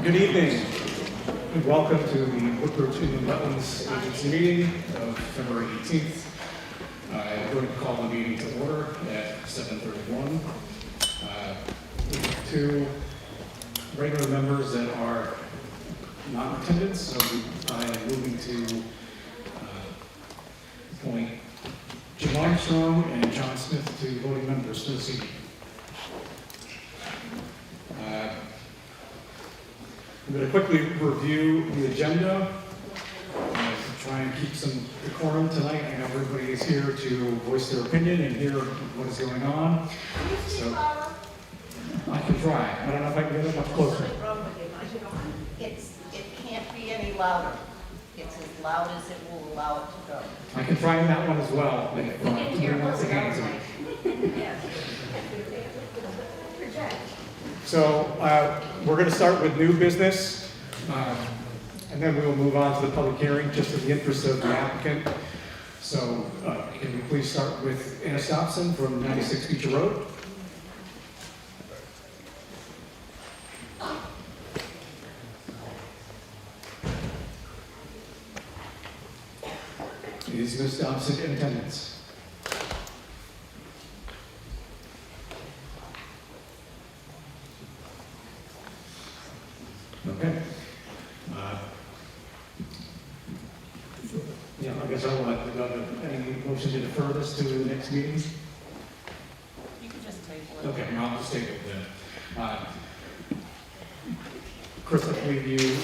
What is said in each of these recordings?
Good evening, and welcome to the Woodbridge Inland Wetlands Agency meeting of February 18th. I'm going to call the meeting to order at 7:31. We have two regular members that are not in attendance, so I am moving to appoint Jim Armstrong and John Smith to voting members for this evening. I'm going to quickly review the agenda, try and keep some decorum tonight. I know everybody is here to voice their opinion and hear what is going on. So I can try. I don't know if I can get it much closer. It can't be any louder. It's as loud as it will allow it to go. I can try that one as well. Once again, so we're going to start with new business, and then we will move on to the public hearing, just in the interest of the applicant. So can we please start with Anna Stopson from 96 Beecher Road? Is Ms. Stopson in attendance? Okay. Yeah, I guess I'll let any motion to defer this to the next meeting. You can just table it. Okay, I'll just table it then. Chris, I believe you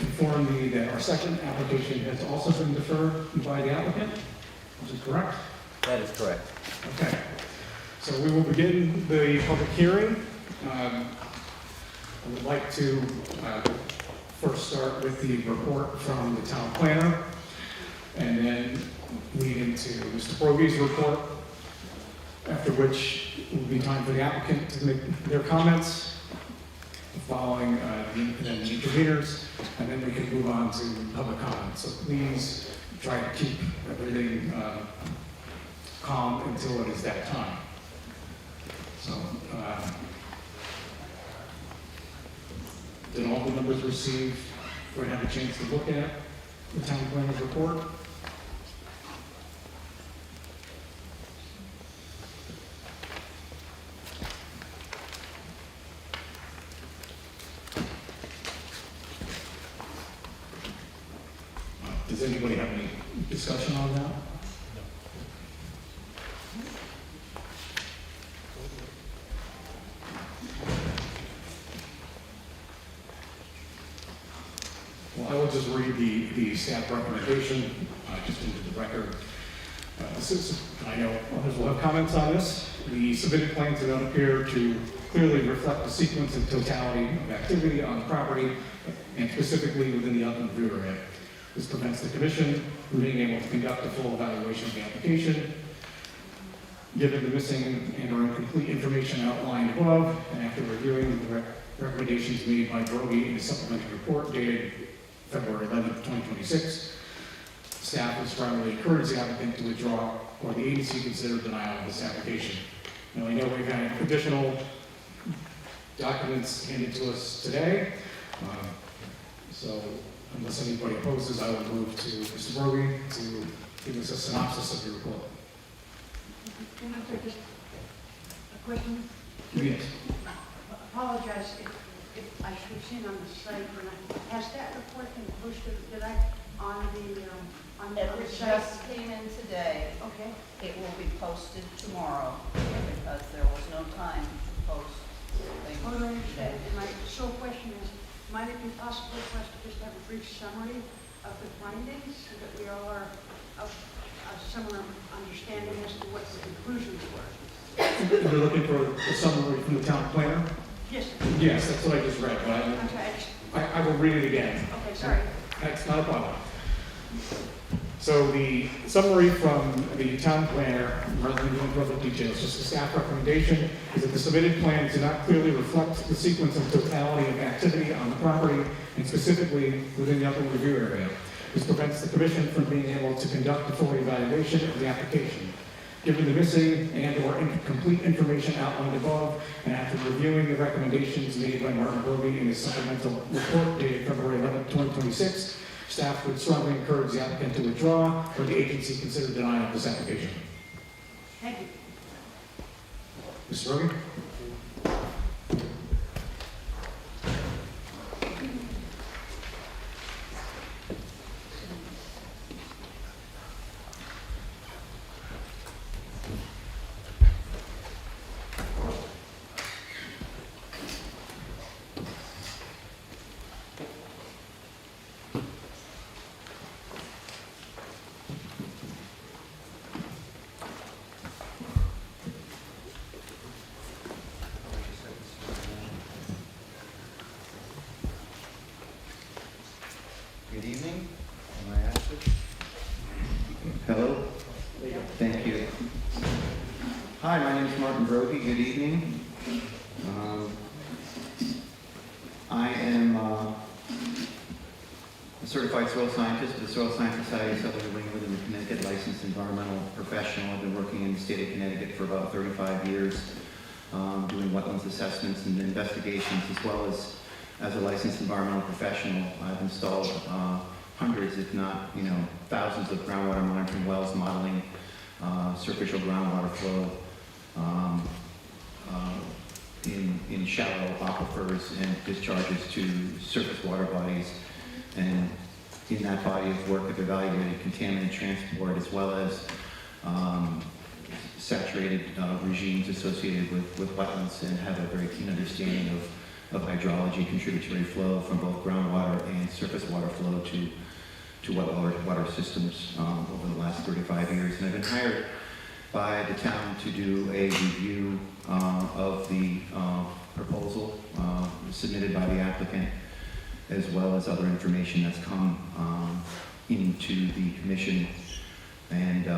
informed me that our second application has also been deferred by the applicant, which is correct? That is correct. Okay. So we will begin the public hearing. I would like to first start with the report from the town planner, and then lead into Mr. Brogy's report, after which it will be time for the applicant to make their comments, following the interveners, and then we can move on to public comment. So please try to keep everything calm until it is that time. So, did all the members receive or have a chance to look at the town planner's report? Does anybody have any discussion on that? Well, I will just read the staff recommendation just into the record. I know others will have comments on this. The submitted plans do not appear to clearly reflect the sequence and totality of activity on the property, and specifically within the upland review area. This prevents the commission from being able to conduct a full evaluation of the application. Given the missing and or incomplete information outlined above, and after reviewing the recommendations made by Brogy in the supplementary report dated February 11th, 2026, staff would strongly encourage the applicant to withdraw or the agency consider denial of this application. Now, I know we've had additional documents handed to us today, so unless anybody opposes, I will move to Mr. Brogy to give us a synopsis of your report. Can I take just a question? Yes. Apologize if I should have seen on the site or not. Has that report been posted, on the It site? just came in today. Okay. It will be posted tomorrow because there was no time to post things Well, I understand. today. And my sole question is, might it be possible for us to just have a brief summary of the findings so that we all are of a similar understanding as to what the conclusions were? You're looking for a summary from the town planner? Yes. Yes, that's what I just read, but I'm sorry. I will read it again. Okay, sorry. That's not a problem. So the summary from the town planner, rather than going through the details, just a staff recommendation, is that the submitted plans do not clearly reflect the sequence and totality of activity on the property, and specifically within the upland review area. This prevents the commission from being able to conduct a full evaluation of the application. Given the missing and/or incomplete information outlined above, and after reviewing the recommendations made by Martin Brovey in his supplemental report dated February 11, 2026, staff would strongly encourage the applicant to withdraw or the agency consider denial of this application. Thank you. Mr. Brovey? Good evening. Am I asked it? Hello? Thank you. Hi, my name is Martin Brovey. Good evening. I am a certified soil scientist with the Soil Science Society of Southern New England and the Connecticut licensed environmental professional. I've been working in the state of Connecticut for about 35 years, doing wetlands assessments and investigations, as well as a licensed environmental professional. I've installed hundreds, if not, thousands of groundwater monitoring wells, modeling superficial groundwater flow in shallow aquifers and discharges to surface water bodies. And in that body of work, I've evaluated contaminant transport as well as saturated regimes associated with wetlands, and have a very keen understanding of hydrology, contributory flow from both groundwater and surface water flow to water systems over the last 35 years. And I've been hired by the town to do a review of the proposal submitted by the applicant, as well as other information that's come into the commission. And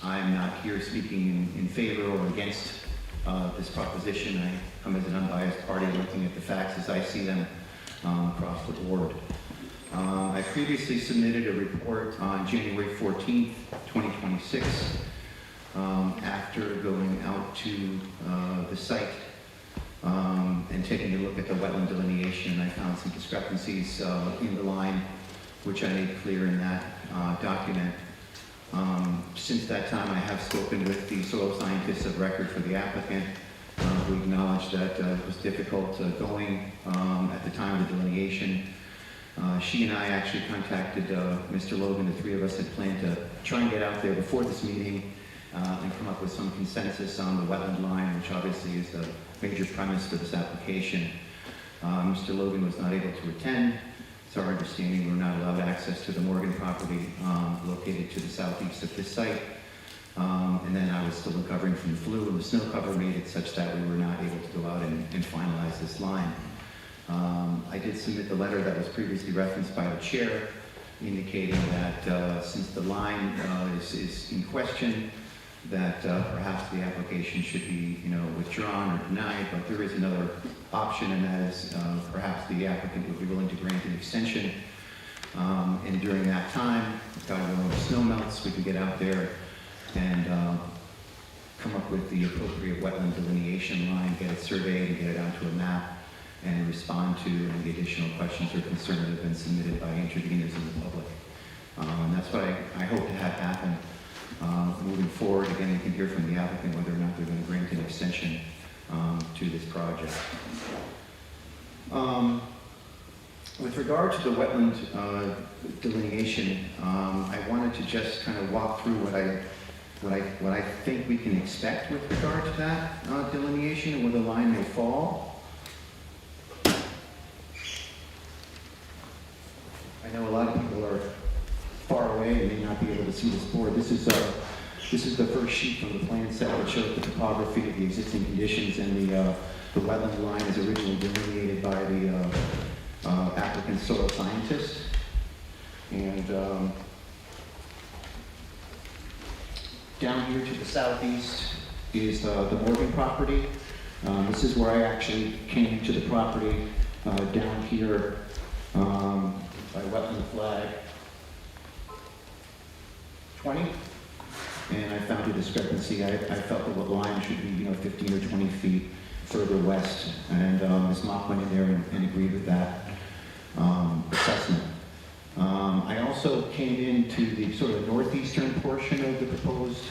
I'm not here speaking in favor or against this proposition. I come as an unbiased party looking at the facts as I see them across the board. I previously submitted a report on January 14th, 2026, after going out to the site and taking a look at the wetland delineation. I found some discrepancies in the line, which I made clear in that document. Since that time, I have spoken with the soil scientists of record for the applicant, who acknowledged that it was difficult going at the time of the delineation. She and I actually contacted Mr. Logan. The three of us had planned to try and get out there before this meeting and come up with some consensus on the wetland line, which obviously is the major premise for this application. Mr. Logan was not able to attend. It's our understanding we're not allowed access to the Morgan property located to the southeast of this site. And then I was still recovering from the flu, and the snow cover made it such that we were not able to go out and finalize this line. I did submit the letter that was previously referenced by the chair, indicating that since the line is in question, that perhaps the application should be, withdrawn or denied. But there is another option, and that is perhaps the applicant would be willing to grant an extension. And during that time, God willing, the snow melts, we could get out there and come up with the appropriate wetland delineation line, get it surveyed, and get it onto a map, and respond to any additional questions or concerns that have been submitted by interveners in the public. And that's what I hope to have happen moving forward. Again, you can hear from the applicant whether or not they're going to grant an extension to this project. With regard to the wetland delineation, I wanted to just kind of walk through what I think we can expect with regard to that delineation and where the line may fall. I know a lot of people are far away and may not be able to see this board. This is the first sheet from the plan set that shows the topography of the existing conditions, and the wetland line is originally delineated by the applicant soil scientist. And down here to the southeast is the Morgan property. This is where I actually came to the property down here by wetland flag 20. and I found a discrepancy. I felt that the line should be, 15 or 20 feet further west, and Ms. Mock went in there and agreed with that assessment. I also came into the sort of northeastern portion of the proposed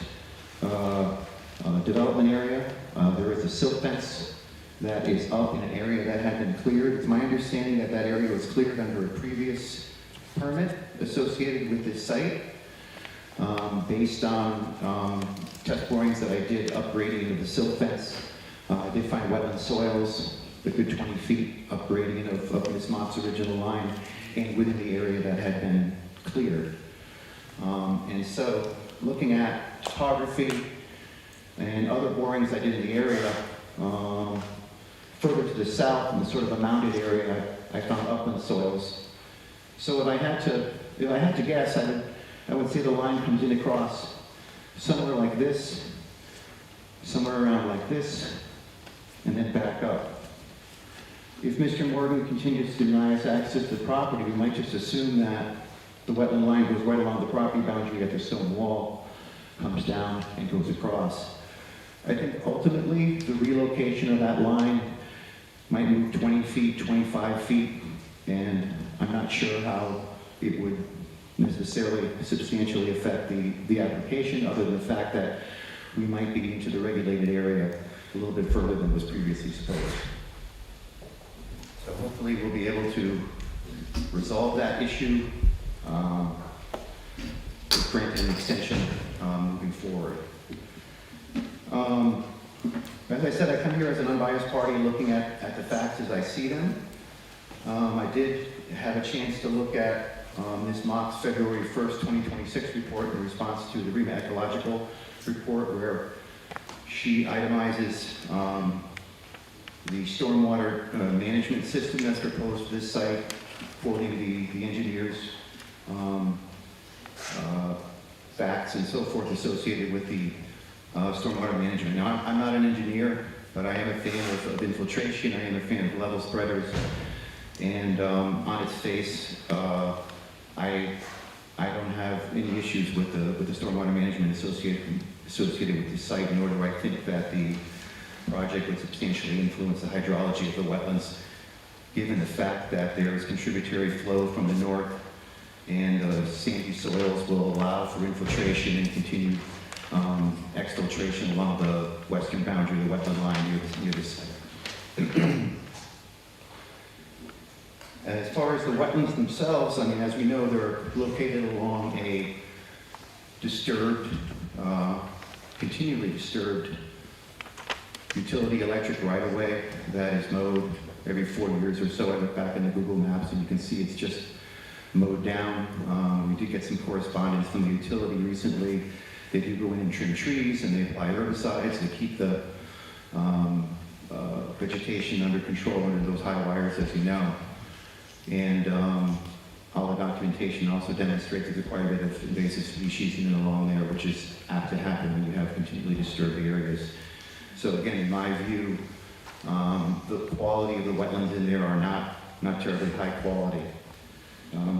development area. There is a silt fence that is up in an area that had been cleared. It's my understanding that that area was cleared under a previous permit associated with this site. Based on test borings that I did upgrading of the silt fence, I did find wetland soils, a good 20 feet upgrading of Ms. Mock's original line, and within the area that had been cleared. And so, looking at topography and other borings I did in the area, further to the south in the sort of a mounded area, I found upland soils. So if I had to guess, I would say the line comes in across somewhere like this, somewhere around like this, and then back up. If Mr. Morgan continues to deny us access to the property, we might just assume that the wetland line goes right along the property boundary at the stone wall, comes down and goes across. I think ultimately the relocation of that line might move 20 feet, 25 feet, and I'm not sure how it would necessarily substantially affect the application, other than the fact that we might be into the regulated area a little bit further than was previously supposed. So hopefully we'll be able to resolve that issue, grant an extension moving forward. As I said, I come here as an unbiased party looking at the facts as I see them. I did have a chance to look at Ms. Mock's February 1st, 2026 report in response to the Ecological report, where she itemizes the stormwater management system that's proposed for this site, quoting the engineers' facts and so forth associated with the stormwater management. Now, I'm not an engineer, but I am a fan of infiltration. I am a fan of level spreaders. And on its face, I don't have any issues with the stormwater management associated with this site, nor do I think that the project would substantially influence the hydrology of the wetlands, given the fact that there is contributory flow from the north, and sandy soils will allow for infiltration and continued exfiltration along the western boundary of the wetland line near this site. As far as the wetlands themselves, I mean, as we know, they're located along a disturbed, continually disturbed utility electric right-of-way that is mowed every 4 years or so. I look back in the Google Maps and you can see it's just mowed down. We did get some correspondence from the utility recently. They do go in and trim trees, and they apply herbicides to keep the vegetation under control under those high wires, as you know. And all the documentation also demonstrates there's quite a bit of invasive species in and along there, which is apt to happen when you have continually disturbed areas. So again, in my view, the quality of the wetlands in there are not terribly high quality.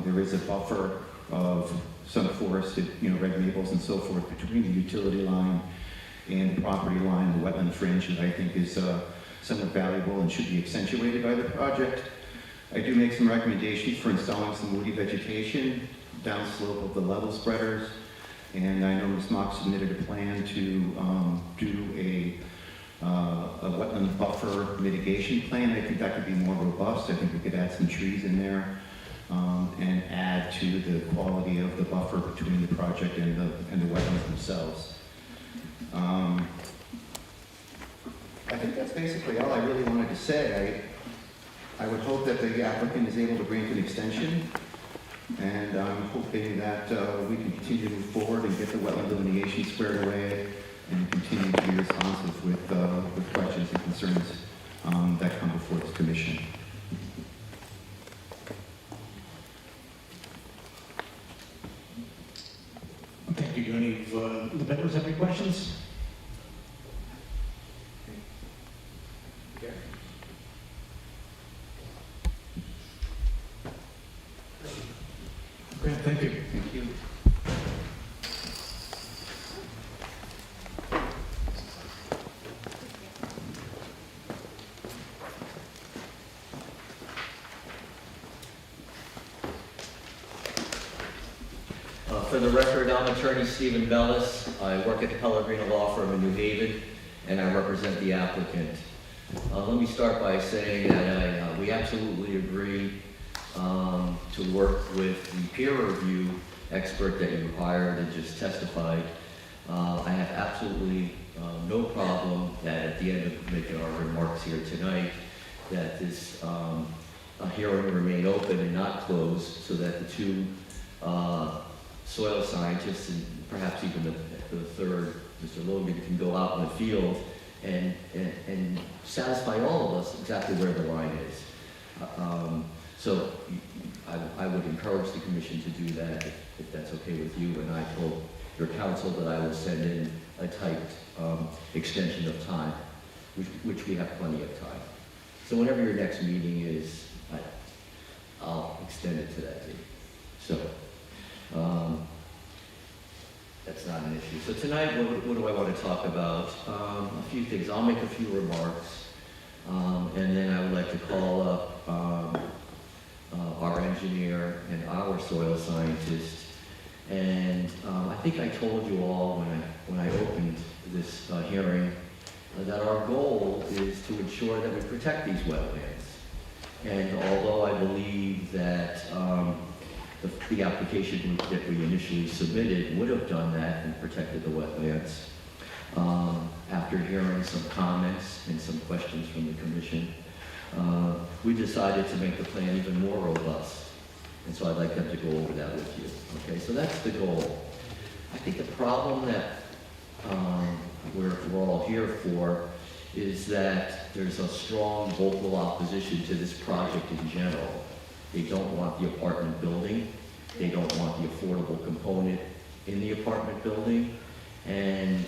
There is a buffer of some forested, red maples and so forth between the utility line and the property line, the wetland fringe, that I think is somewhat valuable and should be accentuated by the project. I do make some recommendations for installing some woody vegetation downslope of the level spreaders, and I know Ms. Mock submitted a plan to do a wetland buffer mitigation plan. I think that could be more robust. I think we could add some trees in there and add to the quality of the buffer between the project and the wetlands themselves. I think that's basically all I really wanted to say. I would hope that the applicant is able to grant an extension, and I'm hoping that we can continue to move forward and get the wetland delineation squared away and continue to be responsive with questions and concerns that come before this commission. Thank you. Do any of the members have any questions? Great, thank you. Thank you. For the record, I'm attorney Stephen Bellis. I work at the Pellegrino Law Firm in New Haven, and I represent the applicant. Let me start by saying that we absolutely agree to work with the peer review expert that you hired and just testified. I have absolutely no problem that at the end of making our remarks here tonight, that this hearing remain open and not closed, so that the two soil scientists and perhaps even the third, Mr. Logan, can go out in the field and satisfy all of us exactly where the line is. So I would encourage the commission to do that if that's okay with you, and I told your counsel that I will send in a typed extension of time, which we have plenty of time. So whenever your next meeting is, I'll extend it to that date. So that's not an issue. So tonight, what do I want to talk about? A few things. I'll make a few remarks, and then I would like to call up our engineer and our soil scientist. And I think I told you all when I opened this hearing that our goal is to ensure that we protect these wetlands. And although I believe that the application that we initially submitted would have done that and protected the wetlands, after hearing some comments and some questions from the commission, we decided to make the plan even more robust. And so I'd like them to go over that with you. Okay, so that's the goal. I think the problem that we're all here for is that there's a strong vocal opposition to this project in general. They don't want the apartment building. They don't want the affordable component in the apartment building. And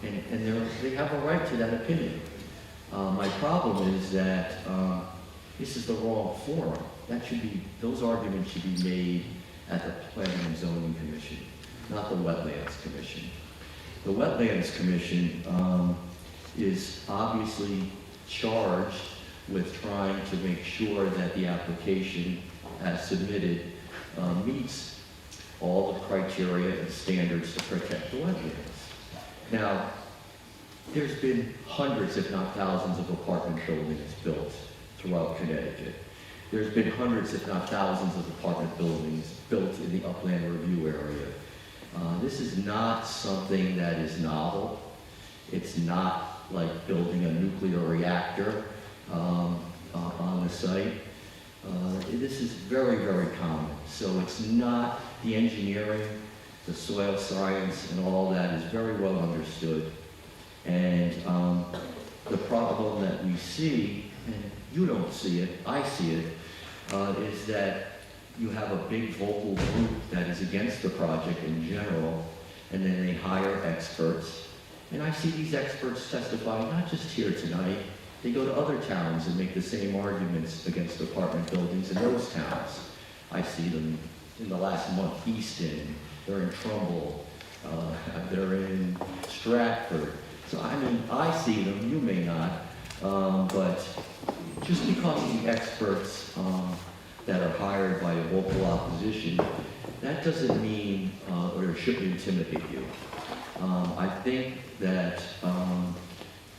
they have a right to that opinion. My problem is that this is the wrong forum. Those arguments should be made at the Planning and Zoning Commission, not the Wetlands Commission. The Wetlands Commission is obviously charged with trying to make sure that the application as submitted meets all the criteria and standards to protect the wetlands. Now, there's been hundreds, if not thousands, of apartment buildings built throughout Connecticut. There's been hundreds, if not thousands, of apartment buildings built in the upland review area. This is not something that is novel. It's not like building a nuclear reactor on the site. This is very, very common. So it's not the engineering, the soil science, and all that is very well understood. And the problem that we see, and you don't see it, I see it, is that you have a big vocal group that is against the project in general, and then they hire experts. And I see these experts testify not just here tonight, they go to other towns and make the same arguments against apartment buildings in those towns. I see them in the last month, Easton, they're in Trumbull, they're in Stratford. So I mean, I see them, you may not, but just because the experts that are hired by a vocal opposition, that doesn't mean or it shouldn't intimidate you. I think that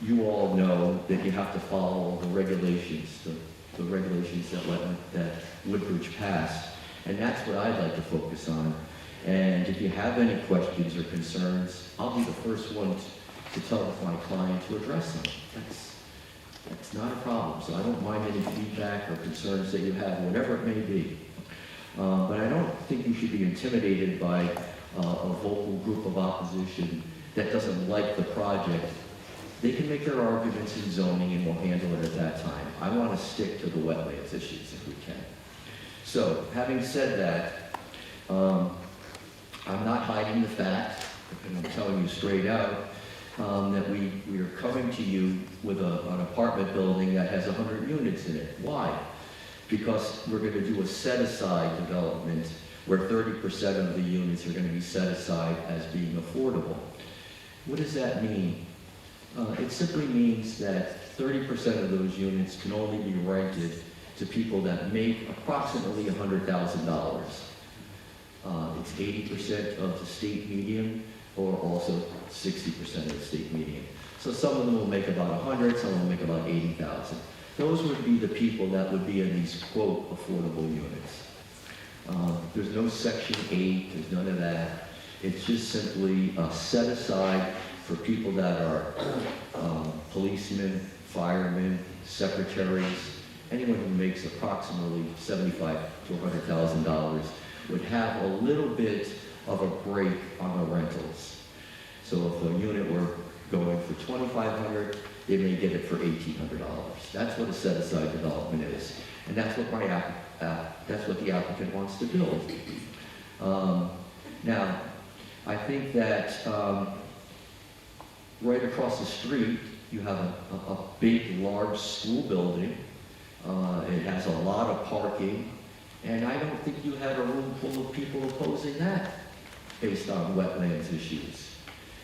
you all know that you have to follow the regulations, the regulations that Woodbridge passed, and that's what I'd like to focus on. And if you have any questions or concerns, I'll be the first one to tell my client to address them. That's not a problem. So I don't mind any feedback or concerns that you have, whatever it may be. But I don't think you should be intimidated by a vocal group of opposition that doesn't like the project. They can make their arguments in zoning and we'll handle it at that time. I want to stick to the wetlands issues if we can. So, having said that, I'm not hiding the fact, and I'm telling you straight out, that we are coming to you with an apartment building that has 100 units in it. Why? Because we're going to do a set-aside development where 30% of the units are going to be set aside as being affordable. What does that mean? It simply means that 30% of those units can only be rented to people that make approximately $100,000. It's it's 80% of the state median, or also 60% of the state median. So some of them will make about 100, some will make about 80,000. Those would be the people that would be in these, quote, affordable units. There's no Section 8, there's none of that. It's just simply set aside for people that are policemen, firemen, secretaries, anyone who makes approximately $75,000 to $100,000 would have a little bit of a break on the rentals. So if a unit were going for $2,500, they may get it for $1,800. That's what a set-aside development is, and that's what that's what the applicant wants to build. Now, I think that right across the street, you have a big, large school building. It has a lot of parking, and I don't think you had a room full of people opposing that based on wetlands issues.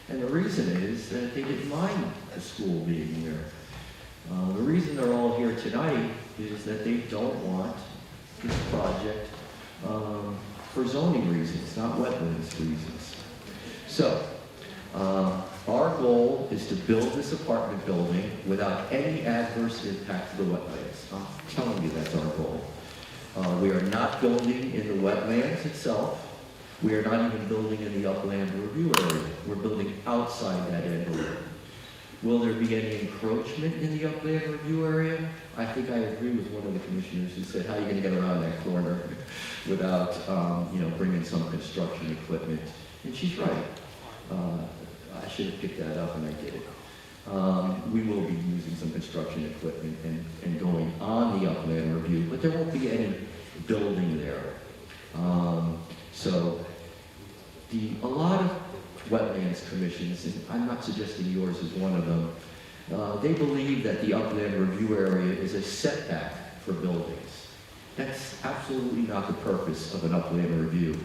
And the reason is that they didn't mind the school being there. The reason they're all here tonight is that they don't want this project for zoning reasons, not wetlands reasons. So, our goal is to build this apartment building without any adverse impact to the wetlands. I'm telling you that's our goal. We are not building in the wetlands itself. We are not even building in the upland review area. We're building outside that area. Will there be any encroachment in the upland review area? I think I agree with one of the commissioners who said, how are you going to get around that corner without, bringing some construction equipment? And she's right. I should have picked that up and I did it. We will be using some construction equipment and going on the upland review, but there won't be any building there. So a lot of wetlands commissions, and I'm not suggesting yours is one of them, they believe that the upland review area is a setback for buildings. That's absolutely not the purpose of an upland review.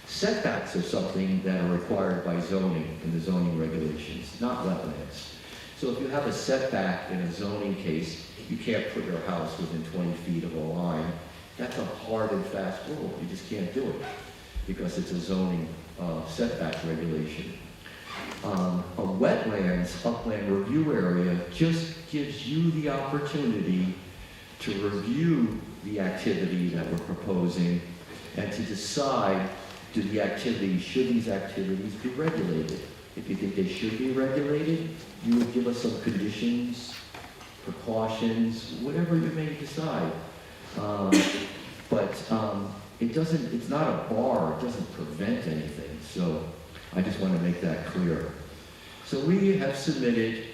Setbacks are something that are required by zoning and the zoning regulations, not wetlands. So if you have a setback in a zoning case, you can't put your house within 20 feet of a line. That's a hard and fast rule. You just can't do it because it's a zoning setback regulation. A wetlands upland review area just gives you the opportunity to review the activity that we're proposing and to decide, should these activities be regulated? If you think they should be regulated, you would give us some conditions, precautions, whatever you may decide. It's not a bar, it doesn't prevent anything. So I just want to make that clear. So we have submitted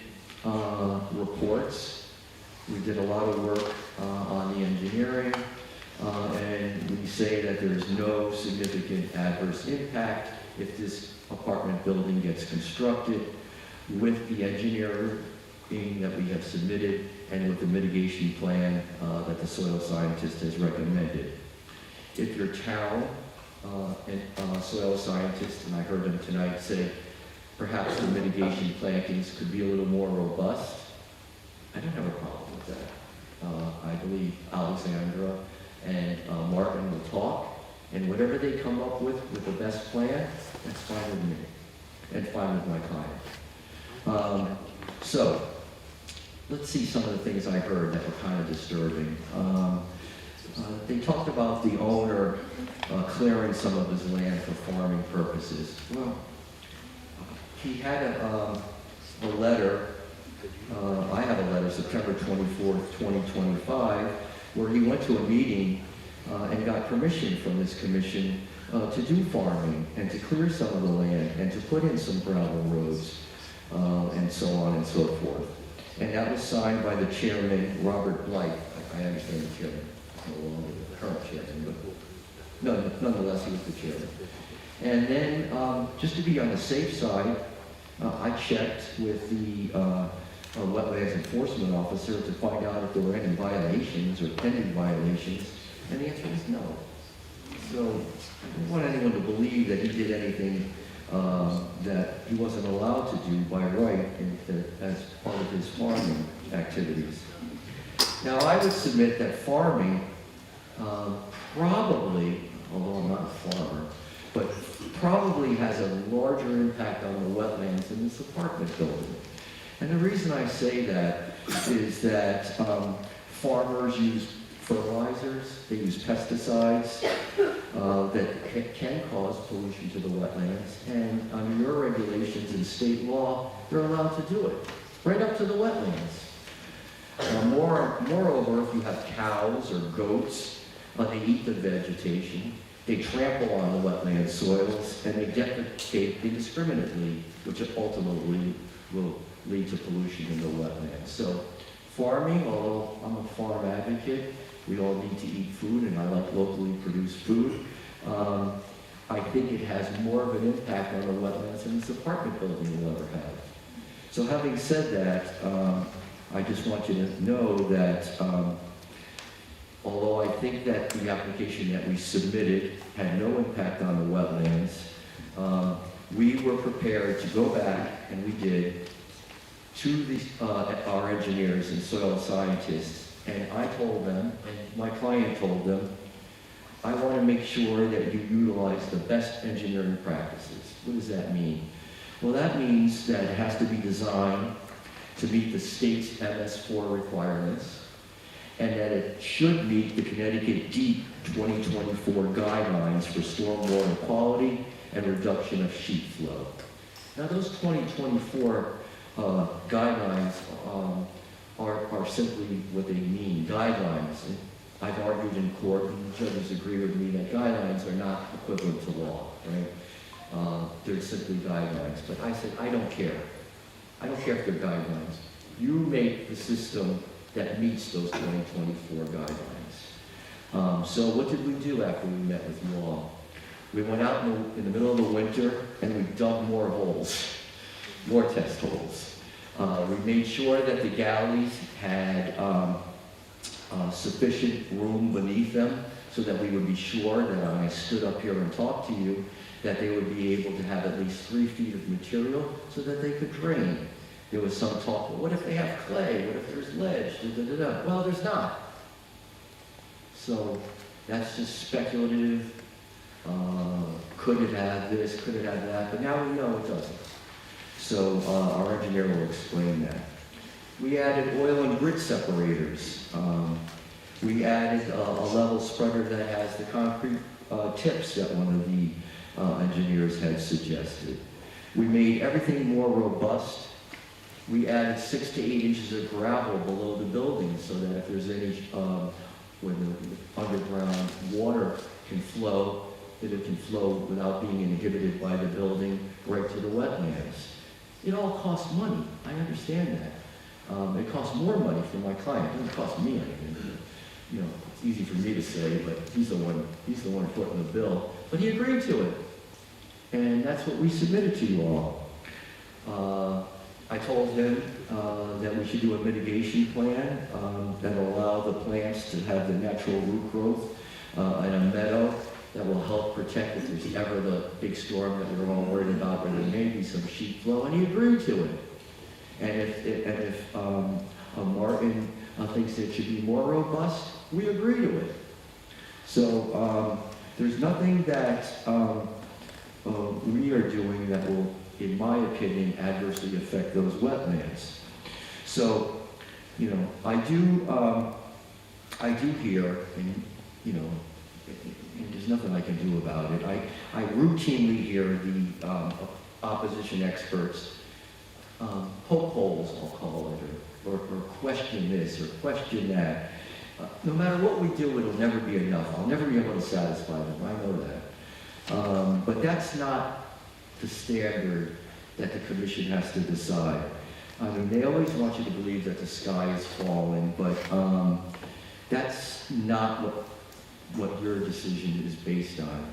reports. We did a lot of work on the engineering, and we say that there's no significant adverse impact if this apartment building gets constructed with the engineering that we have submitted and with the mitigation plan that the soil scientist has recommended. If your town and soil scientist, and I heard them tonight say, perhaps the mitigation plantings could be a little more robust, I don't have a problem with that. I believe Alexandra and Martin will talk, and whatever they come up with the best plan, that's fine with me, and fine with my client. So, let's see some of the things I heard that were kind of disturbing. They talked about the owner clearing some of his land for farming purposes. Well, he had a letter, I have a letter, September 24th, 2025, where he went to a meeting and got permission from this commission to do farming and to clear some of the land and to put in some gravel roads and so on and so forth. And that was signed by the chairman, Robert Blight. I understand the chairman, no longer the current chairman, but nonetheless, he was the chairman. And then, just to be on the safe side, I checked with the wetlands enforcement officer to find out if there were any violations or pending violations, and the answer is no. So I don't want anyone to believe that he did anything that he wasn't allowed to do by right as part of his farming activities. Now, I would submit that farming probably, although I'm not a farmer, but probably has a larger impact on the wetlands than this apartment building. And the reason I say that is that farmers use fertilizers, they use pesticides that can cause pollution to the wetlands, and under your regulations and state law, they're allowed to do it, right up to the wetlands. Moreover, if you have cows or goats, they eat the vegetation, they trample on the wetland soils, and they defecate indiscriminately, which ultimately will lead to pollution in the wetlands. So farming, although I'm a farm advocate, we all need to eat food, and I like locally produced food. I think it has more of an impact on the wetlands than this apartment building will ever have. So having said that, I just want you to know that although I think that the application that we submitted had no impact on the wetlands, we were prepared to go back, and we did, to our engineers and soil scientists, and I told them, and my client told them, I want to make sure that you utilize the best engineering practices. What does that mean? Well, that means that it has to be designed to meet the state's MS4 requirements, and that it should meet the Connecticut DEEP 2024 guidelines for stormwater quality and reduction of sheet flow. Now, those 2024 guidelines are simply what they mean, guidelines. I've argued in court, and judges agree with me, that guidelines are not equivalent to law, right? They're simply guidelines. But I said, I don't care. I don't care if they're guidelines. You make the system that meets those 2024 guidelines. So what did we do after we met with you all? We went out in the middle of the winter, and we dug more holes, more test holes. We made sure that the galleys had sufficient room beneath them, so that we would be sure that when I stood up here and talked to you, that they would be able to have at least 3 feet of material so that they could drain. There was some talk, well, what if they have clay? What if there's ledge? Da, da, da, da. Well, there's not. So that's just speculative. Could it have this? Could it have that? But now we know it doesn't. So our engineer will explain that. We added oil and grit separators. We added a level spreader that has the concrete tips that one of the engineers had suggested. We made everything more robust. We added 6 to 8 inches of gravel below the building so that if there's any, when the underground water can flow, that it can flow without being inhibited by the building right to the wetlands. It all costs money. I understand that. It costs more money for my client. It doesn't cost me anything. You know, it's easy for me to say, but he's the one footing the bill. But he agreed to it. And that's what we submitted to you all. I told him that we should do a mitigation plan that will allow the plants to have the natural root growth in a meadow that will help protect if there's ever the big storm that we're all worried about, where there may be some sheet flow, and he agreed to it. And if Martin thinks it should be more robust, we agree to it. So there's nothing that we are doing that will, in my opinion, adversely affect those wetlands. So, you know, I do hear, and you know, and there's nothing I can do about it. I routinely hear the opposition experts poke holes, I'll call it, or question this or question that. No matter what we do, it'll never be enough. I'll never be able to satisfy them. I know that. But that's not the standard that the commission has to decide. I mean, they always want you to believe that the sky is falling, but that's not what your decision is based on.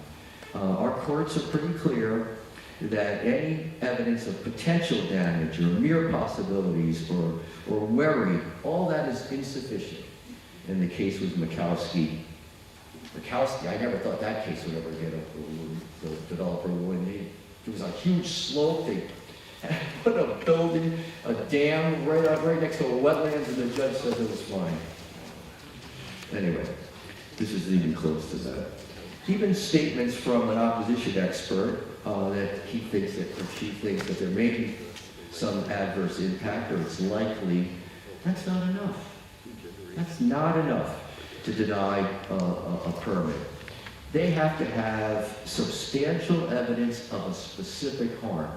Our courts are pretty clear that any evidence of potential damage or mere possibilities or worry, all that is insufficient. And the case was Mikowski. I never thought that case would ever get up. The developer, when there was a huge slope, they put a building, a dam right next to a wetlands, and the judge said it was fine. Anyway, this isn't even close to that. even statements from an opposition expert that he thinks that, or she thinks that there may be some adverse impact, or it's likely, that's not enough. That's not enough to deny a permit. They have to have substantial evidence of a specific harm.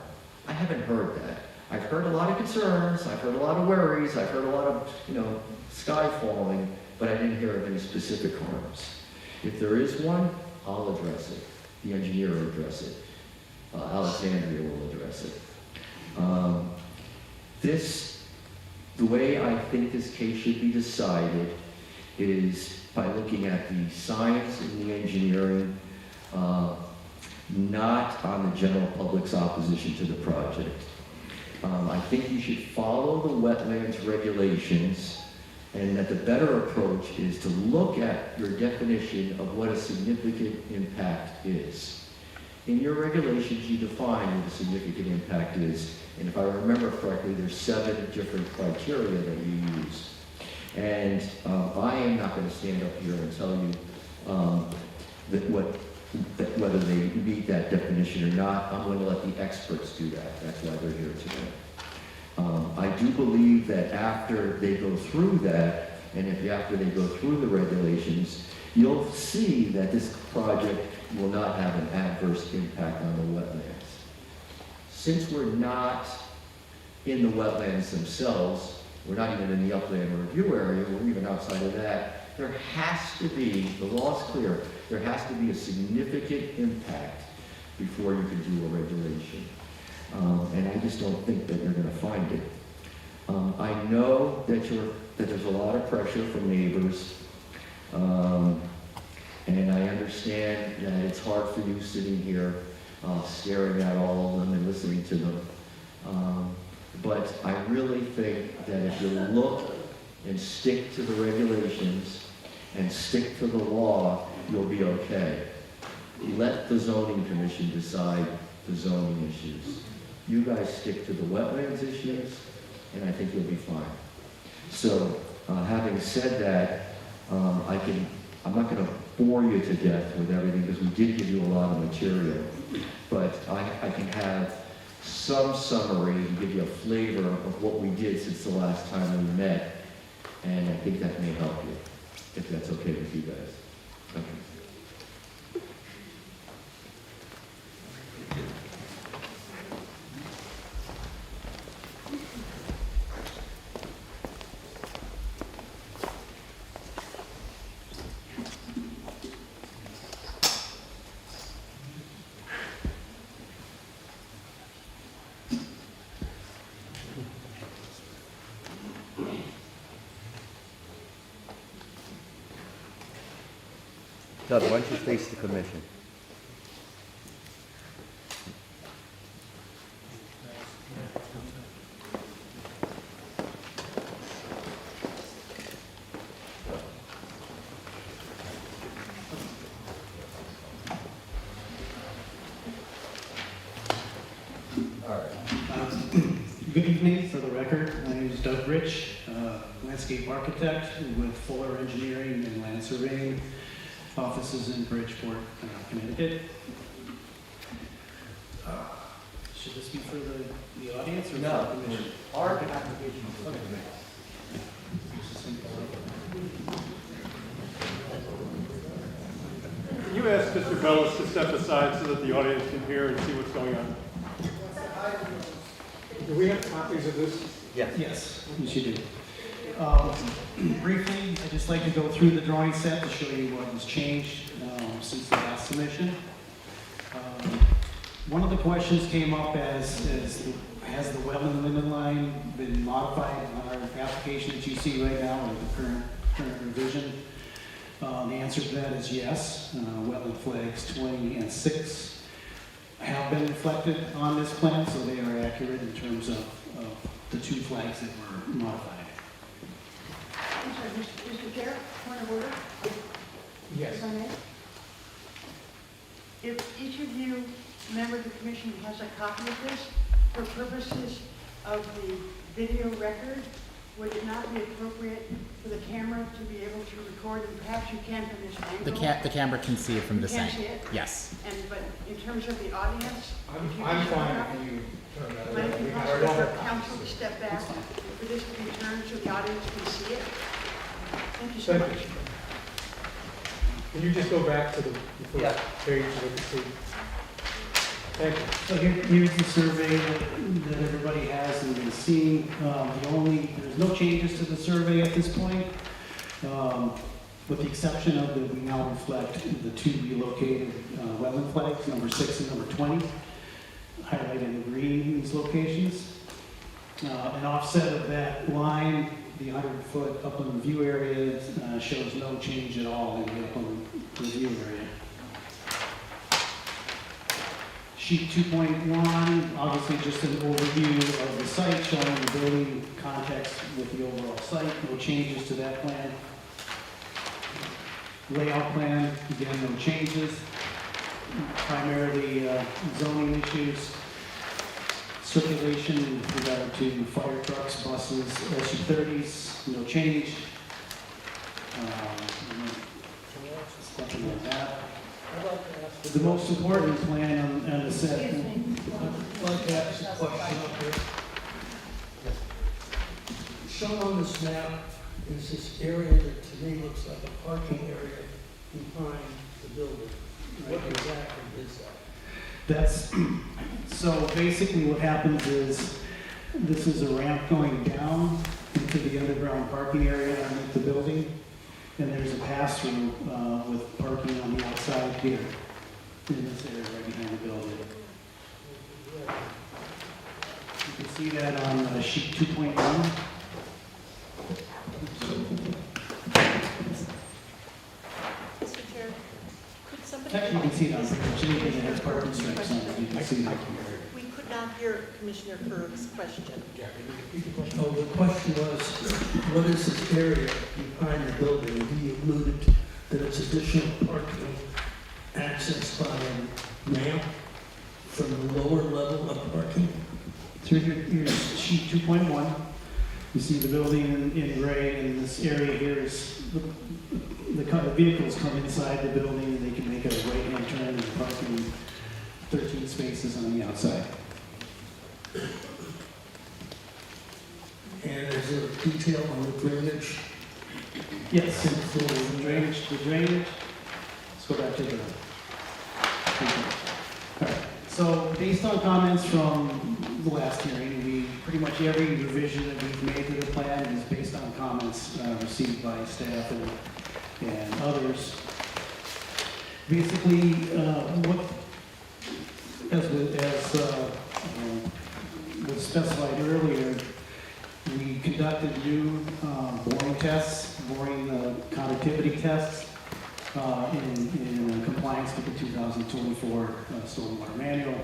I haven't heard that. I've heard a lot of concerns, I've heard a lot of worries, I've heard a lot of, sky falling, but I didn't hear of any specific harms. If there is one, I'll address it. The engineer will address it. Alexandria will address it. The way I think this case should be decided is by looking at the science and the engineering, not on the general public's opposition to the project. I think you should follow the wetlands regulations, and that the better approach is to look at your definition of what a significant impact is. In your regulations, you define what a significant impact is, and if I remember correctly, there's 7 different criteria that you use. And I am not going to stand up here and tell you whether they meet that definition or not. I'm going to let the experts do that. That's why they're here today. I do believe that after they go through that, and after they go through the regulations, you'll see that this project will not have an adverse impact on the wetlands. Since we're not in the wetlands themselves, we're not even in the upland review area, we're even outside of that, there has to be, the law's clear, there has to be a significant impact before you can do a regulation. And I just don't think that you're going to find it. I know that there's a lot of pressure from neighbors, and I understand that it's hard for you sitting here staring at all of them and listening to them. But I really think that if you look and stick to the regulations and stick to the law, you'll be okay. Let the zoning commission decide the zoning issues. You guys stick to the wetlands issues, and I think you'll be fine. So, having said that, I'm not going to bore you to death with everything because we did give you a lot of material, but I can have some summary and give you a flavor of what we did since the last time we met, and I think that may help you, if that's okay with you guys. Okay. Doug, why don't you face the commission? Good evening, for the record. My name is Doug Rich, landscape architect with Fuller Engineering and Land Surveying, offices in Bridgeport, Connecticut. Should this be for the audience or for the commission? Our application. Okay. Can you ask Mr. Bellis to step aside so that the audience can hear and see what's going on? Do we have copies of this? Yes, yes, you do. Briefly, I'd just like to go through the drawing set to show you what has changed since the last submission. One of the questions came up has the wetland limit line been modified on our application that you see right now, or the current revision? The answer to that is yes. Wetland flags 20 and 6 have been reflected on this plan, so they are accurate in terms of the 2 flags that were modified. I'm sorry, Mr. Chair, point of order, Yes. if I may. If each of you, member of the commission, has a copy of this, for purposes of the video record, would it not be appropriate for the camera to be able to record, and perhaps you can from this angle? The camera can see it from the You can site. see it? Yes. But in terms of the audience? if you I'm can fine step if you turn that Might it around. be We can possible start for off. council to step back, for this to be turned so the audience can see it? Thank you so Thank much. you. Can you just go back to the first page with the seat? Thank you. So here's the survey that everybody has and been seeing. There's no changes to the survey at this point, with the exception of that we now reflect the two relocated wetland flags, number 6 and number 20, highlighted in green in these locations. An offset of that line, the 100-foot upland review area, shows no change at all in the upland review area. Sheet 2.1, obviously just an overview of the site showing the building context with the overall site, no changes to that plan. Layout plan, again, no changes. Primarily zoning issues, circulation with regard to fire trucks, buses, SU-30s, no change. Something like that. The most important plan on the set. I'd like to ask a question up here. Shown on this map is this area that to me looks like a parking area behind the building. What exactly is that? So basically what happens is, this is a ramp going down into the underground parking area underneath the building. And there's a pass-through with parking on the outside here, in this area right behind the building. You can see that on sheet 2.1. Mr. Chair, could somebody? Actually, you can see it on page 8, and it has parking stripes on it, you can see that. We could not hear Commissioner Kerr's question. Oh, the question was, what is this area behind the building? He alluded that it's additional parking accessed by a ramp from the lower level of parking. So here's sheet 2.1. You see the building in gray, and this area here is, the vehicles come inside the building, and they can make a right-hand turn and park in 13 spaces on the outside. And is there a detail on the drainage? Yes, the drainage. Let's go back to the. All right. So based on comments from the last hearing, pretty much every revision that we've made to the plan is based on comments received by staff and others. Basically, was specified earlier, we conducted new boring tests, conductivity tests in compliance with the 2024 stormwater manual.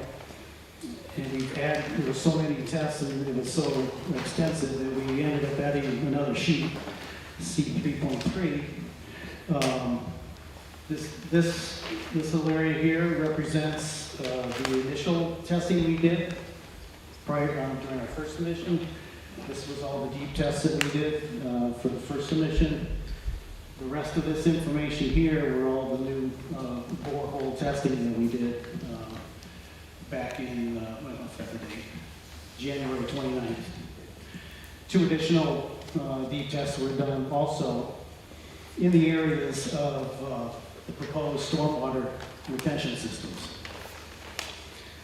And there were so many tests and it was so extensive that we ended up adding another sheet, C3.3. This little area here represents the initial testing we did prior during our first submission. This was all the deep tests that we did for the first submission. The rest of this information here were all the new borehole testing that we did back in, January 29th. 2 additional deep tests were done also in the areas of the proposed stormwater retention systems.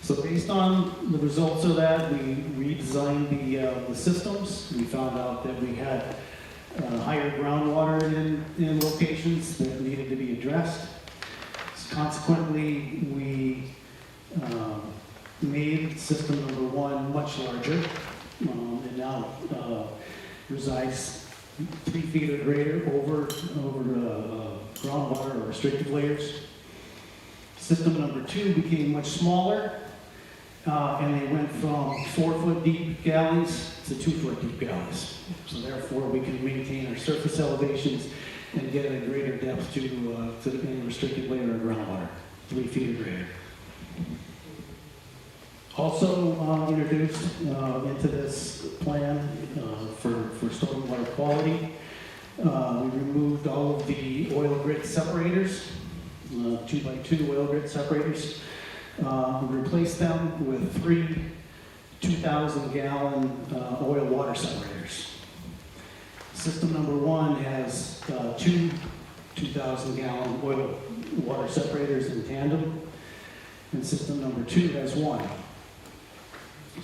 So based on the results of that, we redesigned the systems. We found out that we had higher groundwater in locations that needed to be addressed. Consequently, we made system number 1 much larger, and now resides 3 feet or greater over groundwater or restricted layers. System number 2 became much smaller, and they went from 4-foot deep galleys to 2-foot deep galleys. So therefore, we can maintain our surface elevations and get a greater depth to any restricted layer of groundwater, 3 feet or greater. Also introduced into this plan for stormwater quality, we removed all of the oil grit separators, 2x2 oil grit separators. We replaced them with 3 2,000-gallon oil water separators. System number 1 has 2 2,000-gallon oil water separators in tandem, and system number 2 has 1.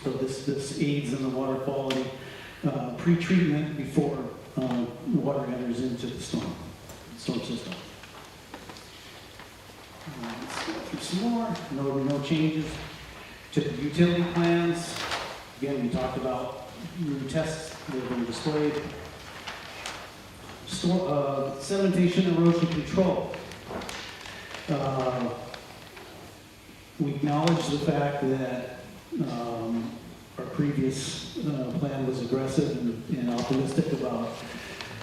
So this aids in the water quality pre-treatment before water enters into the storm system. Let's go through some more. No changes to the utility plans. Again, we talked about new tests that have been displayed. Sedimentation erosion control. We acknowledge the fact that our previous plan was aggressive and optimistic about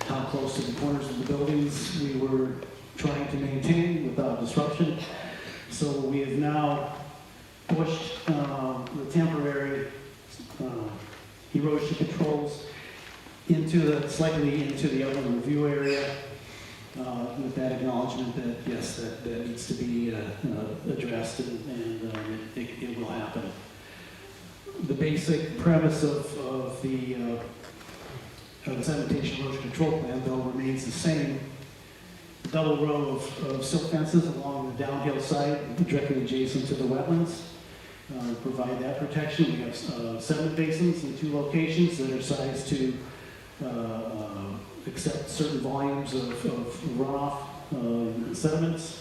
how close to the corners of the buildings we were trying to maintain without disruption. So we have now pushed the temporary erosion controls slightly into the upland review area, with that acknowledgement that yes, that needs to be addressed, and it will happen. The basic premise of the sedimentation erosion control plan, though, remains the same. Double row of silt fences along the downhill side, directly adjacent to the wetlands, provide that protection. We have sediment basins in 2 locations that are sized to accept certain volumes of runoff sediments.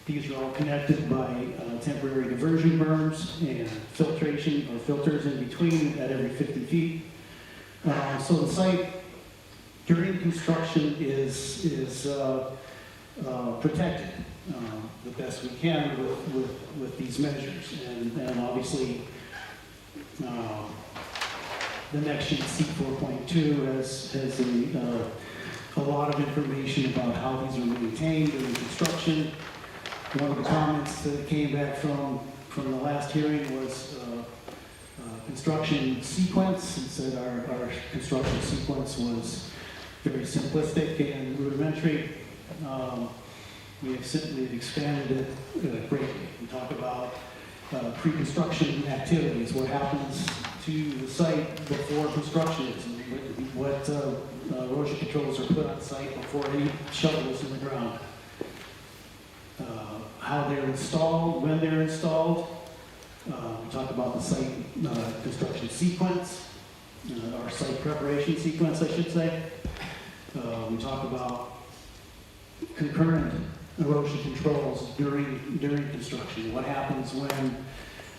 These are all connected by temporary diversion berms and filtration or filters in between at every 50 feet. So the site during construction is protected the best we can with these measures. And obviously, the next sheet, C4.2, has a lot of information about how these are maintained during construction. One of the comments that came back from the last hearing was construction sequence. It said our construction sequence was very simplistic and rudimentary. We have simply expanded it greatly. We talk about pre-construction activities, what happens to the site before construction is, what erosion controls are put on site before any shovel is in the ground. How they're installed, when they're installed. We talk about the site construction sequence, or site preparation sequence, I should say. We talk about concurrent erosion controls during construction. What happens when,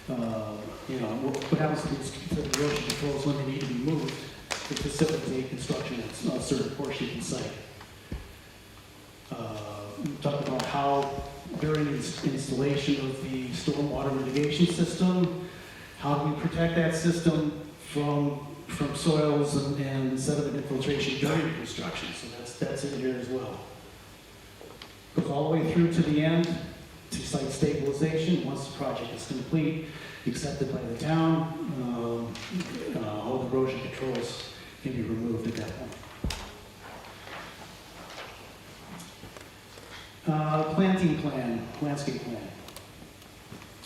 what happens to the erosion controls when they need to be moved to facilitate construction at a certain portion of the site. We talk about how during installation of the stormwater mitigation system, how do we protect that system from soils and sediment infiltration during construction. So that's in here as well. Goes all the way through to the end, to site stabilization. Once the project is complete, accepted by the town, all the erosion controls can be removed at that point. Planting plan, landscape plan.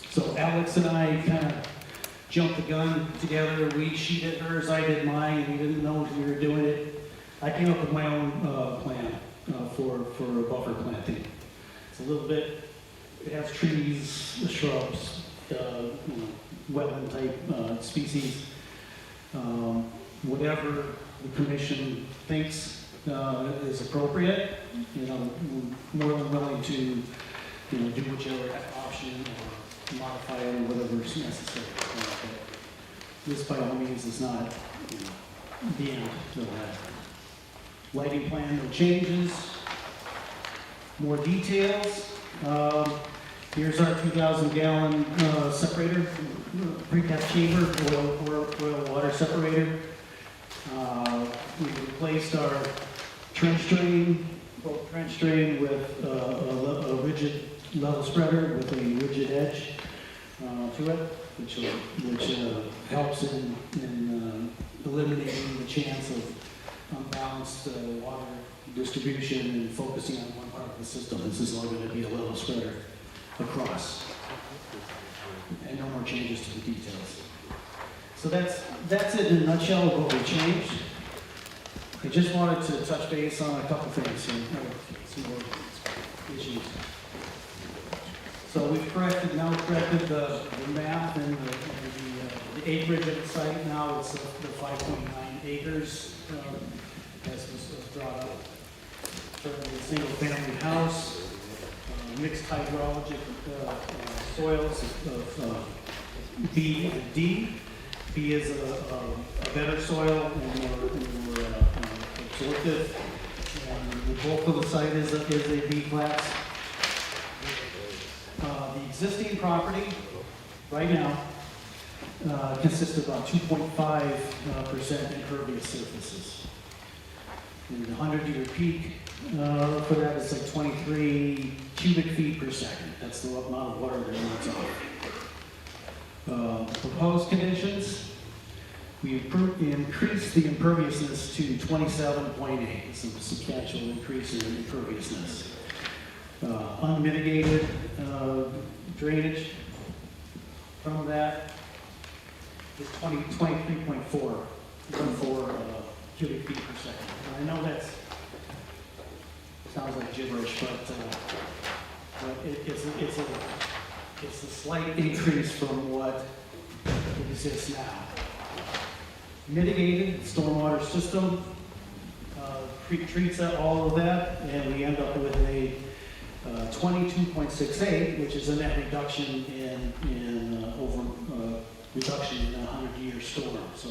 So Alex and I kind of jumped the gun together. She did hers, I did mine. We didn't know if we were doing it. I came up with my own plan for a buffer planting. It's a little bit, it has trees, shrubs, wetland type species. Whatever the commission thinks is appropriate, more than willing to, do whichever option or modify it or whatever is necessary. This by all means is not, the end of that. Lighting plan, no changes. More details. Here's our 2,000-gallon separator, precast chamber, oil water separator. We replaced our trench drain with a rigid level spreader with a rigid edge to it, which helps in eliminating the chance of unbalanced water distribution and focusing on one part of the system. This is all going to be a level spreader across. And no more changes to the details. So that's it in a nutshell of what we changed. I just wanted to touch base on a couple things here, some more issues. So we've corrected the map and the acreage of the site. Now it's the 5.9 acres, as was brought up. For a single-family house, mixed hydrologic soils of B and D. B is a better soil and more absorptive. And the bulk of the site is a B class. The existing property right now consists of about 2.5% impervious surfaces. And the 100-year peak for that is like 23 cubic feet per second. That's the amount of water that runs off. Proposed conditions, we increased the imperviousness to 27.8. It's a substantial increase in imperviousness. Unmitigated drainage from that is 23.4 cubic feet per second. And I know that sounds like gibberish, but it's a slight increase from what exists now. Mitigated stormwater system treats all of that, and we end up with a 22.68, which is a net reduction in reduction in a 100-year storm. So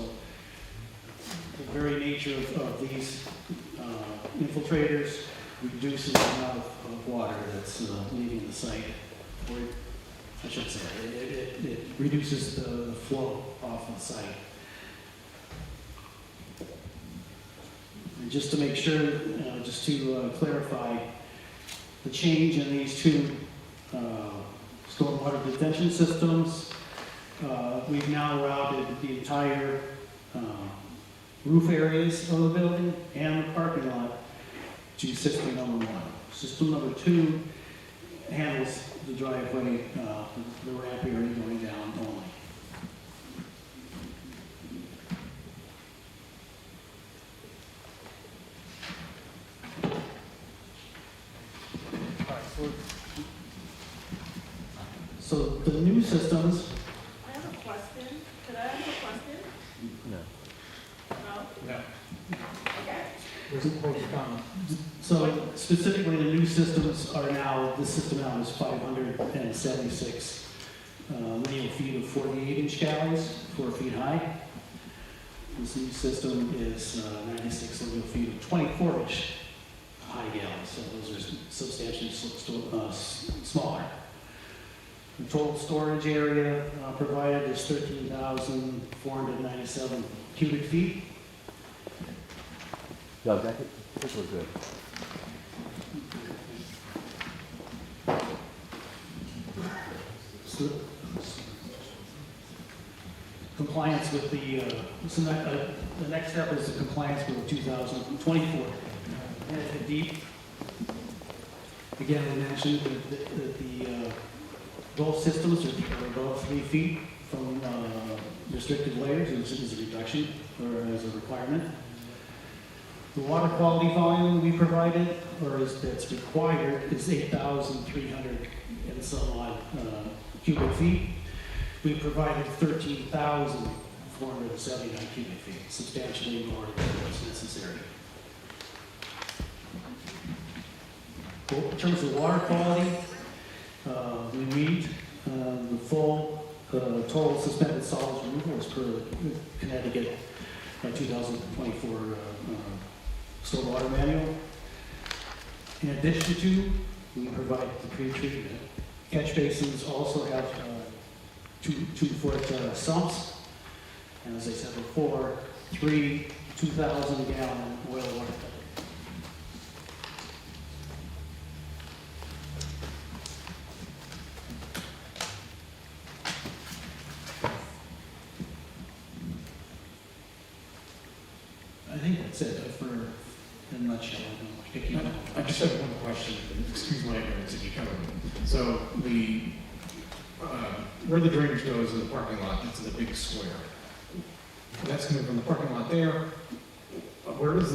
the very nature of these infiltrators reduces the amount of water that's leaving the site. Or I should say, it reduces the flow off the site. And just to make sure, just to clarify, the change in these two stormwater detention systems, we've now routed the entire roof areas of the building and the parking lot to system number 1. System number 2 handles the driveway, the ramp area going down only. So the new systems, I have a question. Could I ask a question? No. No? No. Okay. There's a close comment. so specifically the new systems are now, this system now is 576 linear feet of 48-inch galleys, 4 feet high. This new system is 96 linear feet of 24-inch high galleys, so those are substantially smaller. The total storage area provided is 13,497 cubic feet. Doug, I think we're good. So, compliance with the next step is the compliance with 2024. And deep. Again, I mentioned that both systems are above 3 feet from restricted layers, which is a reduction or as a requirement. The water quality volume we provided, or that's required, is 8,300 and some odd cubic feet. We provided 13,479 cubic feet, substantially more than what's necessary. Well, in terms of water quality, we meet the full total suspended solids removal as per Connecticut 2024 stormwater manual. In addition to, we provide the pre-treatment. Catch basins also have 2-foot sumps, and as I said before, 3 2,000-gallon oil water. that's it for, in a nutshell. I don't know. I just have one question, and excuse my ignorance if you covered it. So where the drainage goes in the parking lot, that's in the big square. That's coming from the parking lot there. Where does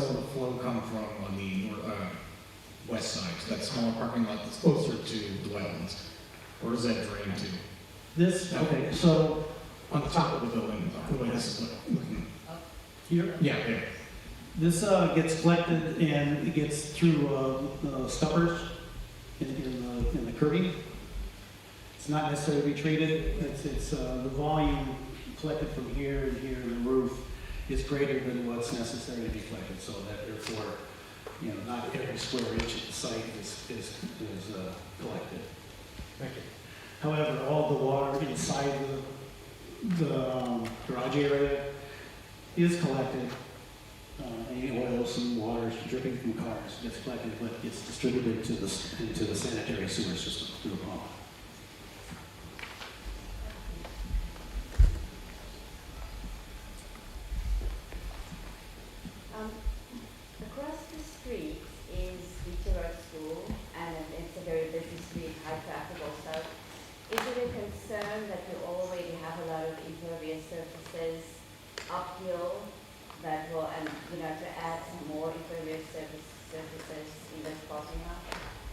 all the flow come from on the west side? That smaller parking lot that's closer to the wetlands. Where does that drain to? This, okay, so On the top of the building, the way this is looking. here, Yeah, there. this gets collected and it gets through stubbers in the curbing. It's not necessarily treated. It's the volume collected from here and here in the roof is greater than what's necessary to be collected, so that therefore, not every square inch of the site is collected. Thank you. However, all the water inside the garage area is collected. Any oils and water dripping from cars gets collected, but gets distributed into the sanitary sewer system through a pump. Across the street is Victoria School, and it's a very busy street, high traffic also. Is it a concern that you already have a lot of impervious surfaces uphill that will, and to add some more impervious surfaces in this crossing lot?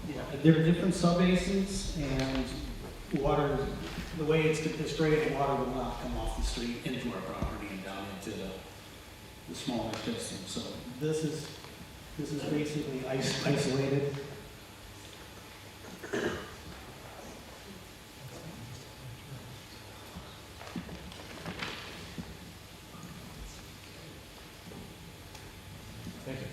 Yeah, there are different subbasins, and water, the way it's graded, water will not come off the street into our property and down into the smaller system. So this is basically isolated. Thank you.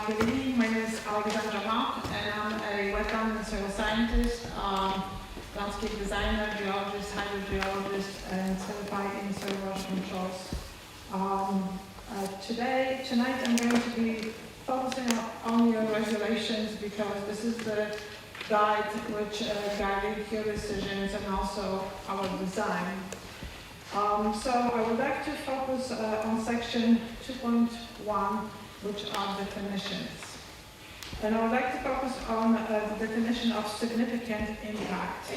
Good evening, my name is Alexandra Mott, and I'm a wetland and soil scientist, landscape designer, geologist, hydrogeologist, and certified in soil erosion controls. Tonight I'm going to be focusing on your regulations because this is the guide which guided your decisions and also our design. So I would like to focus on section 2.1, which are definitions. And I would like to focus on the definition of significant impact.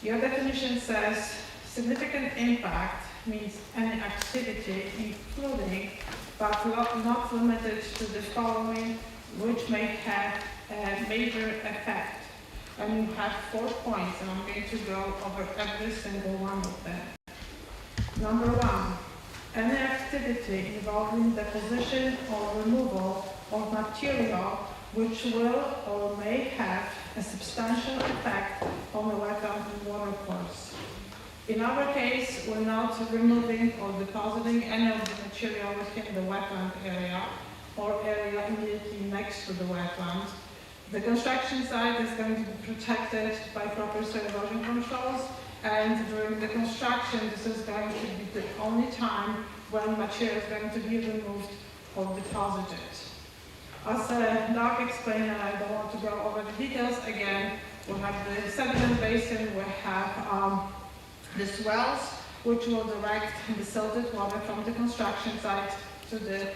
Your definition says significant impact means any activity including but not limited to the following, which may have a major effect. And you have 4 points, and I'm going to go over every single one of them. Number 1, any activity involving deposition or removal of material which will or may have a substantial effect on the wetland and water course. In our case, we're not removing or depositing any of the material within the wetland area or area immediately next to the wetland. The construction site is going to be protected by proper soil erosion controls, and during the construction, this is going to be the only time when material is going to be removed or deposited. As Doug explained, and I don't want to go over the details again, we have the sediment basin, we have the swells, which will direct the silted water from the construction site to the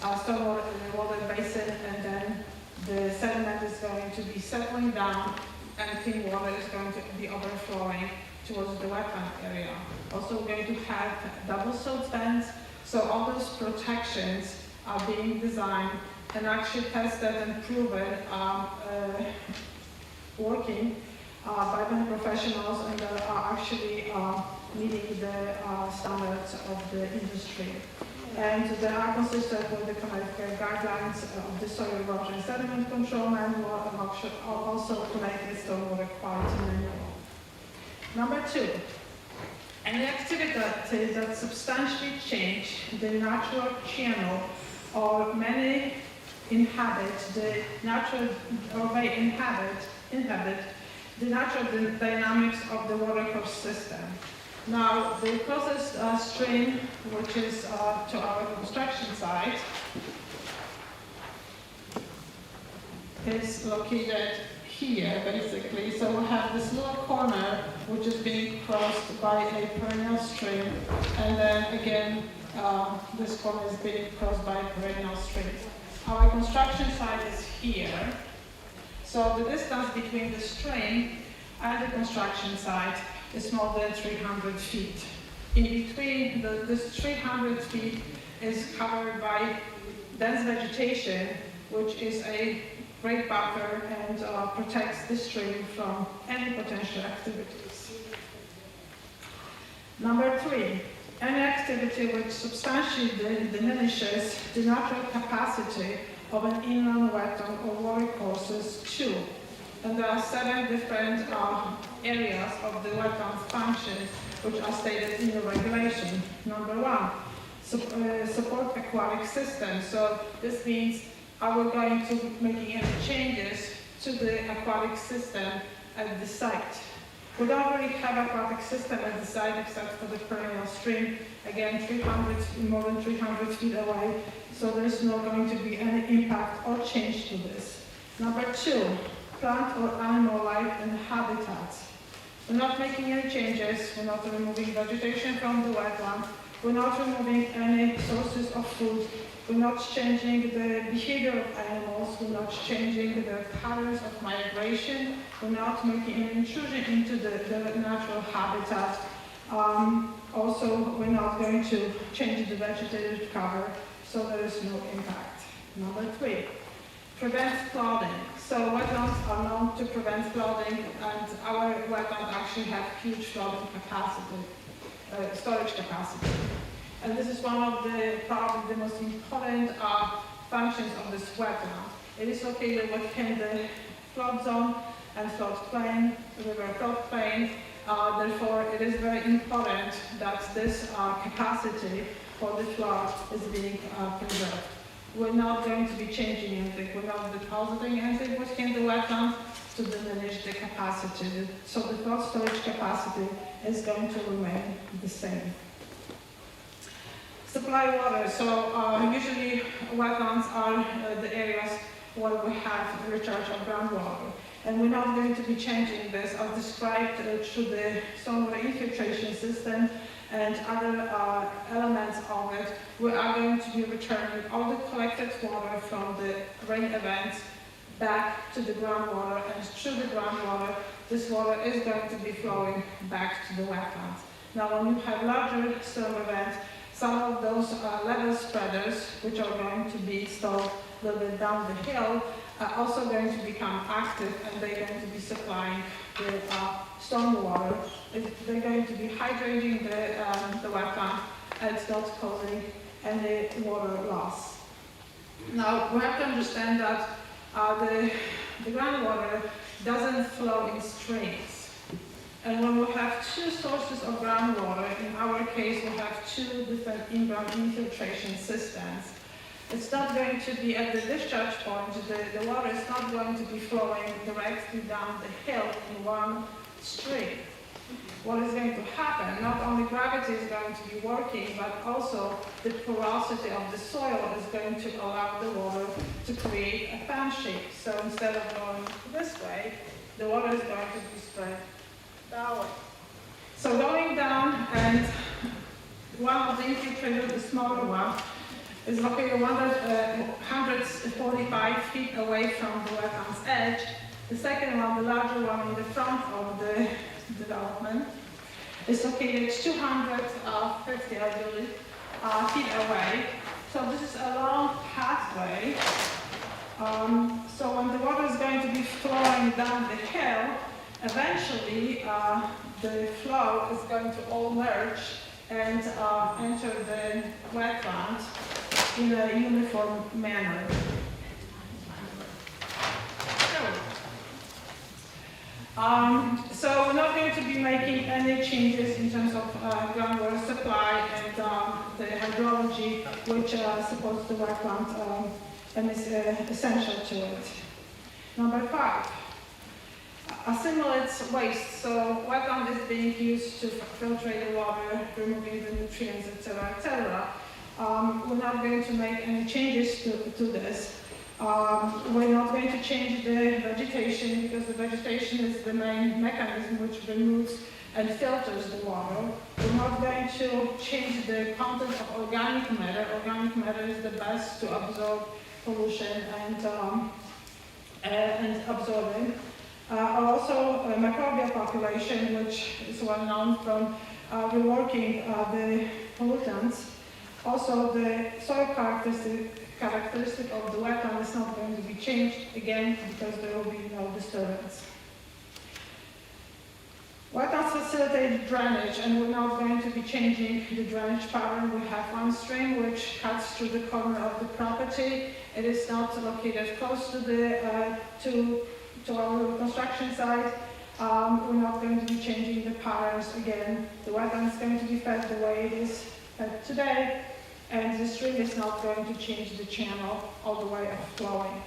stormwater water basin, and then the sediment is going to be settling down and clean water is going to be overflowing towards the wetland area. Also, we're going to have double silt fence, so all those protections are being designed and actually tested and proven working by many professionals, and are actually meeting the standards of the industry. And they are consistent with the Connecticut guidelines of the soil erosion sediment control manual, and also Connecticut stormwater quality manual. Number 2, any activity that substantially change the natural channel or may inhabit the natural the natural dynamics of the water course system. Now, the closest stream, which is to our construction site, is located here, basically. So we have this little corner, which is being crossed by a perennial stream, and then again, this corner is being crossed by a perennial stream. Our construction site is here. So the distance between the stream and the construction site is more than 300 feet. In between, this 300 feet is covered by dense vegetation, which is a great buffer and protects the stream from any potential activities. Number 3, any activity which substantially diminishes the natural capacity of an inland wetland or water courses 2. And there are 7 different areas of the wetlands function which are stated in the regulation. Number 1, support aquatic systems. So this means, are we going to be making any changes to the aquatic system at the site? We don't really have aquatic system at the site except for the perennial stream, again more than 300 feet away, so there's not going to be any impact or change to this. Number 2, plant or animal life and habitats. We're not making any changes, we're not removing vegetation from the wetland, we're not removing any sources of food, we're not changing the behavior of animals, we're not changing the patterns of migration, we're not making an intrusion into the natural habitat. Also, we're not going to change the vegetative cover, so there is no impact. Number 3, prevent flooding. So wetlands are known to prevent flooding, and our wetlands actually have huge flooding capacity, storage capacity. And this is one of the probably the most important functions of this wetland. It is located within the flood zone and floodplain, river floodplain. Therefore, it is very important that this capacity for the flood is being preserved. We're not going to be changing anything. We're not depositing anything within the wetland to diminish the capacity. So the flood storage capacity is going to remain the same. Supply water. So usually wetlands are the areas where we have recharge of groundwater. And we're not going to be changing this as described through the stormwater infiltration system and other elements of it. We are going to be returning all the collected water from the rain events back to the groundwater, and through the groundwater, this water is going to be flowing back to the wetlands. Now, when you have larger storm events, some of those level spreaders, which are going to be installed a little bit down the hill, are also going to become active, and they're going to be supplying the storm water. They're going to be hydrating the wetland, and it's not causing any water loss. Now, we have to understand that the groundwater doesn't flow in streams. And when we have 2 sources of groundwater, in our case we have 2 different in-ground infiltration systems, it's not going to be at the discharge point, the water is not going to be flowing directly down the hill in one stream. What is going to happen, not only gravity is going to be working, but also the porosity of the soil is going to allow the water to create a fan shape. So instead of going this way, the water is going to be spread that way. So going down, and one of the infiltrators, the smaller one, is located 145 feet away from the wetland's edge. The second one, the larger one in the front of the development, is located 250, I believe, feet away. So this is a long pathway. So when the water is going to be flowing down the hill, eventually the flow is going to all merge and enter the wetland in a uniform manner. So we're not going to be making any changes in terms of groundwater supply and the hydrology, which supports the wetland and is essential to it. Number 5, assimilates waste. So wetland is being used to filtrate the water, removing the nutrients, etc., etc. We're not going to make any changes to this. We're not going to change the vegetation because the vegetation is the main mechanism which removes and filters the water. We're not going to change the content of organic matter. Organic matter is the best to absorb pollution and absorbing. Also, microbial population, which is well known from reworking the pollutants. Also, the soil characteristic of the wetland is not going to be changed again because there will be no disturbance. Wetlands facilitate drainage, and we're not going to be changing the drainage pattern. We have one stream which cuts through the corner of the property. It is not located close to the to our construction site. We're not going to be changing the patterns again. The wetland is going to be fed the way it is fed today, and the stream is not going to change the channel or the way of flowing.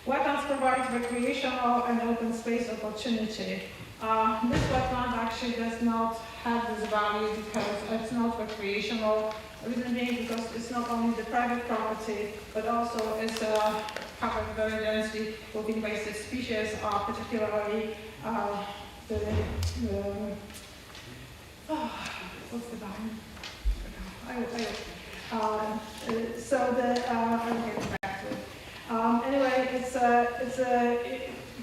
Wetlands provides recreational and open space opportunity. This wetland actually does not have this value because it's not recreational. The reason being because it's not only the private property, but also it's covered very densely with invasive species, particularly what's the vine? I'll get back to it. Anyway, it's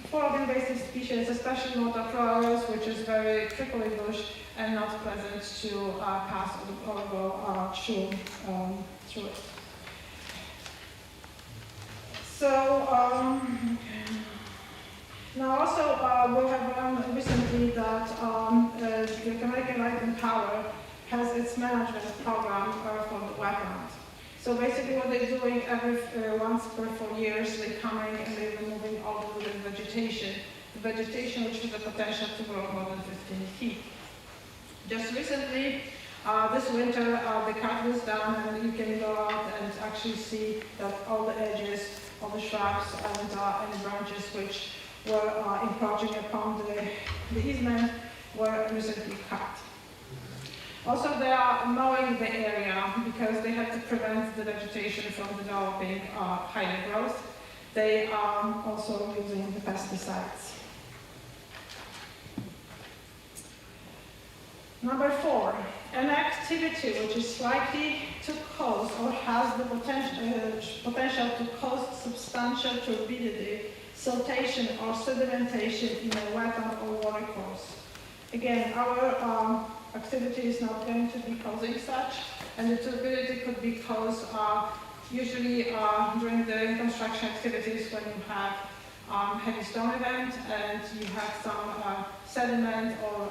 full of invasive species, especially water flowers, which is very prickly bush and not pleasant to pass or go through it. So, now also we have learned recently that the Ecological Light and Power has its management program for the wetland. So basically what they're doing once per 4 years, they're coming and they're removing all the wooded vegetation. The vegetation which has the potential to grow more than 15 feet. Just recently, this winter, the cut was done and you can go out and actually see that all the edges, all the shrubs and branches which were encroaching upon the easement were recently cut. Also, they are mowing the area because they have to prevent the vegetation from developing higher growth. They are also using the pesticides. Number 4, an activity which is likely to cause or has the potential to cause substantial turbidity, siltation, or sedimentation in a wetland or watercourse. Again, our activity is not going to be causing such, and the turbidity could be caused usually during the construction activities when you have heavy storm event and you have some sediment or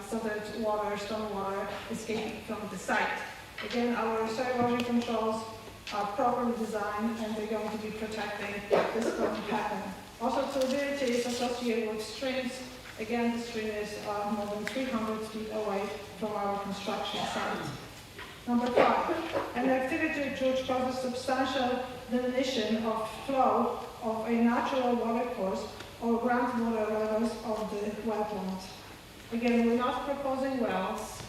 silted water, storm water escaping from the site. Again, our soil erosion controls are properly designed and they're going to be protecting this from happen. Also, turbidity is associated with streams. Again, the stream is more than 300 feet away from our construction site. Number 5, an activity which causes substantial diminution of flow of a natural watercourse or groundwater levels of the wetland. Again, we're not proposing wells.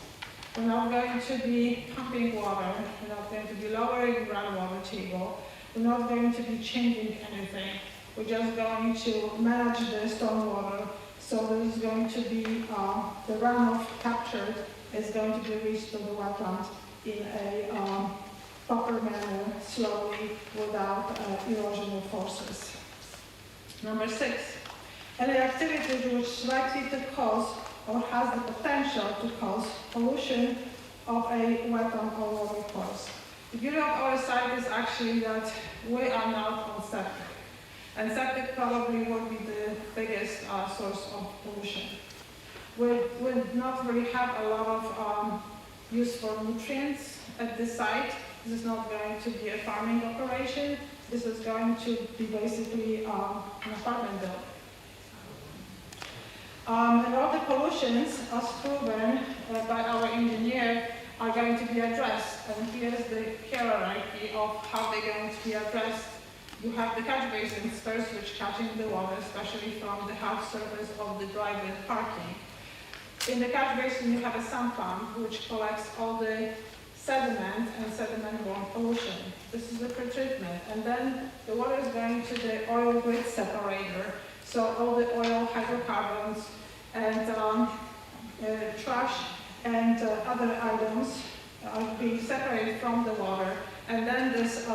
We're not going to be pumping water. We're not going to be lowering groundwater table. We're not going to be changing anything. We're just going to manage the stormwater. So there is going to be the runoff captured is going to be reached to the wetland in a proper manner, slowly, without erosional forces. Number 6, any activity which is likely to cause or has the potential to cause pollution of a wetland or watercourse. The beauty of our site is actually that we are not on septic. And septic probably would be the biggest source of pollution. We not really have a lot of use for nutrients at this site. This is not going to be a farming operation. This is going to be basically an apartment building. And all the pollutions, as proven by our engineer, are going to be addressed. And here's the hierarchy of how they're going to be addressed. You have the catch basins first, which catch in the water, especially from the half surface of the driveway parking. In the catch basin, you have a sump pump, which collects all the sediment and sediment-borne pollution. This is the pretreatment. And then the water is going to the oil grit separator. So all the oil, hydrocarbons, and trash and other items are being separated from the water. And then this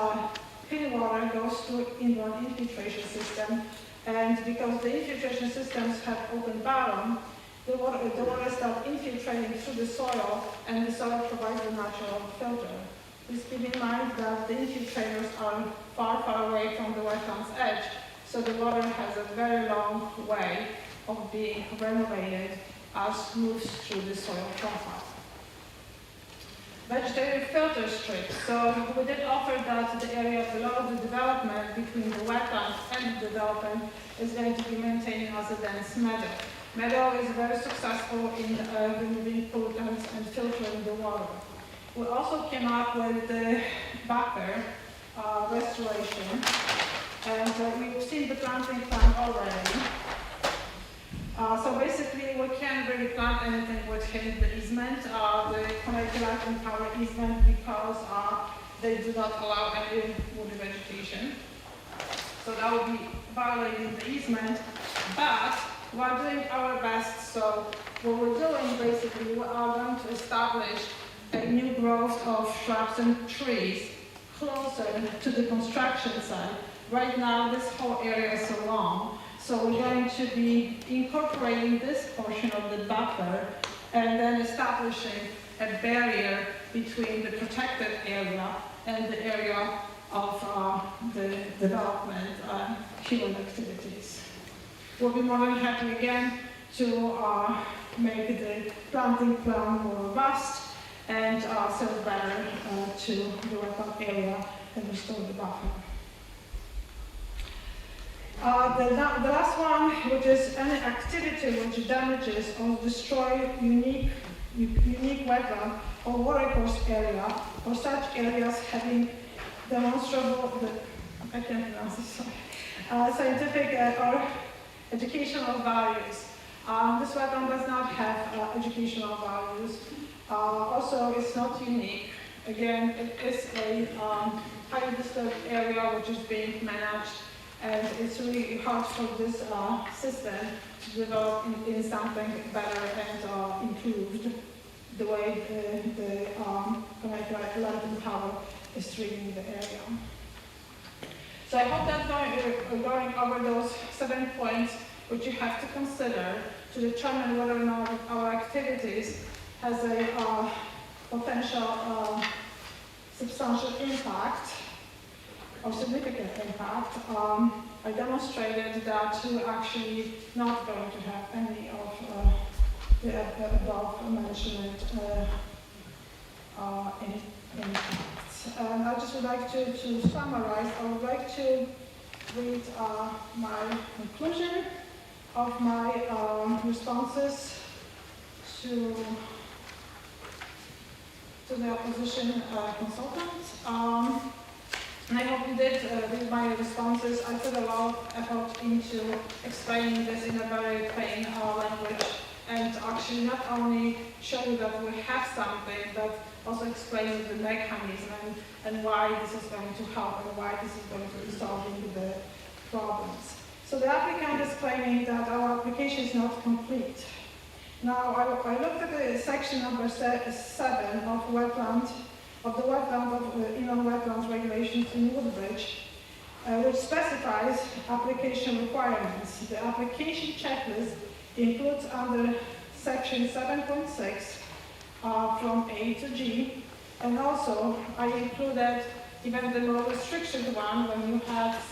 clean water goes to inbound infiltration system. And because the infiltration systems have open bottom, the water starts infiltrating through the soil, and the soil provides a natural filter. Please keep in mind that the infiltrators are far, far away from the wetlands edge, so the water has a very long way of being renovated as it moves through the soil profile. Vegetative filter strips. So we did offer that the area below the development between the wetlands and the development is going to be maintained as a dense meadow. Meadow is very successful in removing pollutants and filtering the water. We also came up with the buffer restoration, and we've seen the planting plan already. So basically, we can't really plant anything within the easement, the Connecticut and Power easement, because they do not allow any woody vegetation. So that would be violating the easement, but we're doing our best. So what we're doing, basically, we are going to establish a new growth of shrubs and trees closer to the construction site. Right now, this whole area is so long. So we're going to be incorporating this portion of the buffer and then establishing a barrier between the protected area and the area of the development human activities. We'll be more than happy again to make the planting plan more robust and serve better to the wetland area and restore the buffer. The last one, which is any activity which damages or destroys unique wetland or watercourse area, or such areas having demonstrable, I can't pronounce this, sorry, scientific or educational values. This wetland does not have educational values. Also, it's not unique. Again, it is a highly disturbed area which is being managed. And it's really hard for this system to develop in something better and improved the way the Connecticut Power is treating the area. So I hope that going over those 7 points, which you have to consider to determine whether or not our activities has a potential substantial impact or significant impact. I demonstrated that we're actually not going to have any of the above mentioned impacts. And I just would like to summarize. I would like to read my conclusion of my responses to the opposition consultant. And I hope you did read my responses. I put a lot of effort into explaining this in a very plain language, and actually not only show you that we have something, but also explain the mechanism and why this is going to help and why this is going to be solving the problems. So the applicant is claiming that our application is not complete. Now, I looked at the section number 7 of wetland, of the inland wetlands regulations in Woodbridge, which specifies application requirements. The application checklist includes under section 7.6 from A to G, and also I included even the more restricted one when you have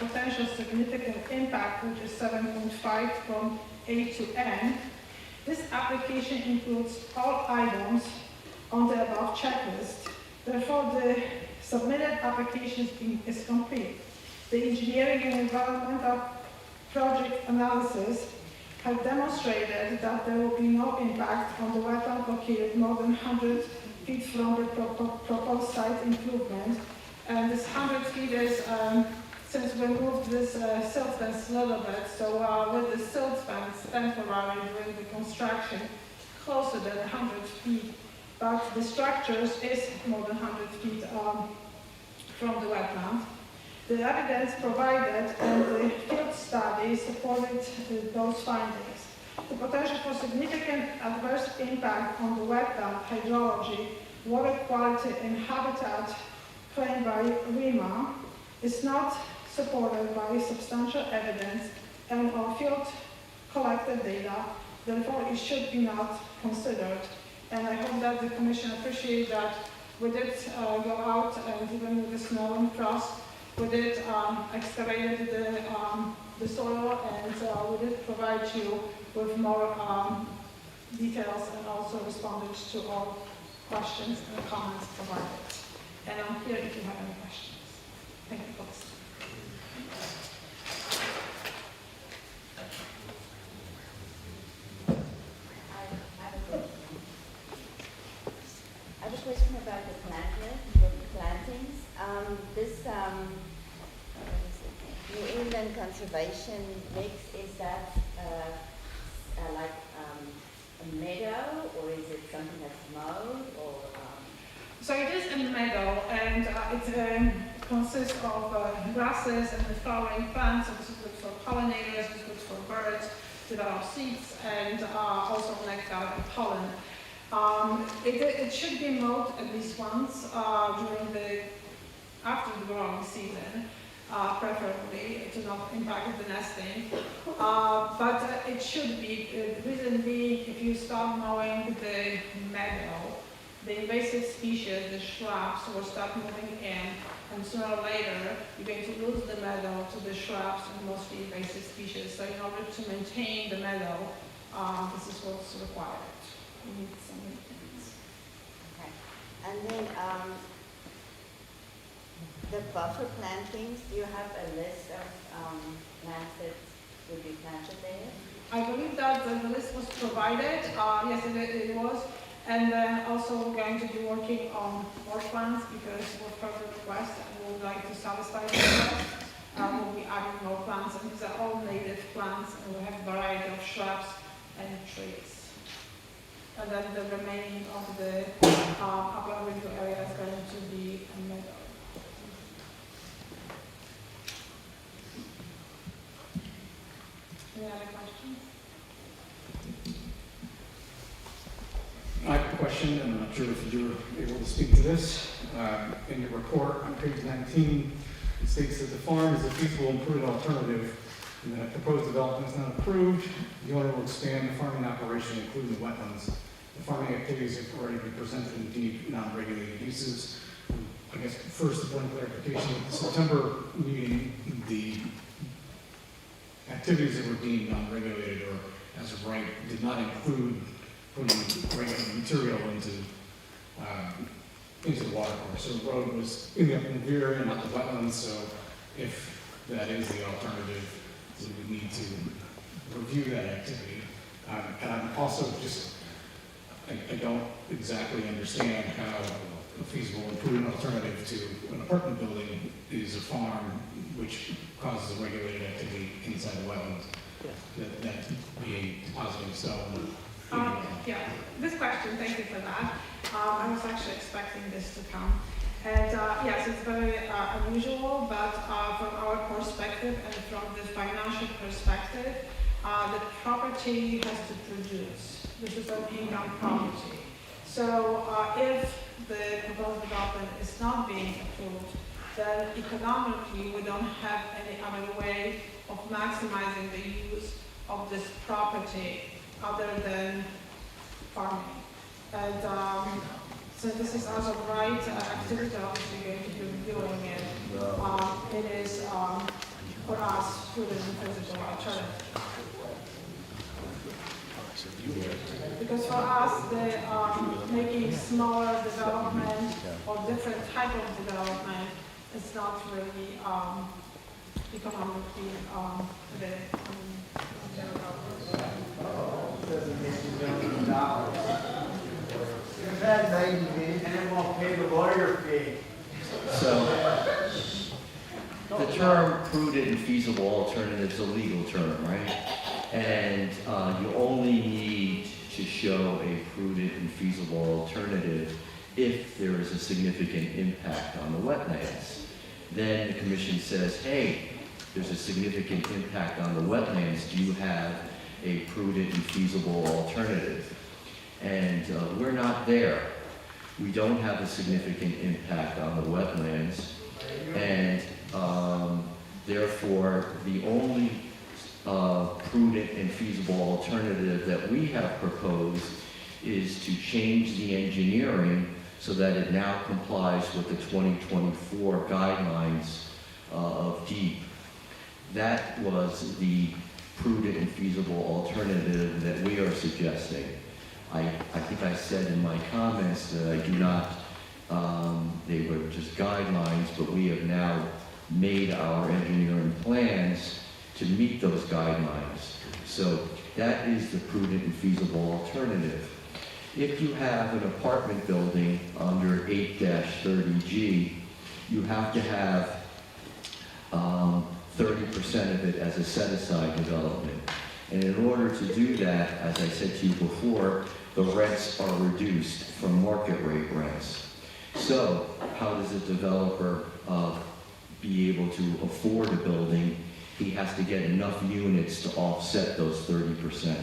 potential significant impact, which is 7.5 from A to N. This application includes all items on the above checklist. Therefore, the submitted application is complete. The engineering and environmental project analysis have demonstrated that there will be no impact on the wetland located more than 100 feet from the proposed site improvement. And this 100 feet is, since we moved this silt fence a little bit, so with the silt fence temporary during the construction, closer than 100 feet but the structures is more than 100 feet from the wetland. The evidence provided and the field study supported those findings. The potential for significant adverse impact on the wetland hydrology, water quality and habitat claimed by REMA is not supported by substantial evidence and or field collected data, therefore it should be not considered. And I hope that the Commission appreciates that we did go out and even with the snow and frost, we did excavated the soil and we did provide you with more details and also responded to all questions and comments provided. And I'm here if you have any questions. Thank you, folks. I have a question about the plantings. New England conservation mix, is that like a meadow, or is it something that's mowed, or? So it is a meadow, and it consists of grasses and the flowering plants. So this is good for pollinators, it's good for birds, develop seeds, and also nectar and pollen. It should be mowed at least once after the growing season, preferably to not impact the nesting. But it should be, the reason being, if you start mowing the meadow, the invasive species, the shrubs, will start moving in, and sooner or later, you're going to lose the meadow to the shrubs and mostly invasive species. So in order to maintain the meadow, this is what's required. You need some maintenance. Okay. And then the buffer plantings, do you have a list of plants that would be planted there? I believe that the list was provided. Yes, it was. And then also we're going to be working on more plants because we've heard the request and we would like to satisfy the request. We'll be adding more plants, and these are all native plants, and we have a variety of shrubs and trees. And then the remaining of the upper window area is going to be a meadow. Any other questions? I have a question, and I'm not sure if you're able to speak to this. In your report on page 19, it states that the farm is a feasible and prudent alternative, and that if proposed development is not approved, the owner will expand the farming operation, including wetlands. The farming activities have already been presented in deemed non-regulated uses. I guess first, one clarification, at the September meeting, the activities that were deemed non-regulated or as of right did not include putting regulated material into the water course. So the road was in the upland area, not the wetlands, so if that is the alternative, we would need to review that activity. And I'm also just, I don't exactly understand how a feasible and prudent alternative to an apartment building is a farm which causes a regulated activity inside the wetlands. That being depositing stone. Yeah, this question, thank you for that. I was actually expecting this to come. And yes, it's very unusual, but from our perspective and from the financial perspective, the property has to produce. This is an income property. So if the proposed development is not being approved, then economically we don't have any other way of maximizing the use of this property other than farming. And so this is as of right activity, obviously going to be reviewing it. It is for us prudent and feasible alternative. Because for us, the making smaller development or different type of development is not really economically If that 90 days, and it won't pay the lawyer fee. So, the term prudent and feasible alternative is a legal term, right? And you only need to show a prudent and feasible alternative if there is a significant impact on the wetlands. Then the commission says, hey, there's a significant impact on the wetlands. Do you have a prudent and feasible alternative? And we're not there. We don't have a significant impact on the wetlands. And therefore, the only prudent and feasible alternative that we have proposed is to change the engineering so that it now complies with the 2024 guidelines of DEEP. That was the prudent and feasible alternative that we are suggesting. I think I said in my comments that I do not, they were just guidelines, but we have now made our engineering plans to meet those guidelines. So that is the prudent and feasible alternative. If you have an apartment building under 8-30G, you have to have 30% of it as a set-aside development. And in order to do that, as I said to you before, the rents are reduced from market rate rents. So how does a developer be able to afford a building? He has to get enough units to offset those 30%.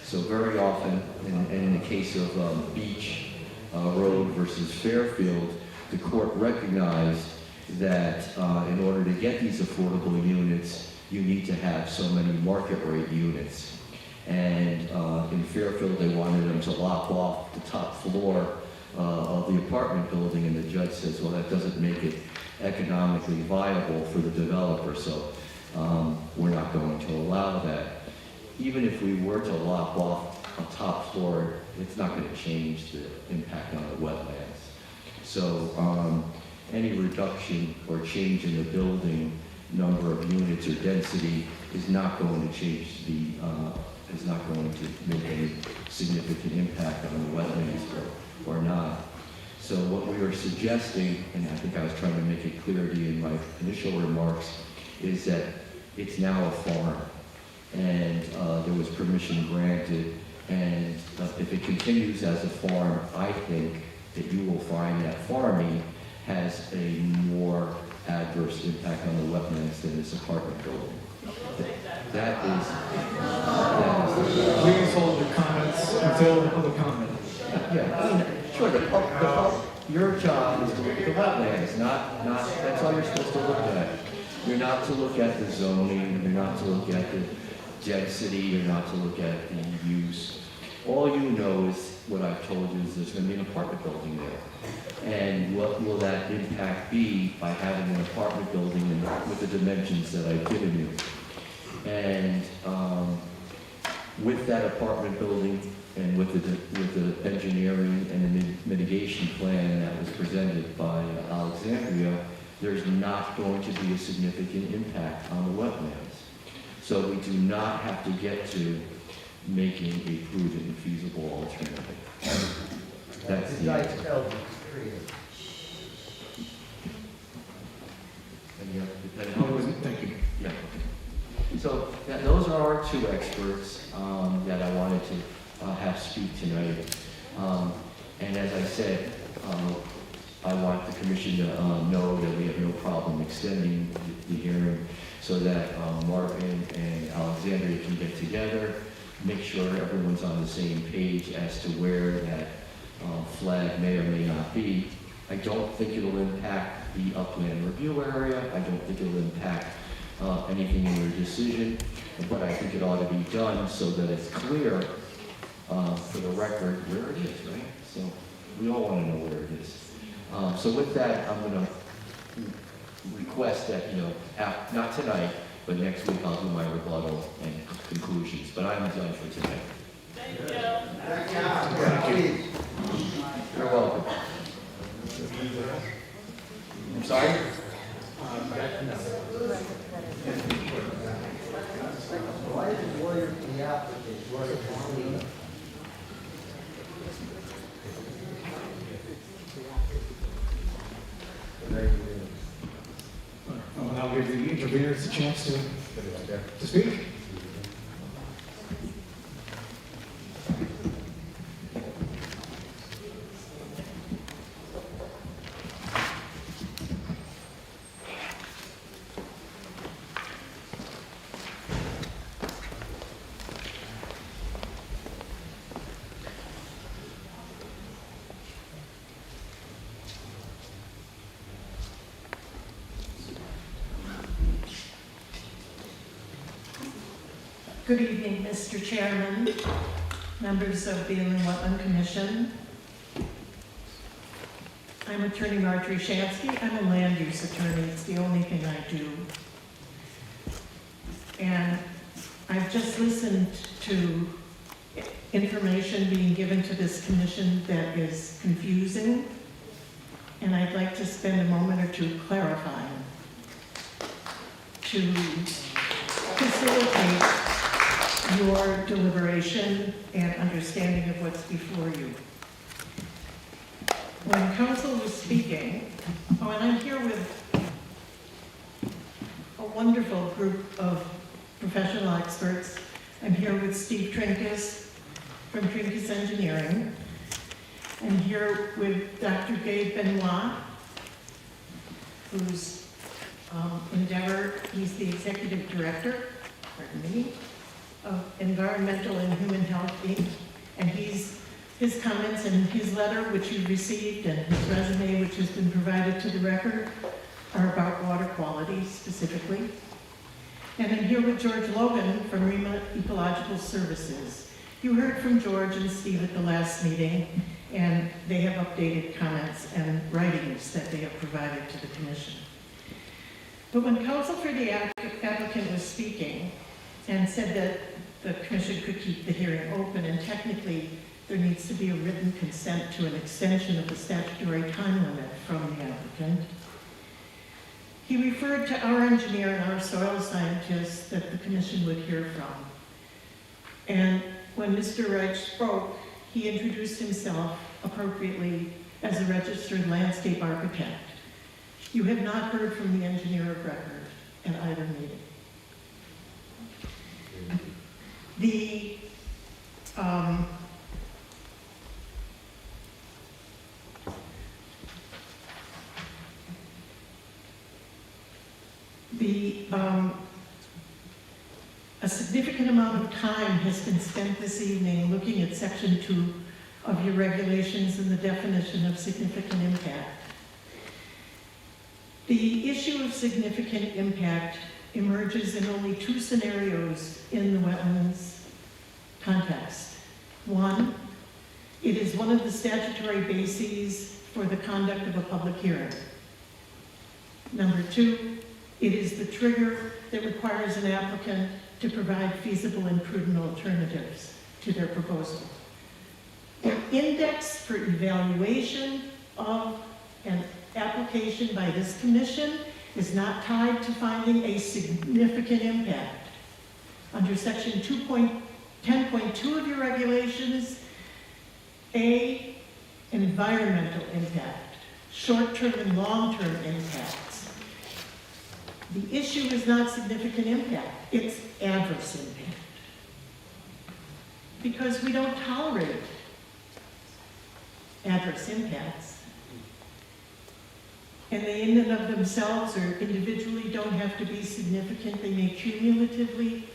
So very often, in the case of Beach Road versus Fairfield, the court recognized that in order to get these affordable units, you need to have so many market rate units. And in Fairfield, they wanted them to lock off the top floor of the apartment building, and the judge says, well, that doesn't make it economically viable for the developer, so we're not going to allow that. Even if we were to lock off a top floor, it's not going to change the impact on the wetlands. So any reduction or change in the building number of units or density is not going to change the, is not going to make any significant impact on the wetlands or not. So what we are suggesting, and I think I was trying to make it clear to you in my initial remarks, is that it's now a farm. And there was permission granted, and if it continues as a farm, I think that you will find that farming has a more adverse impact on the wetlands than this apartment building. That is. Please hold your comments until the public comment. Yeah, sure, your job is to look at the wetlands, not, that's all you're supposed to look at. You're not to look at the zoning, you're not to look at the density, you're not to look at the use. All you know is, what I've told you, is there's going to be an apartment building there. And what will that impact be by having an apartment building with the dimensions that I've given you? And with that apartment building and with the engineering and the mitigation plan that was presented by Alexandria, there's not going to be a significant impact on the wetlands. So we do not have to get to making a prudent and feasible alternative. That's the answer. Thank you. Yeah. So those are our two experts that I wanted to have speak tonight. And as I said, I want the commission to know that we have no problem extending the hearing so that Martin and Alexandria can get together, make sure everyone's on the same page as to where that flag may or may not be. I don't think it'll impact the upland review area. I don't think it'll impact anything in your decision, but I think it ought to be done so that it's clear for the record where it is, right? So we all want to know where it is. So with that, I'm going to request that, not tonight, but next week I'll do my rebuttal and conclusions. But I'm done for tonight. Thank you. You're welcome. I'm sorry? Why is it lawyer to the applicant work for me? I'll give the interveners a chance to speak. Good evening, Mr. Chairman, members of the Inland Wetland Commission. I'm Attorney Marjorie Shansky. I'm a land use attorney. It's the only thing I do. And I've just listened to information being given to this commission that is confusing, and I'd like to spend a moment or two clarifying to facilitate your deliberation and understanding of what's before you. When council was speaking, and I'm here with a wonderful group of professional experts. I'm here with Steve Trinkus from Trinkus Engineering. I'm here with Dr. Gabe Benoit, whose endeavor, he's the executive director, pardon me, of Environmental and Human Health Inc. And his comments and his letter, which you've received, and his resume, which has been provided to the record, are about water quality specifically. And I'm here with George Logan from Ecological Services. You heard from George and Steve at the last meeting, and they have updated comments and writings that they have provided to the commission. But when counsel for the applicant was speaking and said that the commission could keep the hearing open, and technically there needs to be a written consent to an extension of the statutory time limit from the applicant, he referred to our engineer and our soil scientists that the commission would hear from. And when Mr. Reich spoke, he introduced himself appropriately as a registered landscape architect. You have not heard from the engineer of record at either meeting. A significant amount of time has been spent this evening looking at Section 2 of your regulations and the definition of significant impact. The issue of significant impact emerges in only two scenarios in the wetlands context. One, it is one of the statutory bases for the conduct of a public hearing. Number two, it is the trigger that requires an applicant to provide feasible and prudent alternatives to their proposal. The index for evaluation of an application by this commission is not tied to finding a significant impact. Under Section 10.2 of your regulations, A, environmental impact, short-term and long-term impacts. The issue is not significant impact, it's adverse impact. Because we don't tolerate adverse impacts. And they in and of themselves or individually don't have to be significant. They may cumulatively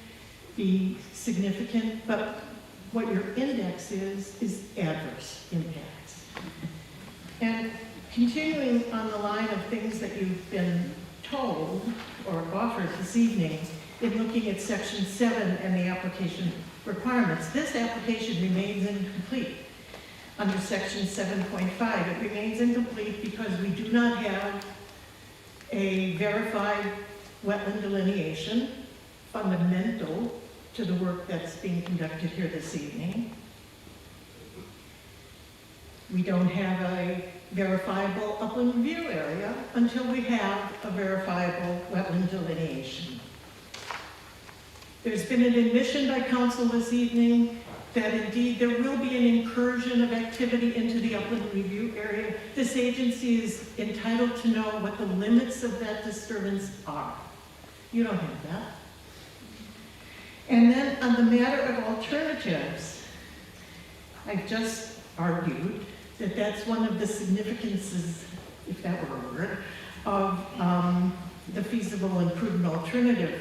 be significant, but what your index is adverse impacts. And continuing on the line of things that you've been told or offered this evening in looking at Section 7 and the application requirements, this application remains incomplete. Under Section 7.5, it remains incomplete because we do not have a verified wetland delineation fundamental to the work that's being conducted here this evening. We don't have a verifiable upland review area until we have a verifiable wetland delineation. There's been an admission by council this evening that indeed there will be an incursion of activity into the upland review area. This agency is entitled to know what the limits of that disturbance are. You don't have that. And then on the matter of alternatives, I've just argued that that's one of the significances, if that were a word, of the feasible and prudent alternative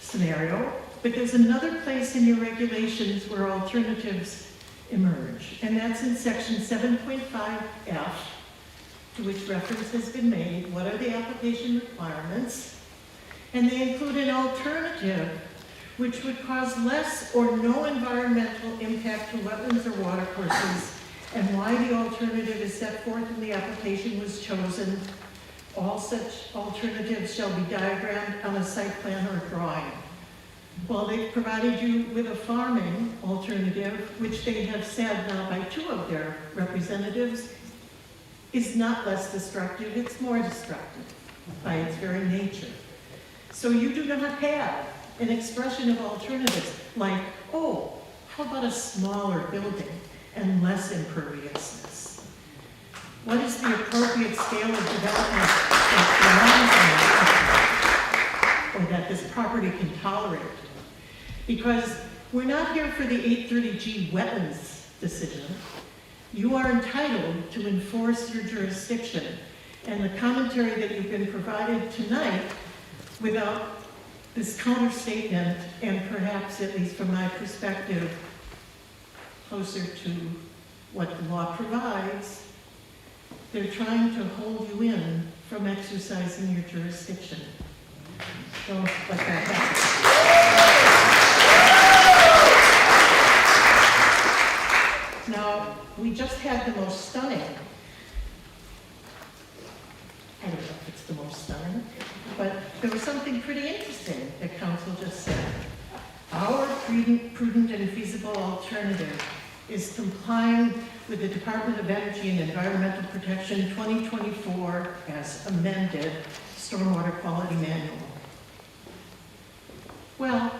scenario. But there's another place in your regulations where alternatives emerge, and that's in Section 7.5F, to which reference has been made. What are the application requirements? And they include an alternative which would cause less or no environmental impact to wetlands or watercourses, and why the alternative is set forth in the application was chosen. All such alternatives shall be diagrammed on a site plan or drawing. Well, they've provided you with a farming alternative, which they have said now by 2 of their representatives is not less destructive, it's more destructive by its very nature. So you do not have an expression of alternatives like, oh, how about a smaller building and less imperviousness? What is the appropriate scale of development that or that this property can tolerate? Because we're not here for the 830G wetlands decision. You are entitled to enforce your jurisdiction. And the commentary that you've been provided tonight, without this counter statement, and perhaps, at least from my perspective, closer to what the law provides, they're trying to hold you in from exercising your jurisdiction. Don't let that happen. Now, we just had the most stunning, I don't know if it's the most stunning, but there was something pretty interesting that council just said. Our prudent and feasible alternative is complying with the Department of Energy and Environmental Protection 2024 as amended Stormwater Quality Manual. Well,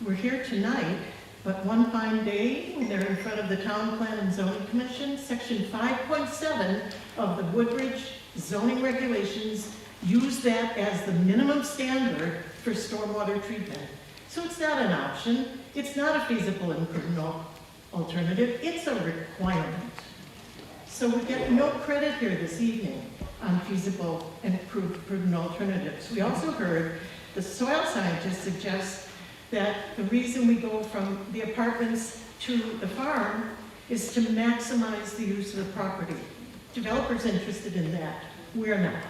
we're here tonight, but one fine day when they're in front of the Town Plan and Zoning Commission, Section 5.7 of the Woodbridge zoning regulations use that as the minimum standard for stormwater treatment. So it's not an option, it's not a feasible and prudent alternative, it's a requirement. So we get no credit here this evening on feasible and prudent alternatives. We also heard the soil scientist suggest that the reason we go from the apartments to the farm is to maximize the use of the property. Developers interested in that, we're not.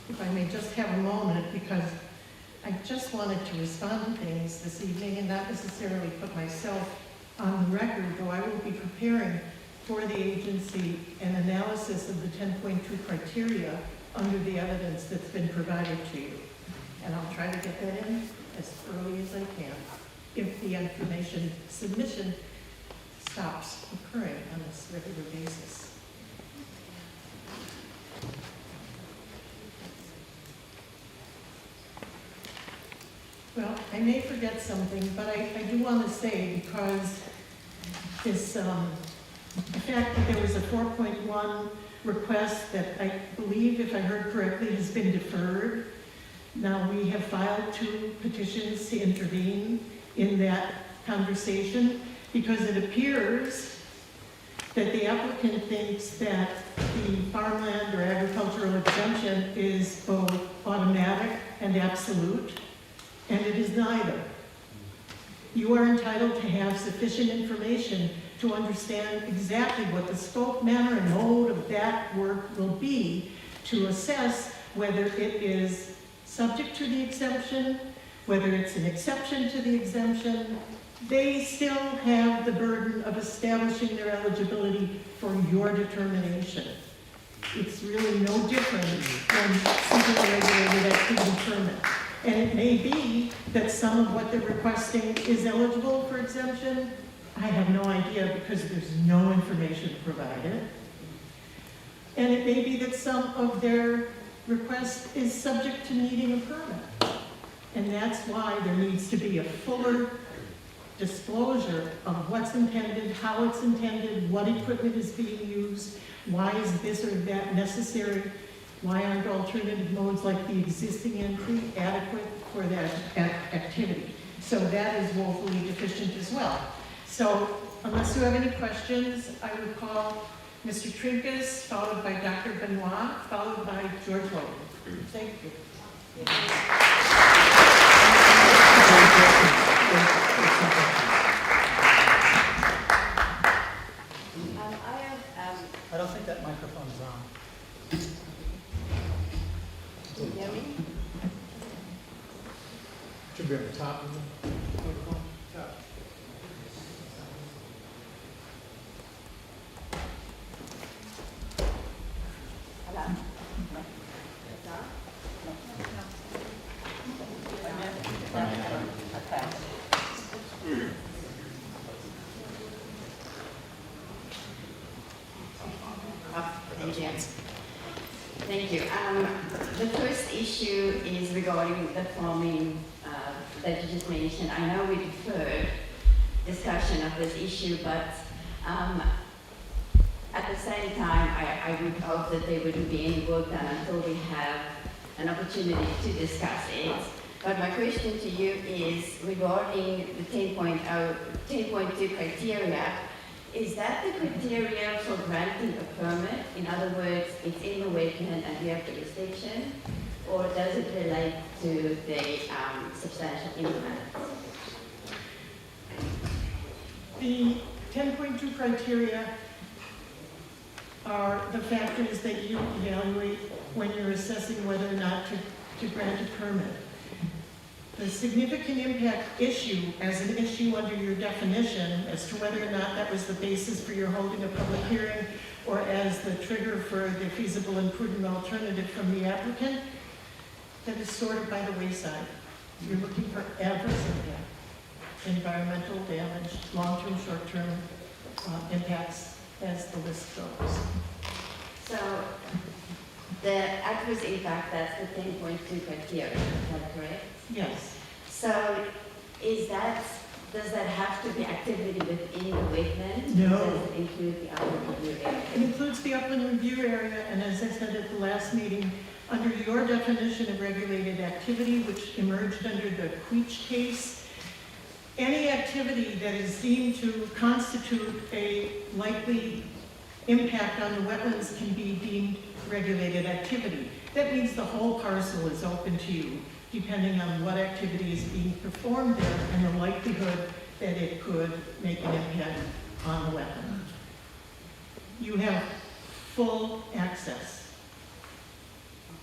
If I may just have a moment, because I just wanted to respond to things this evening and not necessarily put myself on the record, though I will be preparing for the agency an analysis of the 10.2 criteria under the evidence that's been provided to you. And I'll try to get that in as early as I can, if the information submission stops occurring on this regular basis. Well, I may forget something, but I do want to say, because this, the fact that there was a 4.1 request that I believe, if I heard correctly, has been deferred. Now, we have filed 2 petitions to intervene in that conversation because it appears that the applicant thinks that the farmland or agricultural exemption is both automatic and absolute, and it is neither. You are entitled to have sufficient information to understand exactly what the scope, manner, and mode of that work will be to assess whether it is subject to the exemption, whether it's an exception to the exemption. They still have the burden of establishing their eligibility for your determination. It's really no different than simply a regulated activity permit. And it may be that some of what they're requesting is eligible for exemption. I have no idea because there's no information provided. And it may be that some of their request is subject to needing a permit. And that's why there needs to be a fuller disclosure of what's intended, how it's intended, what equipment is being used, why is this or that necessary, why aren't alternative modes like the existing entry adequate for that activity. So that is woefully deficient as well. So unless you have any questions, I would call Mr. Trinkus, followed by Dr. Benoit, followed by George Logan. Thank you. I have Should be on the top of the microphone. Hello? It's on? Okay. Thank you. Thank you. The first issue is regarding the farming that you just mentioned. I know we deferred discussion of this issue, but at the same time, I would hope that there wouldn't be any work done until we have an opportunity to discuss it. But my question to you is regarding the 10.2 criteria. Is that the criteria for granting a permit? In other words, it's in the wetland and you have jurisdiction, or does it relate to the substantial impact? The 10.2 criteria are the factors that you evaluate when you're assessing whether or not to grant a permit. The significant impact issue as an issue under your definition as to whether or not that was the basis for your holding a public hearing or as the trigger for the feasible and prudent alternative from the applicant, that is sorted by the wayside. You're looking for adverse impact, environmental damage, long-term, short-term impacts, as the list goes. So the adverse impact, that's the 10.2 criteria, is that correct? Yes. So does that have to be activity within the wetland? No. Does it include the upland review area? It includes the upland review area, and as I said at the last meeting, under your definition of regulated activity, which emerged under the Queech case, any activity that is deemed to constitute a likely impact on the wetlands can be deemed regulated activity. That means the whole parcel is open to you, depending on what activity is being performed there and the likelihood that it could make an impact on the wetland. You have full access.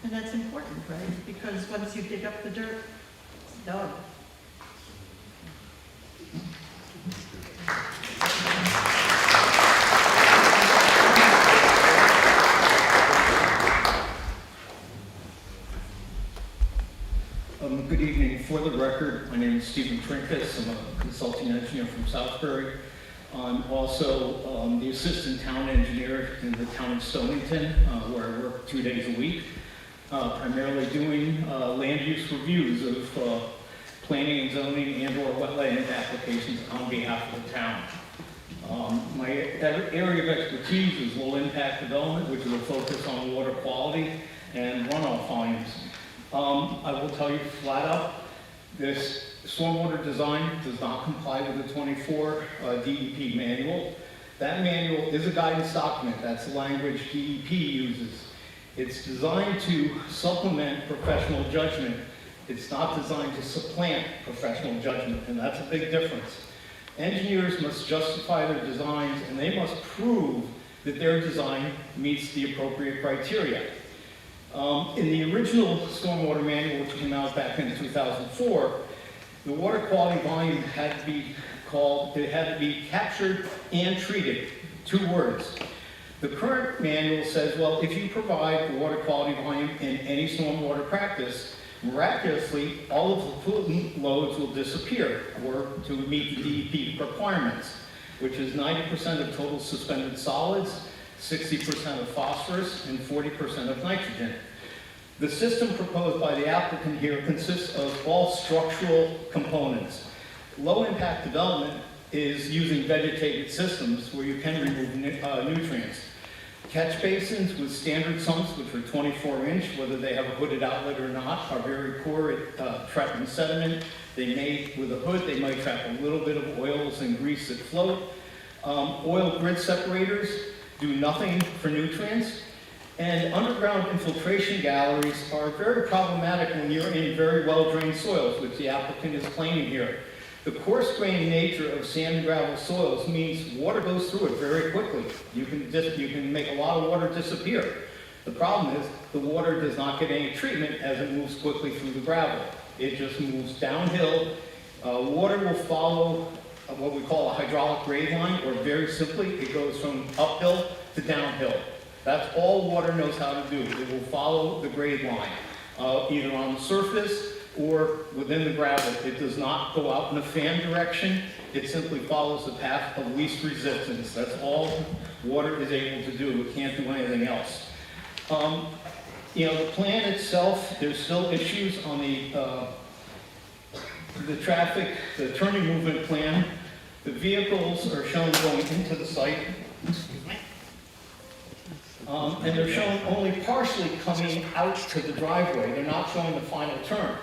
And that's important, right? Because once you dig up the dirt, it's done. Good evening. For the record, my name is Stephen Trinkus. I'm a consulting engineer from Southbury. I'm also the assistant town engineer in the town of Stonington, where I work 2 days a week, primarily doing land use reviews of planning and zoning and or wetland applications on behalf of the town. My area of expertise is low impact development, which is a focus on water quality and runoff volumes. I will tell you flat out, this stormwater design does not comply with the 24 DEP manual. That manual is a guidance document. That's the language DEP uses. It's designed to supplement professional judgment. It's not designed to supplant professional judgment, and that's a big difference. Engineers must justify their designs, and they must prove that their design meets the appropriate criteria. In the original stormwater manual, which came out back in 2004, the water quality volume had to be captured and treated, 2 words. The current manual says, well, if you provide the water quality volume in any stormwater practice, miraculously, all of the pollutant loads will disappear, or to meet the DEP requirements, which is 90% of total suspended solids, 60% of phosphorus, and 40% of nitrogen. The system proposed by the applicant here consists of all structural components. Low impact development is using vegetated systems where you can remove nutrients. Catch basins with standard sumps, which are 24-inch, whether they have a hooded outlet or not, are very poor at trapping sediment. They may, with a hood, they might trap a little bit of oils and grease that float. Oil grid separators do nothing for nutrients. And underground infiltration galleries are very problematic when you're in very well-drained soils, which the applicant is claiming here. The coarse-grained nature of sand and gravel soils means water goes through it very quickly. You can make a lot of water disappear. The problem is the water does not get any treatment as it moves quickly through the gravel. It just moves downhill. Water will follow what we call a hydraulic grade line, or very simply, it goes from uphill to downhill. That's all water knows how to do. It will follow the grade line, either on the surface or within the gravel. It does not go out in a fan direction. It simply follows the path of least resistance. That's all water is able to do. It can't do anything else. You know, the plan itself, there's still issues on the traffic, the turning movement plan. The vehicles are shown going into the site. And they're shown only partially coming out to the driveway. They're not showing the final turn.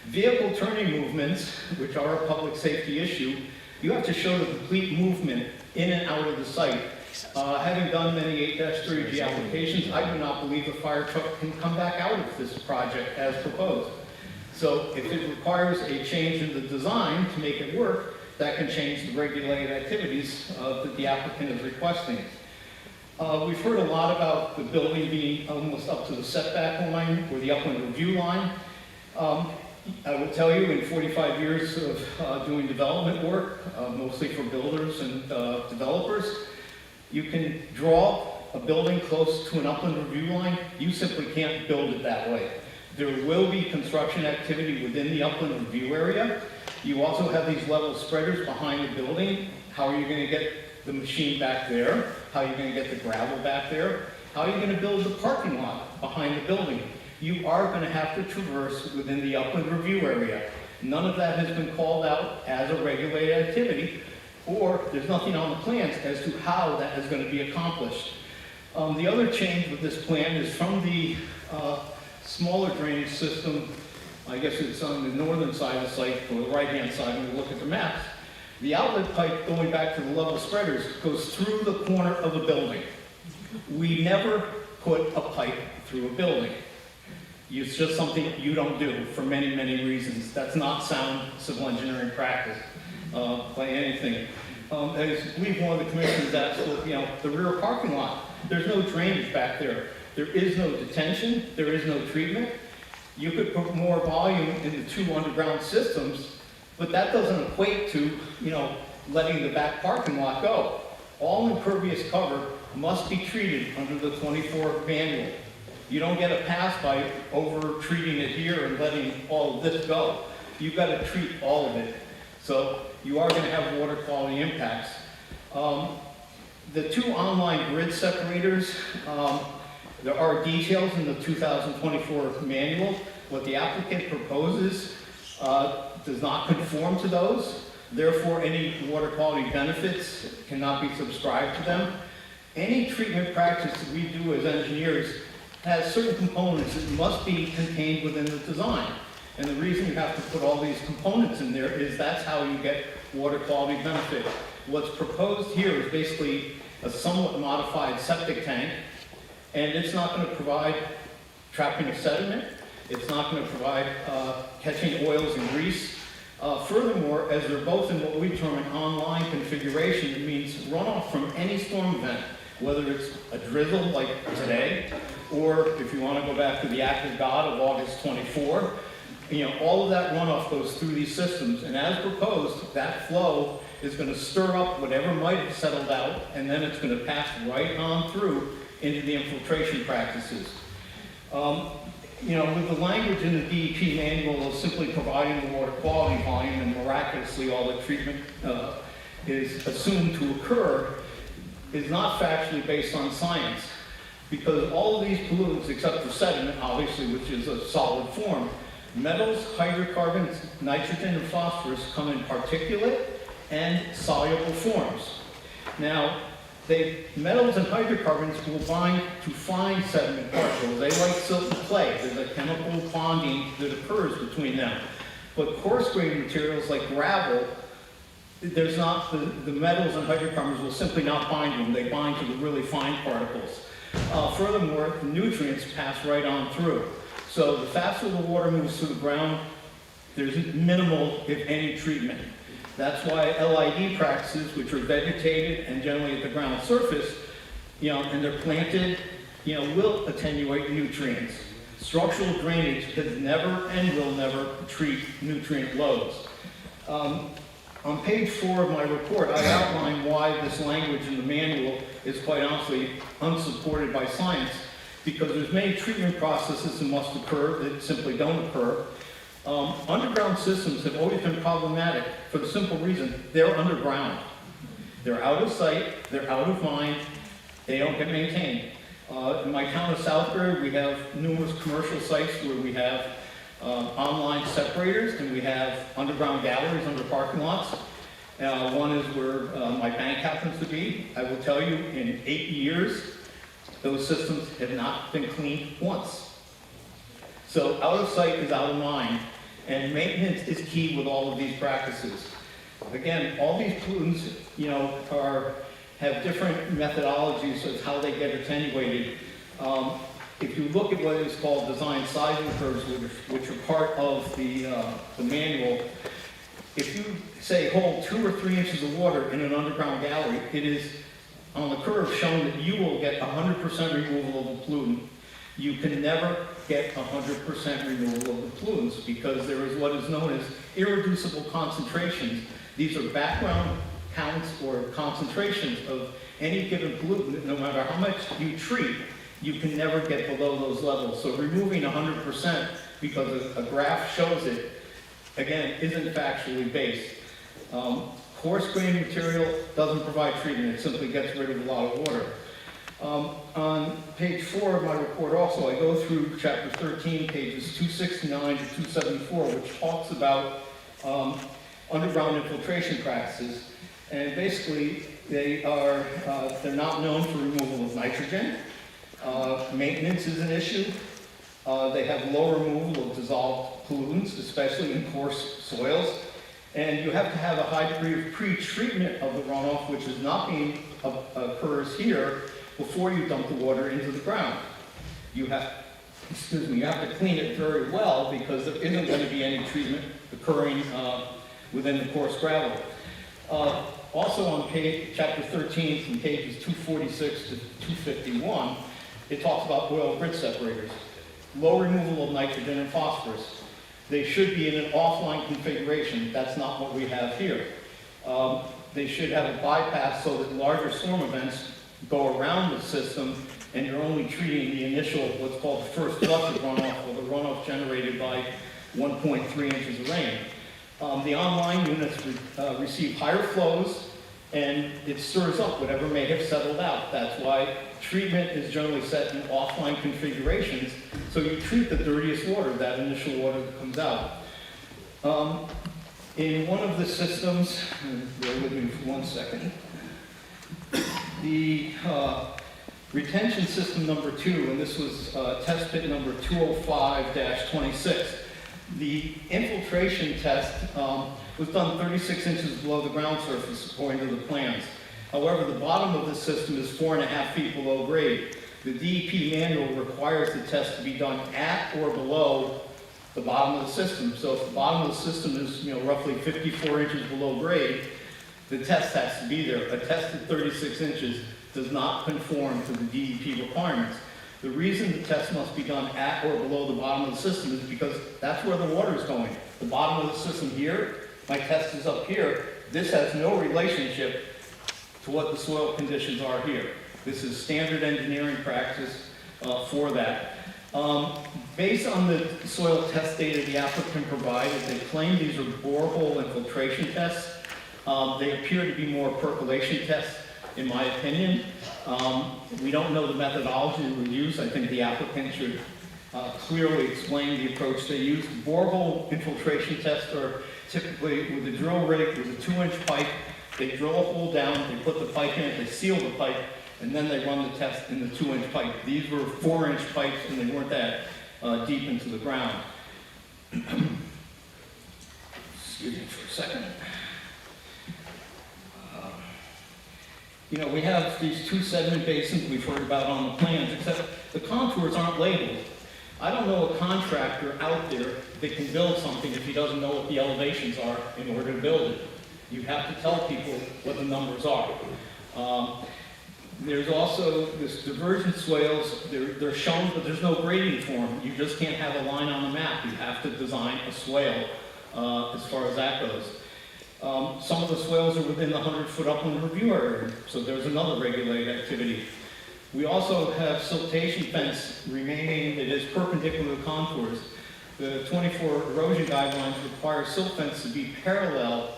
Vehicle turning movements, which are a public safety issue, you have to show the complete movement in and out of the site. Having done many 8-3G applications, I do not believe a fire truck can come back out of this project as proposed. So if it requires a change in the design to make it work, that can change the regulated activities that the applicant is requesting. We've heard a lot about the building being almost up to the setback line or the upland review line. I will tell you, in 45 years of doing development work, mostly for builders and developers, you can draw a building close to an upland review line. You simply can't build it that way. There will be construction activity within the upland review area. You also have these level spreaders behind the building. How are you going to get the machine back there? How are you going to get the gravel back there? How are you going to build the parking lot behind the building? You are going to have to traverse within the upland review area. None of that has been called out as a regulated activity, or there's nothing on the plans as to how that is going to be accomplished. The other change with this plan is from the smaller drainage system, I guess it's on the northern side of the site, or the right-hand side when you look at the maps. The outlet pipe going back to the level spreaders goes through the corner of a building. We never put a pipe through a building. It's just something you don't do for many, many reasons. That's not sound civil engineering practice by anything. As I believe one of the commissioners asked, well, you know, the rear parking lot, there's no drainage back there. There is no detention, there is no treatment. You could put more volume in the 2 underground systems, but that doesn't equate to, you know, letting the back parking lot go. All impervious cover must be treated under the 24 manual. You don't get a pass by over treating it here and letting all of this go. You've got to treat all of it. So you are going to have water quality impacts. The 2 online grid separators, there are details in the 2024 manual. What the applicant proposes does not conform to those. Therefore, any water quality benefits cannot be subscribed to them. Any treatment practice that we do as engineers has certain components that must be contained within the design. And the reason you have to put all these components in there is that's how you get water quality benefit. What's proposed here is basically a somewhat modified septic tank, and it's not going to provide trapping of sediment. It's not going to provide catching oils and grease. Furthermore, as they're both in what we term an online configuration, it means runoff from any storm event, whether it's a drizzle like today, or if you want to go back to the act of God of August 24, you know, all of that runoff goes through these systems, and as proposed, that flow is going to stir up whatever might have settled out, and then it's going to pass right on through into the infiltration practices. You know, with the language in the DEP manual of simply providing the water quality volume and miraculously all the treatment is assumed to occur, is not factually based on science. Because all of these pollutants, except for sediment, obviously, which is a solid form, metals, hydrocarbons, nitrogen, and phosphorus come in particulate and soluble forms. Now, metals and hydrocarbons will bind to fine sediment particles. They like silt and clay. There's a chemical bonding that occurs between them. But coarse-grained materials like gravel, there's not, the metals and hydrocarbons will simply not bind to them. They bind to the really fine particles. Furthermore, the nutrients pass right on through. So the faster the water moves through the ground, there's minimal, if any, treatment. That's why LID practices, which are vegetated and generally at the ground surface, you know, and they're planted will attenuate nutrients. Structural drainage has never and will never treat nutrient loads. On page 4 of my report, I outline why this language in the manual is quite honestly unsupported by science, because there's many treatment processes that must occur that simply don't occur. Underground systems have always been problematic for the simple reason they're underground. They're out of sight, they're out of mind, they don't get maintained. In my town of Southbury, we have numerous commercial sites where we have online separators, and we have underground galleries under parking lots. One is where my bank happens to be. I will tell you, in 8 years, those systems have not been cleaned once. So out of sight is out of mind, and maintenance is key with all of these practices. Again, all these pollutants, have different methodologies of how they get attenuated. If you look at what is called design sizing curves, which are part of the manual, if you say hold 2 or 3 inches of water in an underground gallery, it is on the curve shown that you will get 100% removal of the pollutant. You can never get 100% removal of the pollutants because there is what is known as irreducible concentrations. These are background counts or concentrations of any given pollutant. No matter how much you treat, you can never get below those levels. So removing 100% because a graph shows it, again, isn't factually based. Coarse grain material doesn't provide treatment, it simply gets rid of a lot of water. On page 4 of my report also, I go through chapter 13, pages 269 to 274, which talks about underground infiltration practices. And basically, they're not known for removal of nitrogen. Maintenance is an issue. They have low removal of dissolved pollutants, especially in coarse soils. And you have to have a high degree of pre-treatment of the runoff, which is not being occurs here, before you dump the water into the ground. You have to clean it very well because there isn't going to be any treatment occurring within the coarse gravel. Also on chapter 13, from pages 246 to 251, it talks about oil grit separators. Low removal of nitrogen and phosphorus. They should be in an offline configuration. That's not what we have here. They should have a bypass so that larger storm events go around the system and you're only treating the initial, what's called the first flush of runoff, or the runoff generated by 1.3 inches of rain. The online units receive higher flows and it stirs up whatever may have settled out. That's why treatment is generally set in offline configurations, so you treat the dirtiest water, that initial water that comes out. In one of the systems, bear with me for 1 second, the retention system number 2, and this was test pit number 205-26, the infiltration test was done 36 inches below the ground surface according to the plans. However, the bottom of the system is 4.5 feet below grade. The DEP manual requires the test to be done at or below the bottom of the system. So if the bottom of the system is roughly 54 inches below grade, the test has to be there. A test at 36 inches does not conform to the DEP requirements. The reason the test must be done at or below the bottom of the system is because that's where the water is going. The bottom of the system here, my test is up here. This has no relationship to what the soil conditions are here. This is standard engineering practice for that. Based on the soil test data the applicant provided, they claim these are borehole infiltration tests. They appear to be more percolation tests, in my opinion. We don't know the methodology we use. I think the applicant should clearly explain the approach they use. Borehole infiltration tests are typically with a drill rig with a 2-inch pipe. They drill a hole down, they put the pipe in it, they seal the pipe, and then they run the test in the 2-inch pipe. These were 4-inch pipes and they weren't that deep into the ground. Excuse me for a second. We have these 2 sediment basins we've heard about on the plans, except the contours aren't labeled. I don't know a contractor out there that can build something if he doesn't know what the elevations are in order to build it. You have to tell people what the numbers are. There's also this divergent swales, they're shown, but there's no grading for them. You just can't have a line on the map. You have to design a swale as far as that goes. Some of the swales are within the 100-foot upland review area, so there's another regulated activity. We also have siltation fence remaining that is perpendicular to contours. The 24 erosion guidelines require silt fence to be parallel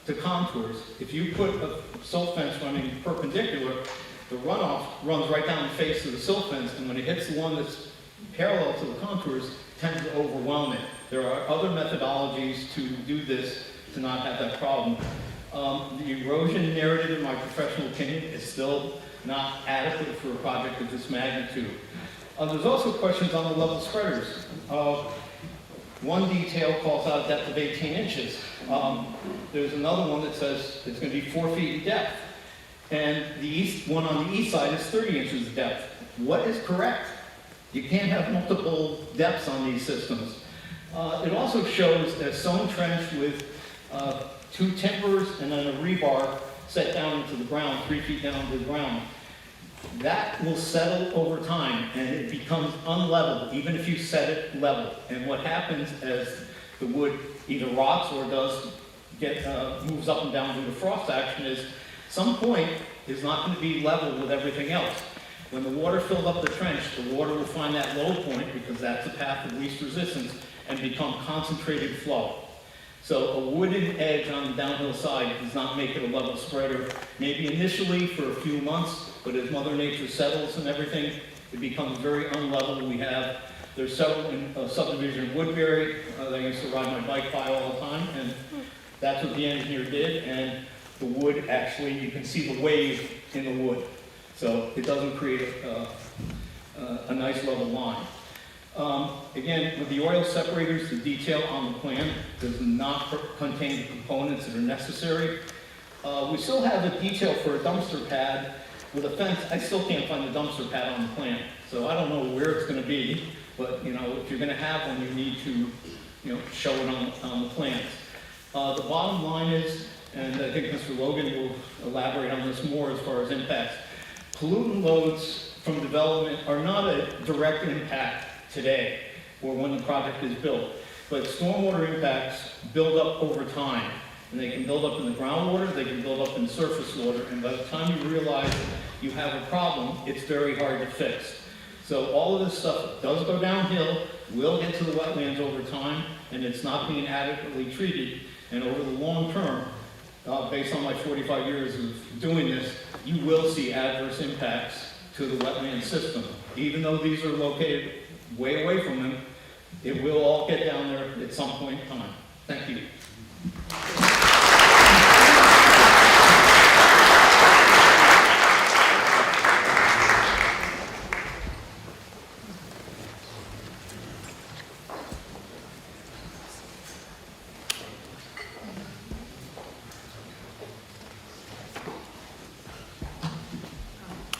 to contours. If you put a silt fence running perpendicular, the runoff runs right down the face of the silt fence, and when it hits the one that's parallel to the contours, it tends to overwhelm it. There are other methodologies to do this to not have that problem. The erosion narrative, in my professional opinion, is still not adequate for a project of this magnitude. There's also questions on the level spreaders. One detail calls out a depth of 18 inches. There's another one that says it's going to be 4 feet in depth. And the one on the east side is 30 inches of depth. What is correct? You can't have multiple depths on these systems. It also shows a sown trench with 2 timbers and then a rebar set down into the ground, 3 feet down to the ground. That will settle over time and it becomes unlevel, even if you set it level. And what happens as the wood either rots or does get moves up and down due to frost action is some point is not going to be level with everything else. When the water fills up the trench, the water will find that low point because that's the path of least resistance and become concentrated flow. So a wooden edge on the downhill side does not make it a level spreader. Maybe initially for a few months, but as Mother Nature settles and everything, it becomes very unlevel. There's several in subdivision of Woodbury that I used to ride my bike by all the time, and that's what the engineer did, and the wood actually, you can see the wave in the wood. So it doesn't create a nice level line. Again, with the oil separators, the detail on the plan does not contain the components that are necessary. We still have a detail for a dumpster pad with a fence. I still can't find the dumpster pad on the plan. So I don't know where it's going to be, but if you're going to have one, you need to show it on the plans. The bottom line is, and I think Mr. Logan will elaborate on this more as far as impacts, pollutant loads from development are not a direct impact today or when the project is built, but stormwater impacts build up over time. And they can build up in the groundwater, they can build up in surface water, and by the time you realize you have a problem, it's very hard to fix. So all of this stuff does go downhill, will get to the wetlands over time, and it's not being adequately treated. And over the long term, based on my 45 years of doing this, you will see adverse impacts to the wetland system. Even though these are located way away from them, it will all get down there at some point in time. Thank you.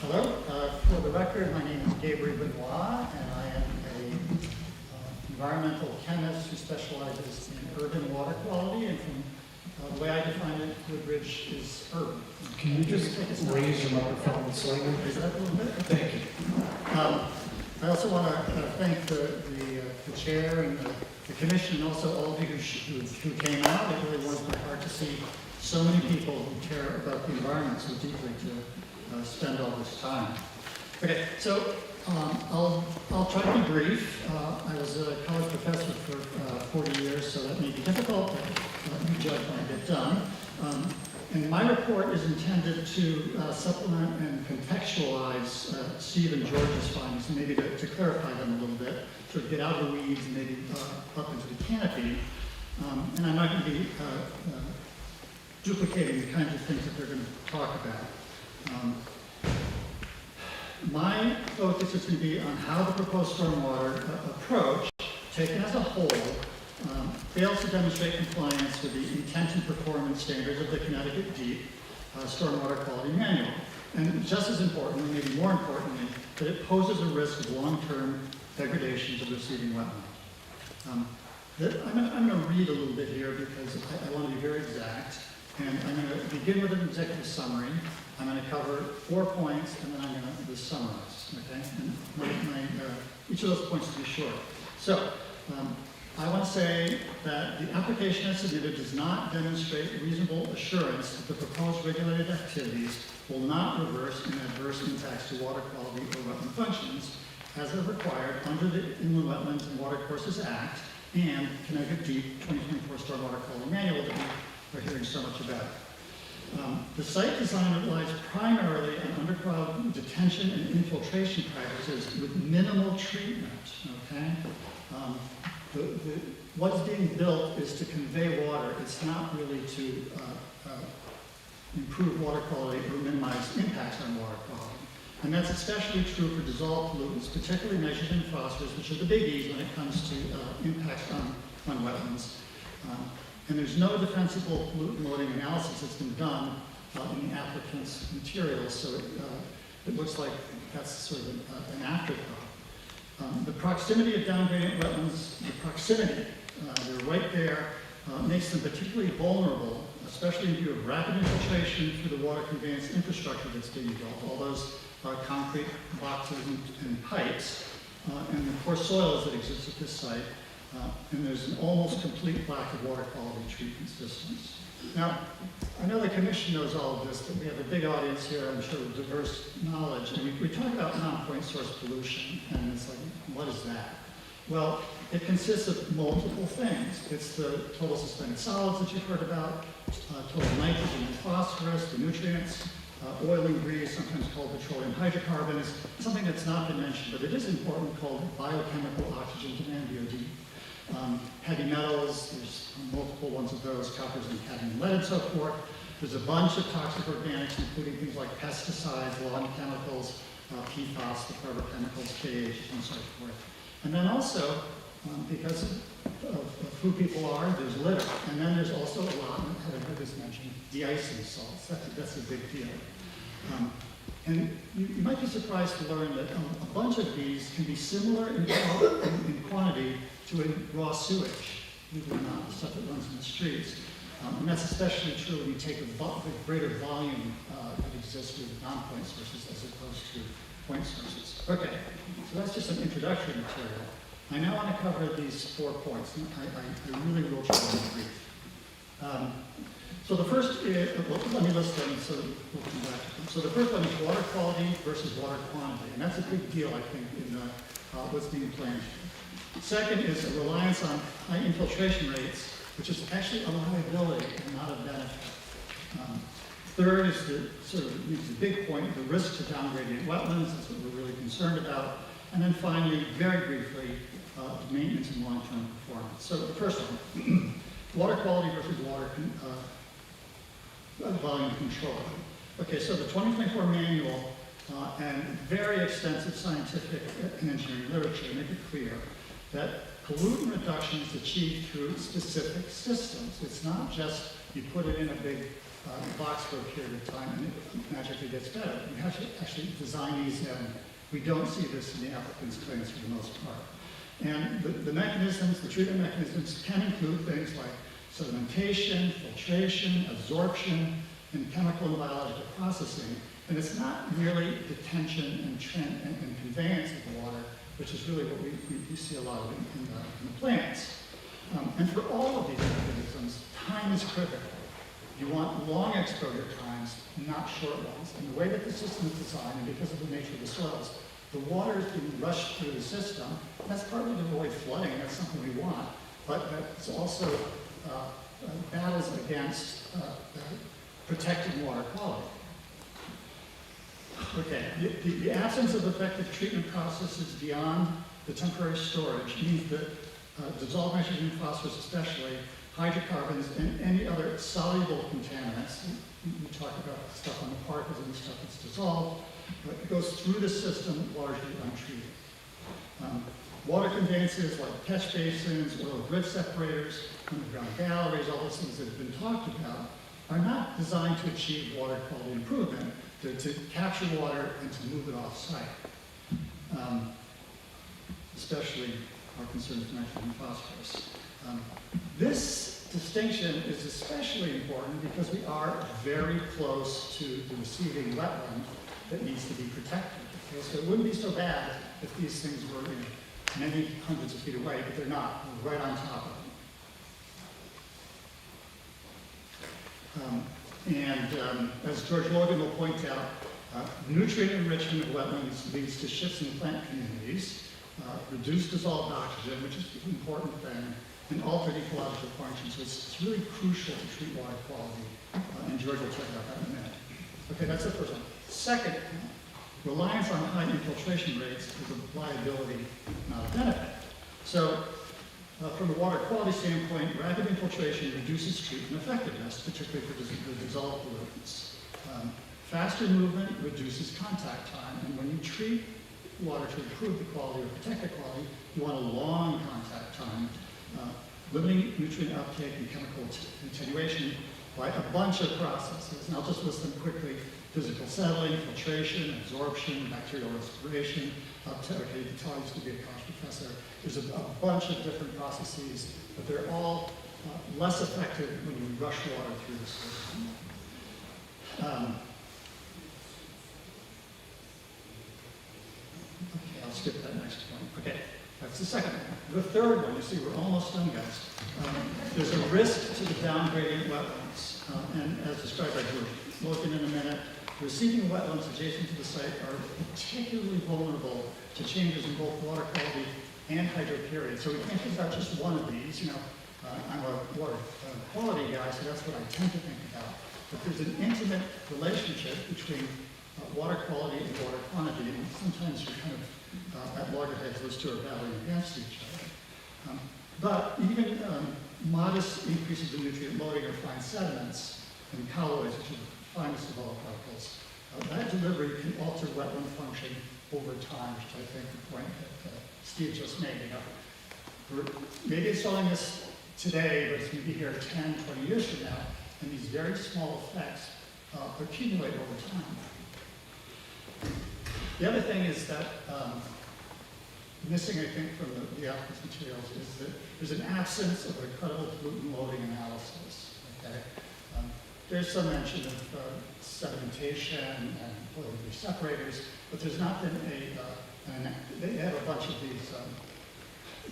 Hello. For the record, my name is Gabriel Benoit, and I am an environmental chemist who specializes in urban water quality. And from the way I define it, Woodbridge is urban. Can you just raise your microphone slightly? Raise it up a little bit? Thank you. I also want to thank the chair and the commission, and also all of you who came out. It really warms my heart to see so many people who care about the environment so deeply to spend all this time. Okay, so I'll try to be brief. I was a college professor for 40 years, so that may be difficult, but you judge when I get done. And my report is intended to supplement and contextualize Steve and George's findings, and maybe to clarify them a little bit, sort of get out of the weeds and maybe up into the canopy. And I'm not going to be duplicating the kinds of things that they're going to talk about. My focus is going to be on how the proposed stormwater approach, taken as a whole, fails to demonstrate compliance with the intent and performance standards of the Connecticut Deep Stormwater Quality Manual. And just as important, or maybe more importantly, that it poses a risk of long-term degradation to the receiving wetland. I'm going to read a little bit here because I want to be very exact. And I'm going to begin with an executive summary, I'm going to cover 4 points, and then I'm going to summarize, okay? And each of those points to be short. So, I want to say that the application as submitted does not demonstrate reasonable assurance that the proposed regulated activities will not reverse in adverse impacts to water quality or wetland functions as are required under the Inland Wetlands and Watercourses Act and Connecticut Deep 2024 Stormwater Quality Manual that we are hearing so much about. The site design relies primarily on underground detention and infiltration practices with minimal treatment, okay? What's being built is to convey water. It's not really to improve water quality or minimize impacts on water quality. And that's especially true for dissolved pollutants, particularly nitrogen and phosphorus, which are the biggies when it comes to impacts on wetlands. And there's no defensible pollutant loading analysis that's been done in the applicant's materials, so it looks like that's sort of an afterthought. The proximity of downgradient wetlands, the proximity, they're right there, makes them particularly vulnerable, especially in view of rapid infiltration through the water conveyance infrastructure that's being built, all those concrete boxes and pipes, and the poor soils that exist at this site, and there's an almost complete lack of water quality treatment systems. Now, I know the Commission knows all of this, but we have a big audience here, I'm sure, with diverse knowledge, and we talk about non-point source pollution, and it's like, what is that? Well, it consists of multiple things. It's the total suspended solids that you've heard about, total nitrogen and phosphorus, the nutrients, oil and grease, sometimes called petroleum hydrocarbons, something that's not been mentioned, but it is important, called biochemical oxygen demand, BOD. Heavy metals, there's multiple ones of those, coppers and cadmium, lead, and so forth. There's a bunch of toxic organics, including things like pesticides, lawn chemicals, PFAS, the forever chemicals, KH, and so forth. And then also, because of who people are, there's litter. And then there's also a lot, and I haven't heard this mentioned, de-icing salts. That's a big deal. And you might be surprised to learn that a bunch of these can be similar in quantity to a raw sewage, believe it or not, the stuff that runs in the streets. And that's especially true when you take a greater volume that exists with non-point sources as opposed to point sources. Okay, so that's just some introductory material. I now want to cover these 4 points, and I really will try to be brief. So the first is, well, let me list them so we'll come back to them. So the first one is water quality versus water quantity, and that's a big deal, I think, in what's being planned. Second is a reliance on high infiltration rates, which is actually a liability and not a benefit. Third is the big point, the risk to downgradient wetlands. That's what we're really concerned about. And then finally, very briefly, maintenance and long-term performance. So the first one, water quality versus water volume control. Okay, so the 2024 manual and very extensive scientific and engineering literature make it clear that pollutant reduction is achieved through specific systems. It's not just you put it in a big box for a period of time and it magically gets better. You have to actually design these in. We don't see this in the applicant's claims for the most part. And the mechanisms, the treatment mechanisms can include things like sedimentation, filtration, absorption, and chemical and biological processing. And it's not merely detention and conveyance of the water, which is really what we see a lot of in the plants. And for all of these mechanisms, time is critical. You want long exposure times, not short ones. And the way that the system is designed, and because of the nature of the soils, the water is being rushed through the system. That's partly to avoid flooding, and that's something we want. But it's also battles against protecting water quality. Okay, the absence of effective treatment processes beyond the temporary storage means that dissolved nitrogen and phosphorus especially, hydrocarbons, and any other soluble contaminants, we talk about stuff on the particles and the stuff that's dissolved, it goes through the system largely untreated. Water conveyances like catch basins, oil grid separators, underground galleries, all those things that have been talked about, are not designed to achieve water quality improvement. They're to capture water and to move it off-site, especially our concerns with nitrogen and phosphorus. This distinction is especially important because we are very close to the receiving wetland that needs to be protected. Okay? So it wouldn't be so bad if these things were many hundreds of feet away, but they're not. We're right on top of them. As George Logan will point out, nutrient enrichment of wetlands leads to shifts in plant communities, reduced dissolved oxygen, which is an important thing, and altered ecological functions. So it's really crucial to treat water quality, and George will talk about that in a minute. Okay, that's the first one. Second, reliance on high infiltration rates is a liability, not a benefit. So, from a water quality standpoint, rapid infiltration reduces treatment effectiveness, particularly for the dissolved pollutants. Faster movement reduces contact time, and when you treat water to improve the quality or protect the quality, you want a long contact time, limiting nutrient uptake and chemical attenuation by a bunch of processes. And I'll just list them quickly. Physical settling, filtration, absorption, bacterial respiration. Okay, Vitaly used to be a college professor. There's a bunch of different processes, but they're all less effective when you rush water through the system. Okay, I'll skip that next point. Okay, that's the second one. The third one, you see, we're almost done, guys. There's a risk to the downgradient wetlands, and as described by George Logan in a minute, receiving wetlands adjacent to the site are particularly vulnerable to changes in both water quality and hydroperiod. So we can't think about just one of these. You know, I'm a water quality guy, so that's what I tend to think about. But there's an intimate relationship between water quality and water quantity, and sometimes you're kind of at loggerheads, those two are battling against each other. But even modest increases in nutrient loading or fine sediments and colloids, which are the finest of all particles, that delivery can alter wetland function over time, which I think the point that Steve just made. You know, we're maybe installing this today, but it's going to be here 10, 20 years from now, and these very small effects accumulate over time. The other thing is that missing, I think, from the applicant's materials is that there's an absence of a credible pollutant loading analysis. Okay? There's some mention of sedimentation and pollutant separators, but there's not been they have a bunch of these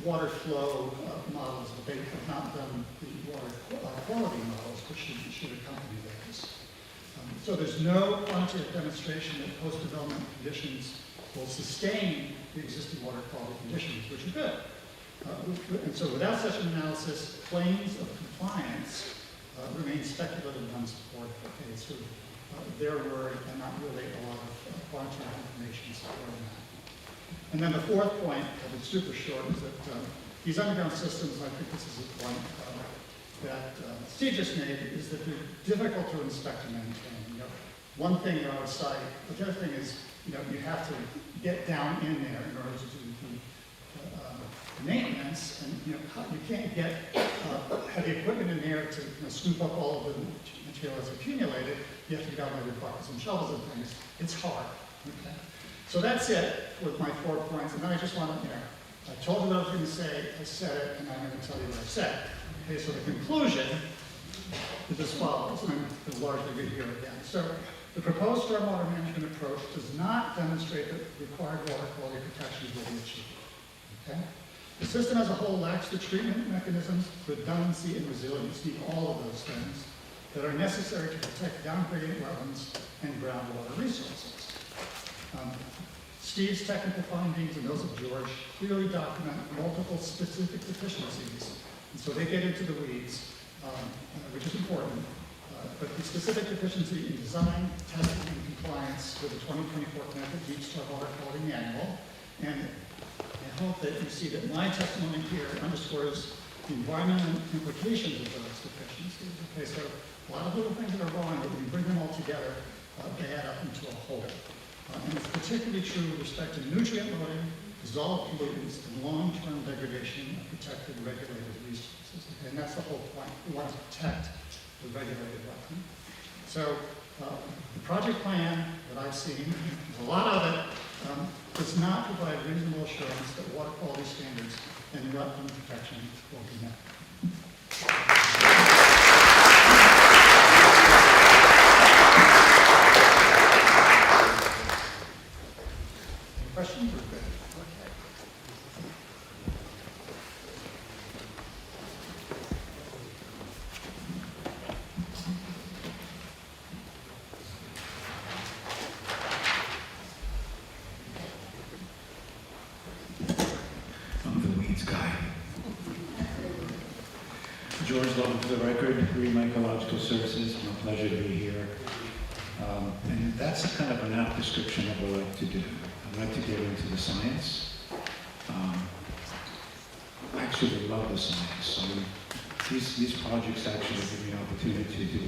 water flow models, but they have not done the water quality models, which should accompany those. So there's no quantitative demonstration that post-development conditions will sustain the existing water quality conditions, which are good. And so without such an analysis, claims of compliance remain speculative and unsupported. Okay, it's sort of their word and not really a lot of quantitative information supporting that. And then the fourth point, it's super short, is that these underground systems, and I think this is a point that Steve just made, is that they're difficult to inspect and maintain. You know, one thing they're on site, but the other thing is, you know, you have to get down in there in order to do the maintenance, and you can't get heavy equipment in there to scoop up all of the material that's accumulated. You have to get out with your buckets and shovels and things. It's hard. Okay. So that's it with my 4 points, and then I just want to, I told you what I was going to say, I said it, and I'm going to tell you what I said. Okay, so the conclusion is as follows, and I'm going to largely read here again. So the proposed stormwater management approach does not demonstrate that required water quality protections will be achieved. Okay? The system as a whole lacks the treatment mechanisms, redundancy, and resiliency, all of those things, that are necessary to protect downgradient wetlands and groundwater resources. Steve's technical findings and those of George clearly document multiple specific deficiencies, and so they get into the weeds, which is important. But the specific deficiency in design, testing, and compliance with the 2024 Connecticut Deep Star Water Quality Manual, and I hope that you see that my testimony here underscores the environmental implications of those deficiencies. Okay, so a lot of little things that are wrong, but when you bring them all together, they add up into a whole. And it's particularly true with respect to nutrient loading, dissolved pollutants, and long-term degradation of protected regulated resources. Okay, and that's the whole point. We want to protect the regulated wetland. So the project plan that I've seen, there's a lot of it, does not provide reasonable assurance that water quality standards and wetland protection will be met. George Lovell for the record, Green Ecological Services. My pleasure to be here. And that's a kind of an apt description of what I like to do. I like to get into the science. I actually love the science. So these projects actually give me an opportunity to,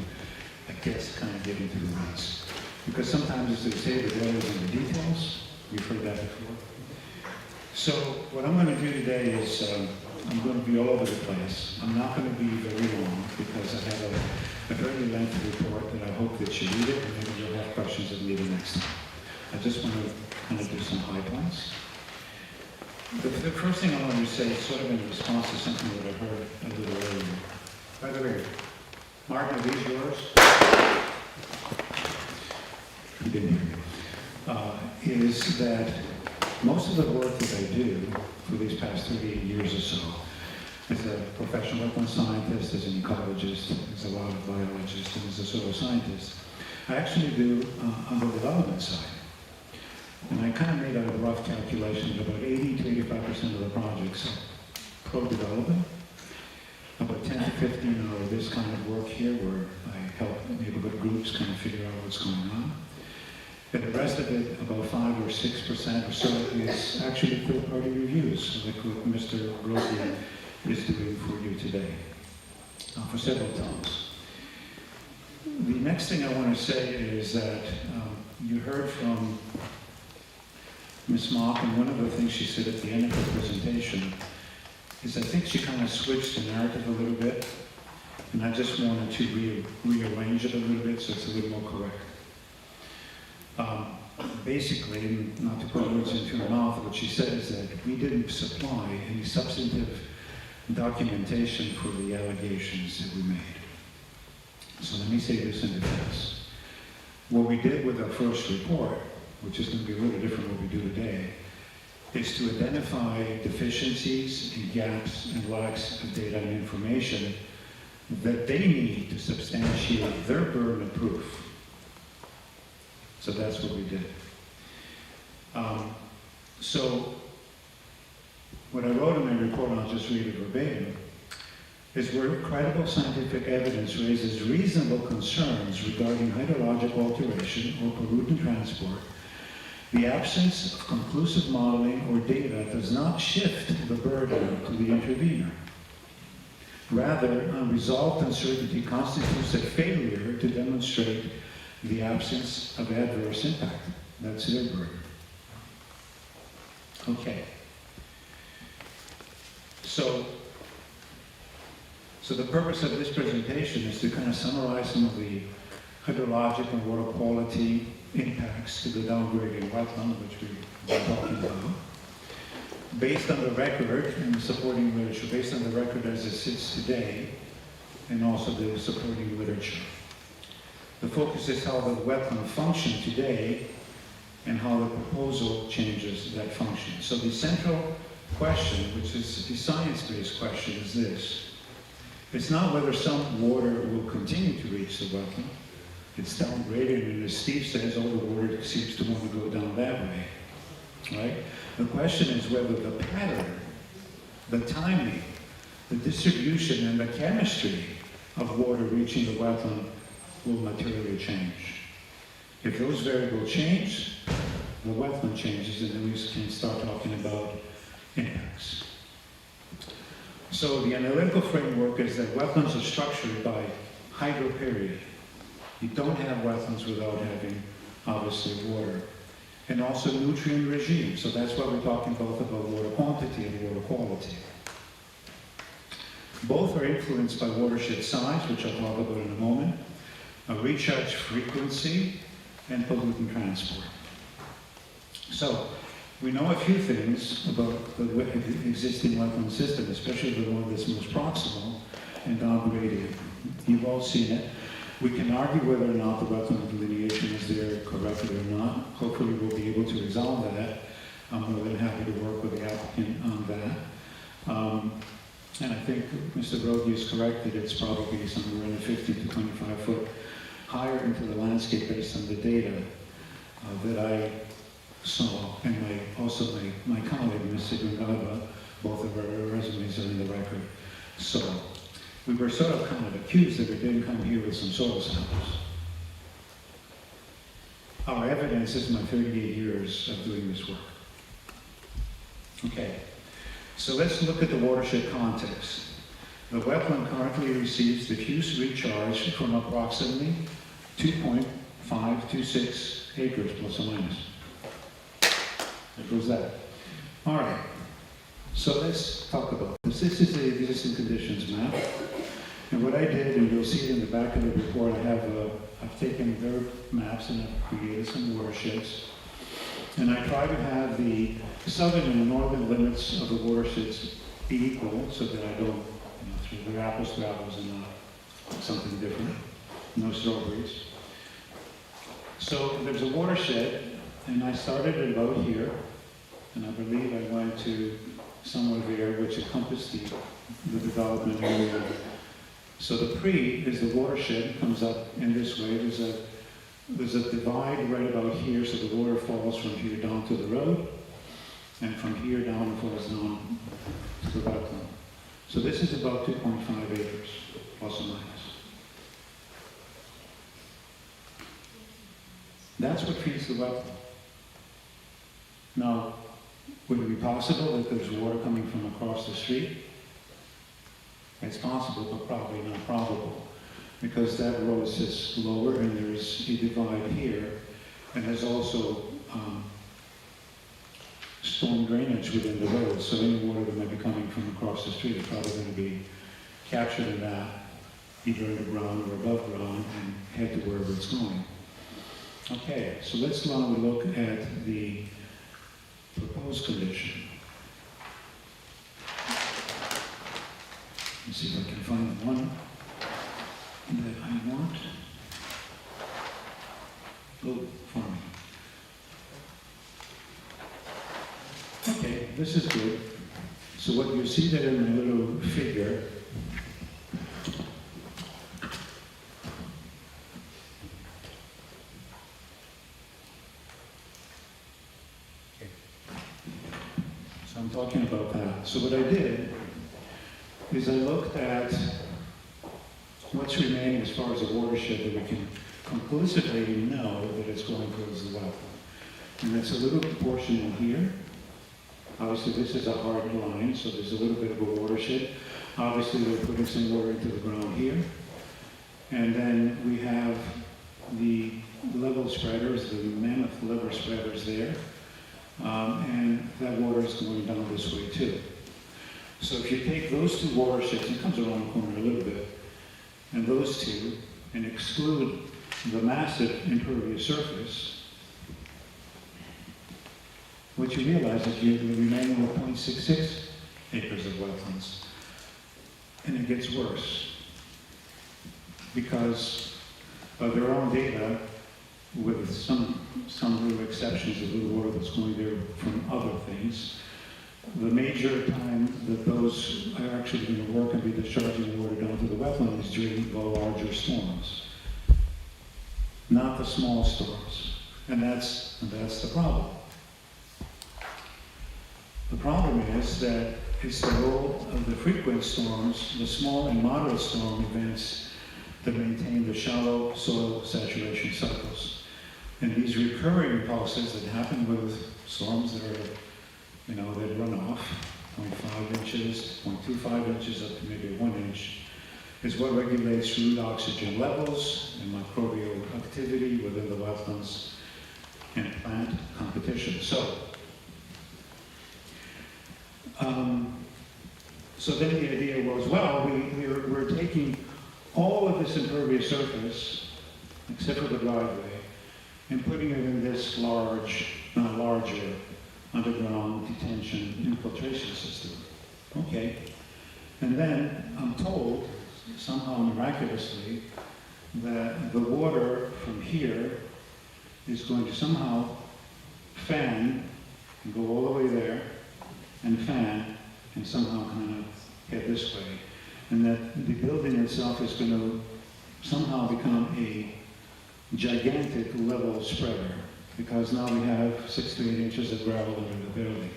I guess, kind of get into the weeds. Because sometimes, as they say, the devil is in the details. We've heard that before. So what I'm going to do today is I'm going to be all over the place. I'm not going to be very long because I have a very lengthy report that I hope that you read it and maybe you'll have questions of me the next time. I just want to kind of do some high points. The first thing I want to say is sort of in response to something that I heard a little earlier. By the way, Martin, are these yours? You didn't hear me. Is that most of the work that I do for these past 38 years or so, as a professional wetland scientist, as an ecologist, as a lot of biologists, and as a soil scientist, I actually do on the development side. And I kind of made a rough calculation that about 80 to 85% of the projects are pro-development. About 10 to 15 are this kind of work here where I help neighborhood groups kind of figure out what's going on. And the rest of it, about 5 or 6% or so, is actually third-party reviews, like what Mr. Rosie is doing for you today, for several times. The next thing I want to say is that you heard from Ms. Mock, and one of the things she said at the end of her presentation is I think she kind of switched the narrative a little bit, and I just wanted to rearrange it a little bit so it's a little more correct. Basically, not to put words into her mouth, what she said is that we didn't supply any substantive documentation for the allegations that we made. So let me say this in defense. What we did with our first report, which is going to be a little different than what we do today, is to identify deficiencies and gaps and lacks of data and information that they need to substantiate their burden of proof. So that's what we did. So what I wrote in my report, and I'll just read it verbatim, is where credible scientific evidence raises reasonable concerns regarding hydrological alteration or pollutant transport, the absence of conclusive modeling or data does not shift the burden to the intervener. Rather, unresolved uncertainty constitutes a failure to demonstrate the absence of adverse impact. That's their burden. Okay. So the purpose of this presentation is to kind of summarize some of the hydrologic and water quality impacts to the downgrading wetland, which we've been talking about. Based on the record and the supporting literature, based on the record as it sits today, and also the supporting literature. The focus is how the wetland functions today and how the proposal changes that function. So the central question, which is the science-based question, is this. It's not whether some water will continue to reach the wetland. It's downgraded, and as Steve says, all the water seems to want to go down that way, right? The question is whether the pattern, the timing, the distribution, and the chemistry of water reaching the wetland will materially change. If those variables change, the wetland changes, and then we can start talking about impacts. So the analytical framework is that wetlands are structured by hydro period. You don't have wetlands without having, obviously, water. And also nutrient regime. So that's why we're talking both about water quantity and water quality. Both are influenced by watershed size, which I'll talk about in a moment, a recharge frequency, and pollutant transport. So we know a few things about the existing wetland system, especially the one that's most proximal and downgraded. You've all seen it. We can argue whether or not the wetland delineation is there correctly or not. Hopefully we'll be able to resolve that. I'm more than happy to work with the applicant on that. And I think Mr. Brody is correct that it's probably somewhere in the 50 to 25 foot higher into the landscape based on the data that I saw, and also my colleague, Mr. Gungava, both of our resumes are in the record. So we were sort of kind of accused that we didn't come here with some soil samples. Our evidence is my 38 years of doing this work. Okay, so let's look at the watershed context. The wetland currently receives diffuse recharge from approximately 2.526 acres plus or minus. There goes that. All right, so let's talk about this. This is the existing conditions map. And what I did, and you'll see it in the back of the report, I've taken their maps and I've created some watersheds. And I try to have the southern and northern limits of the watersheds be equal so that I don't, throw the apples to apples and not something different. No strawberries. So there's a watershed, and I started about here, and I believe I went to somewhere there, which encompassed the development area. So the pre is the watershed, comes up in this way. There's a divide right about here, so the water falls from here down to the road, and from here down it falls down to the wetland. So this is about 2.5 acres, plus or minus. That's what feeds the wetland. Now, would it be possible that there's water coming from across the street? It's possible, but probably not probable, because that road sits lower and there's a divide here, and there's also storm drainage within the road, so any water that might be coming from across the street is probably going to be captured in that, either underground or above ground, and head to wherever it's going. Okay, so let's now look at the proposed condition. Let's see if I can find the one that I want. Oh, farming. Okay, this is good. So what you see there in my little figure, so I'm talking about that. So what I did is I looked at what's remaining as far as a watershed that we can conclusively know that it's going towards the wetland. And that's a little portion in here. Obviously, this is a hard line, so there's a little bit of a watershed. Obviously, we're putting some water into the ground here. And then we have the level spreaders, the mammoth level spreaders there. And that water is going down this way too. So if you take those two watersheds, it comes around the corner a little bit, and those two, and exclude the massive impervious surface, what you realize is you remain with 0.66 acres of wetlands. And it gets worse, because of their own data, with some little exceptions of the water that's going there from other things, the major time that those are actually going to work and be discharging the water down to the wetland is during the larger storms, not the small storms. And that's the problem. The problem is that it's the role of the frequent storms, the small and moderate storm events, that maintain the shallow soil saturation cycles. And these recurring pulses that happen with storms that are, that run off 0.5 inches, 0.25 inches up to maybe 1 inch, is what regulates root oxygen levels and microbial activity within the wetlands and plant competition. So then the idea was, well, we're taking all of this impervious surface, except for the driveway, and putting it in this larger underground detention infiltration system. Okay. And then I'm told, somehow miraculously, that the water from here is going to somehow fan and go all the way there, and fan, and somehow kind of head this way. And that the building itself is going to somehow become a gigantic level spreader, because now we have 6 to 8 inches of gravel under the building.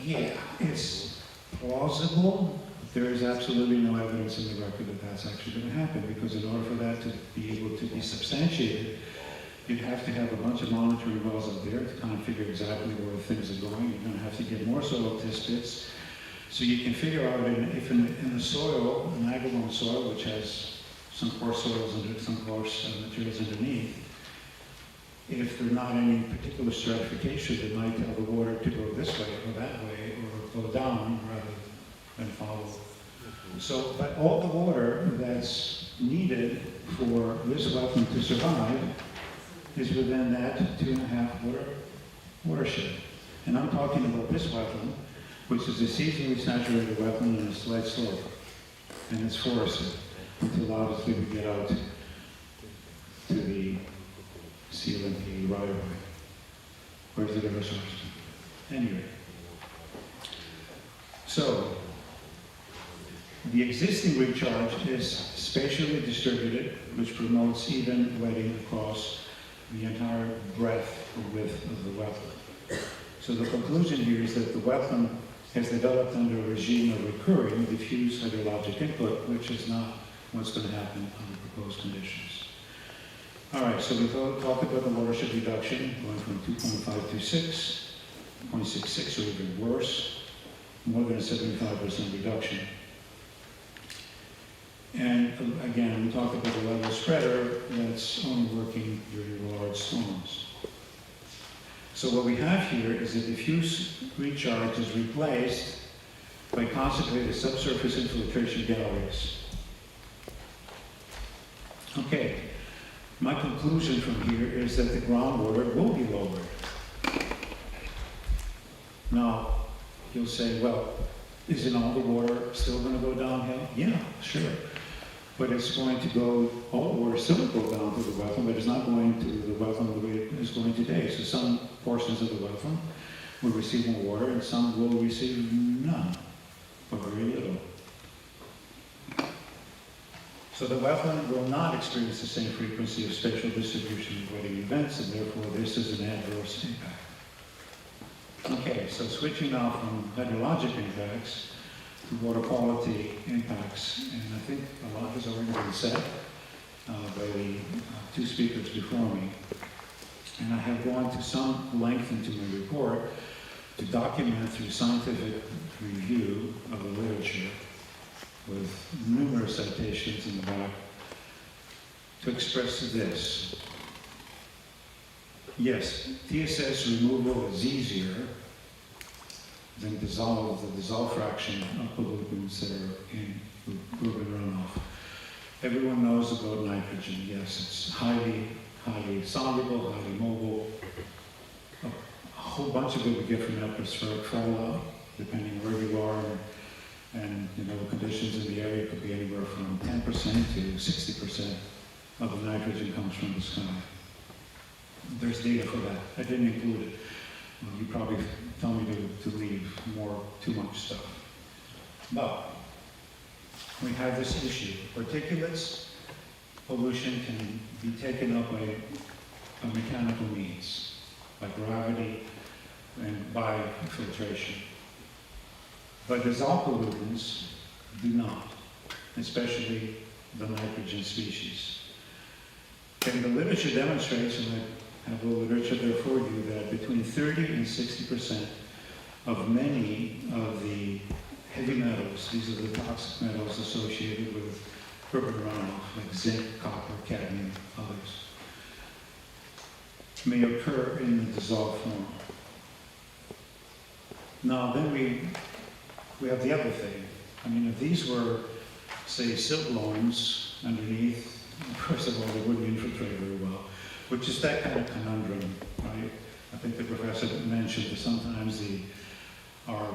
Yeah, it's plausible, There is absolutely no evidence in the record that that's actually going to happen, because in order for that to be able to be substantiated, you'd have to have a bunch of monitoring wells up there to kind of figure exactly where things are going. You're going to have to get more soil test bits. So you can figure out if in the soil, an ag-loam soil, which has some coarse soils and some coarse materials underneath, if there's not any particular stratification that might tell the water to go this way or that way or go down rather than follow. So, but all the water that's needed for this wetland to survive is within that 2.5 watershed. And I'm talking about this wetland, which is a seasonally saturated wetland and a slight slope. And it's forested until obviously we get out to the CLMP right away. Where's the river source? Anyway. So, the existing recharge is spatially distributed, which promotes even wetting across the entire breadth or width of the wetland. So the conclusion here is that the wetland has developed under a regime of recurring diffuse hydrologic input, which is not what's going to happen under proposed conditions. All right, so we talked about the watershed reduction going from 2.5 to 6.66, or even worse, more than a 75% reduction. And again, we talked about the level spreader that's only working during large storms. So what we have here is a diffuse recharge is replaced by concentrated subsurface infiltration galleries. Okay, my conclusion from here is that the groundwater will be lowered. Now, you'll say, well, isn't all the water still going to go downhill? Yeah, sure. But it's going to go, all the water still will go down to the wetland, but it's not going to the wetland the way it is going today. So some portions of the wetland will receive more water and some will receive none, or very little. So the wetland will not experience the same frequency of spatial distribution of wetting events, and therefore this is an adverse impact. Okay, so switching now from hydrologic impacts to water quality impacts, and I think a lot has already been said by the two speakers before me. And I have gone to some length into my report to document through scientific review of the literature with numerous citations in the back to express this. Yes, TSS removal is easier than the dissolve fraction of pollutants that are in urban runoff. Everyone knows about nitrogen. Yes, it's highly soluble, highly mobile. A whole bunch of it we get from atmospheric fallout, depending where you are, and you know, the conditions in the area could be anywhere from 10% to 60% of the nitrogen comes from the sky. There's data for that. I didn't include it. You probably tell me to leave too much stuff. But we have this issue. Particulates, pollution can be taken up by mechanical means, by gravity and by filtration. But dissolved pollutants do not, especially the nitrogen species. And the literature demonstrates, and I have a literature there for you, that between 30 and 60% of many of the heavy metals, these are the toxic metals associated with urban runoff, like zinc, copper, cadmium, others, may occur in the dissolved form. Now, then we have the other thing. I mean, if these were, say, silt loams underneath, first of all, they wouldn't infiltrate very well, which is that kind of conundrum, right? I think the professor mentioned that sometimes they are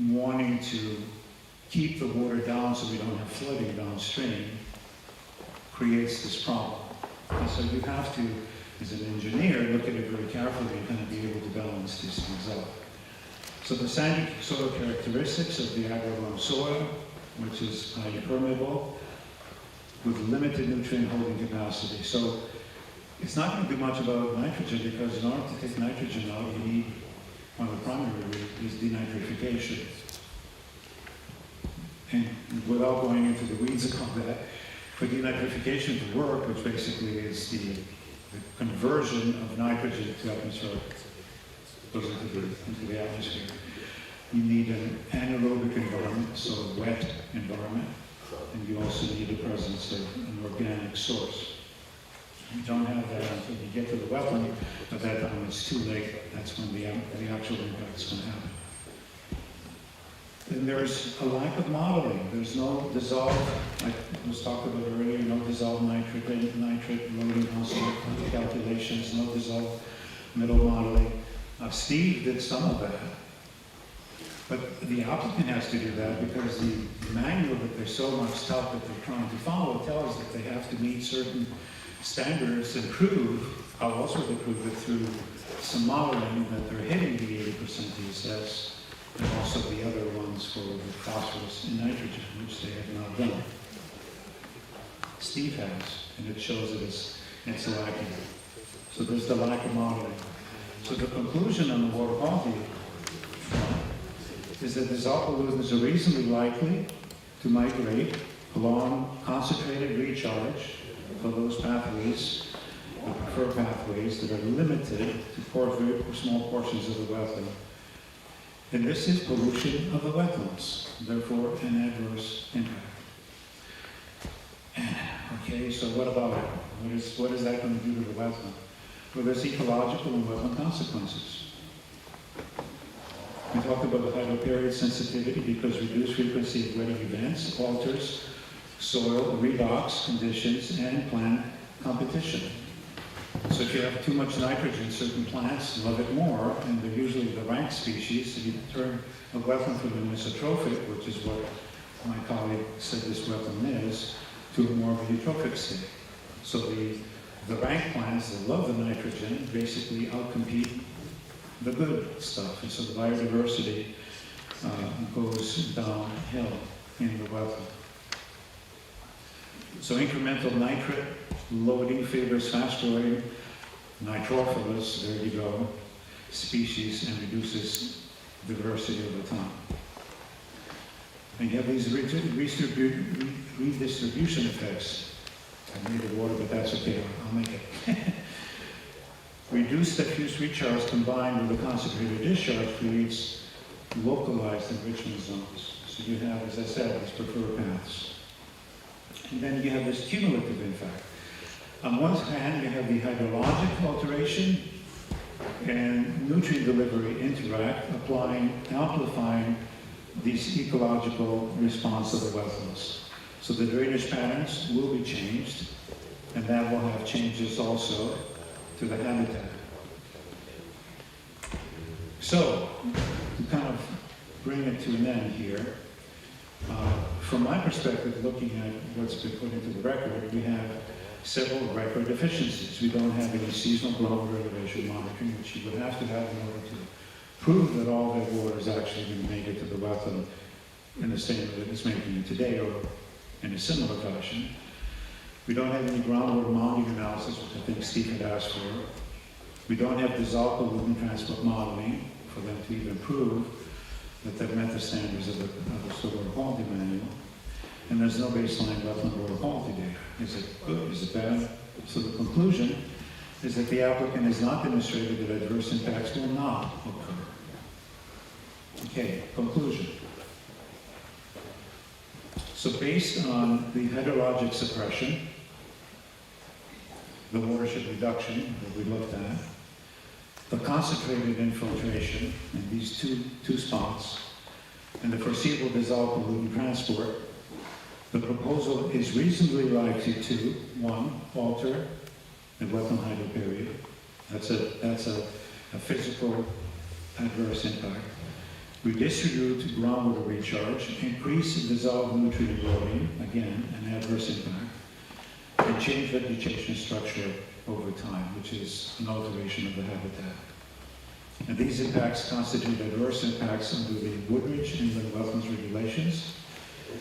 wanting to keep the water down so we don't have flooding downstream, creates this problem. And so you have to, as an engineer, look at it very carefully and kind of be able to balance these things out. So the sandy soil characteristics of the ag-loam soil, which is highly permeable, with limited nutrient holding capacity. So it's not going to do much about nitrogen, because in order to take nitrogen out, you need, one of the primary routes is denitrification. And without going into the weeds of all that, for denitrification to work, which basically is the conversion of nitrogen to atmospheric, goes into the atmosphere, you need an anaerobic environment, so a wet environment, and you also need the presence of an organic source. You don't have that until you get to the wetland. At that time, it's too late. That's when the actual impact is going to happen. Then there's a lack of modeling. There's no dissolved, like was talked about earlier, no dissolved nitrate loading constant calculations, no dissolved middle modeling. Steve did some of that. But the applicant has to do that because the manual that there's so much stuff that they're trying to follow tells that they have to meet certain standards and prove, how else would they prove it, through some modeling that they're hitting the 80% ESS and also the other ones for the phosphorus and nitrogen, which they have not done. Steve has, and it shows that it's lacking. So there's the lack of modeling. So the conclusion on the water quality front is that dissolved pollutants are reasonably likely to migrate along concentrated recharge for those pathways, the preferred pathways that are limited to very small portions of the wetland. And this is pollution of the wetlands, therefore an adverse impact. Okay, so what about it? What is that going to do to the wetland? Well, there's ecological and wetland consequences. We talked about the hydroperiod sensitivity because reduced frequency of wetting events alters soil redox conditions and plant competition. So if you have too much nitrogen, certain plants love it more, and they're usually the rank species, so you turn a wetland from an isotrophic, which is what my colleague said this wetland is, to more of a eutrophic state. So the rank plants that love the nitrogen basically outcompete the good stuff, and so the biodiversity goes downhill in the wetland. So incremental nitrate loading favors fast-growing nitrophilous, there you go, species and reduces diversity over time. And you have these redistribution effects. I needed water, but that's okay, I'll make it. Reduced diffuse recharge combined with a concentrated discharge creates localized enrichment zones. So you have, as I said, these preferred paths. And then you have this cumulative impact. On one hand, you have the hydrologic alteration and nutrient delivery interact, amplifying these ecological response of the wetlands. So the drainage patterns will be changed, and that will have changes also to the habitat. So, to kind of bring it to an end here, from my perspective, looking at what's been put into the record, we have several record deficiencies. We don't have any seasonal groundwater elevation monitoring, which you would have to have in order to prove that all that water is actually going to make it to the wetland in the same way that it's making it today, or in a similar fashion. We don't have any groundwater modeling analysis, which I think Steve had asked for. We don't have dissolved pollutant transport modeling for them to even prove that they've met the standards of the soil water quality manual. And there's no baseline wetland water quality data. Is it good? Is it bad? So the conclusion is that the applicant has not demonstrated that adverse impacts will not occur. Okay, conclusion. So based on the hydrologic suppression, the watershed reduction that we looked at, the concentrated infiltration in these two spots, and the foreseeable dissolved pollutant transport, the proposal is reasonably likely to, one, alter the wetland hydroperiod. That's a physical adverse impact. Redistribute groundwater recharge, increase dissolved nutrient loading, again, an adverse impact, and change vegetation structure over time, which is an alteration of the habitat. And these impacts constitute adverse impacts under the Woodridge Inland Wetlands regulations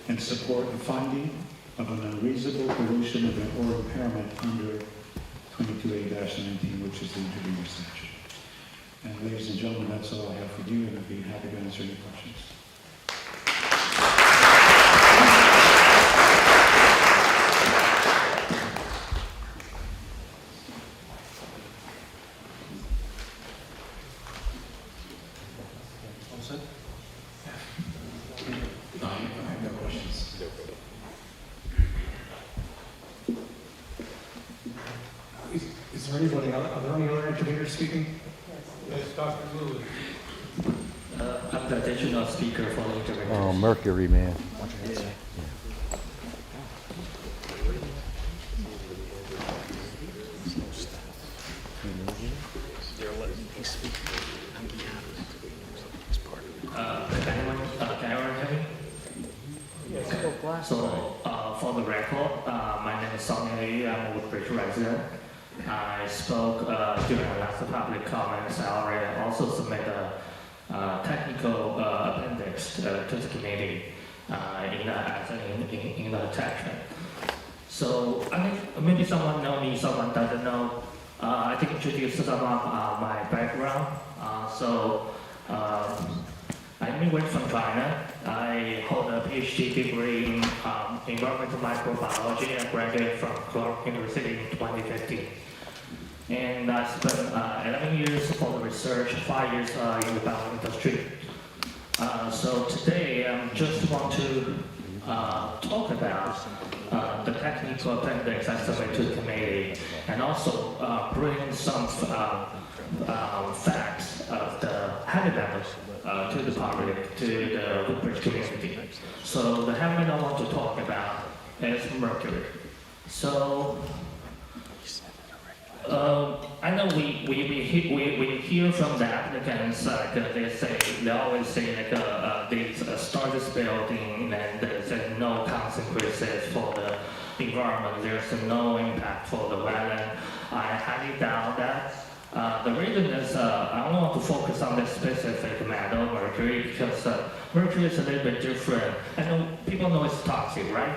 and support the finding of an unreasonable pollution or impairment under 22A-19, which is the intervening statute. And ladies and gentlemen, that's all I have for you, and I'd be happy to answer any questions. everybody, are there any other interveners speaking? Yes, Dr. Lewis. I'm the additional speaker for the intervention. Oh, Mercury, man. Can anyone hear me? So, for the record, my name is Sonny Lee. I'm a Woodbridge resident. I spoke during the last public comments. I already also submitted a technical appendix to the committee in the attachment. So, I think maybe someone knows me, someone doesn't know. I think introduce some of my background. I immigrated from China. I hold a PhD degree in environmental microbiology. I graduated from Clark University in 2015. And I spent 11 years for the research, 5 years in the bio industry. So today I just want to talk about the technical appendix I submitted to the committee, and also bring some facts of the habitat to the public, to the Woodbridge community. So the habitat I want to talk about is Mercury. So I know we hear from the applicants, they always say they start this building and there's no consequences for the environment, there's no impact for the wetland. I highly doubt that. The reason is I don't want to focus on this specific matter, Mercury, because Mercury is a little bit different. I know people know it's toxic, right?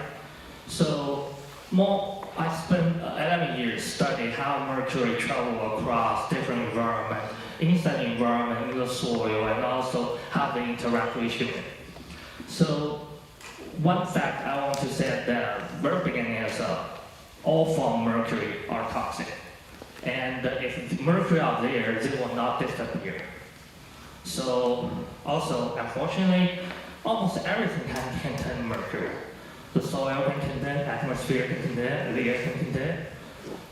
So I spent 11 years studying how mercury travels across different environments, inside the environment, in the soil, and also how they interact with humans. So one fact I want to say at the very beginning is all forms of mercury are toxic. And if mercury are there, they will not disappear. So also, unfortunately, almost everything can contain mercury. The soil can contain, atmosphere can contain, the air can contain.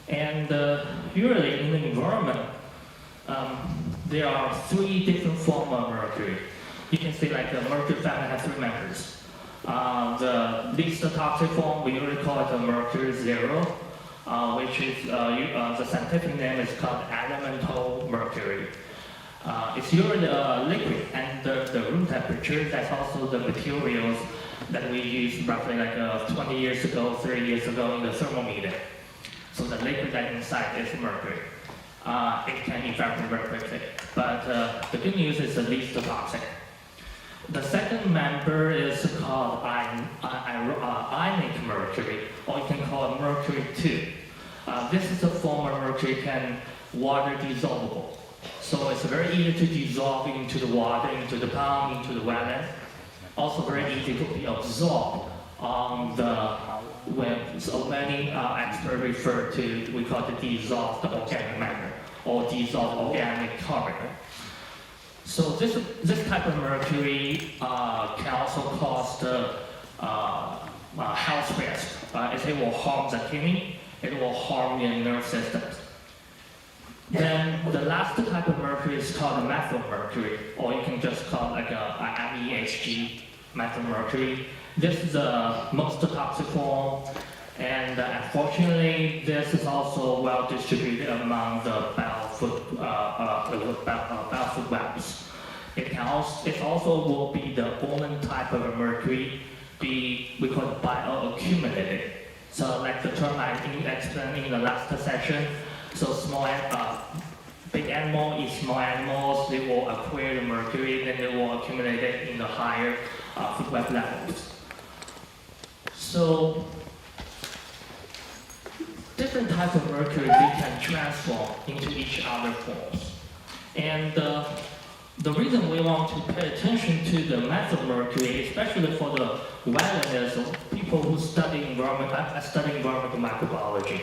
And usually in the environment, there are 3 different forms of mercury. You can see like the mercury family has 3 members. The least toxic form, we usually call it the mercury 0, which is, the scientific name is called elemental mercury. It's usually liquid, and the room temperature, that's also the materials that we used roughly like 20 years ago, 30 years ago in the thermometer. So the liquid that inside is mercury. It can evaporate very quickly. But the good news is the least toxic. The second member is called ionic mercury, or you can call it mercury 2. This is a form of mercury can water dissolvable. So it's very easy to dissolve into the water, into the pond, into the wetland. Also very easy to be absorbed on the web. So many experts refer to, we call it dissolved organic matter or dissolved organic carbon. So this type of mercury can also cause the health risk. It will harm the kidney, it will harm your nerve systems. Then the last type of mercury is called methyl mercury, or you can just call it like a MEHG, methyl mercury. This is the most toxic form, and unfortunately, this is also well distributed among the biofood webs. It also will be the only type of mercury we call it bioaccumulated. So like the term I explained in the last session. So big animal eat small animals, they will acquire the mercury, then they will accumulate it in the higher food web levels. So different types of mercury they can transform into each other forms. And the reason we want to pay attention to the methyl mercury, especially for the wetland, is people who study environmental microbiology.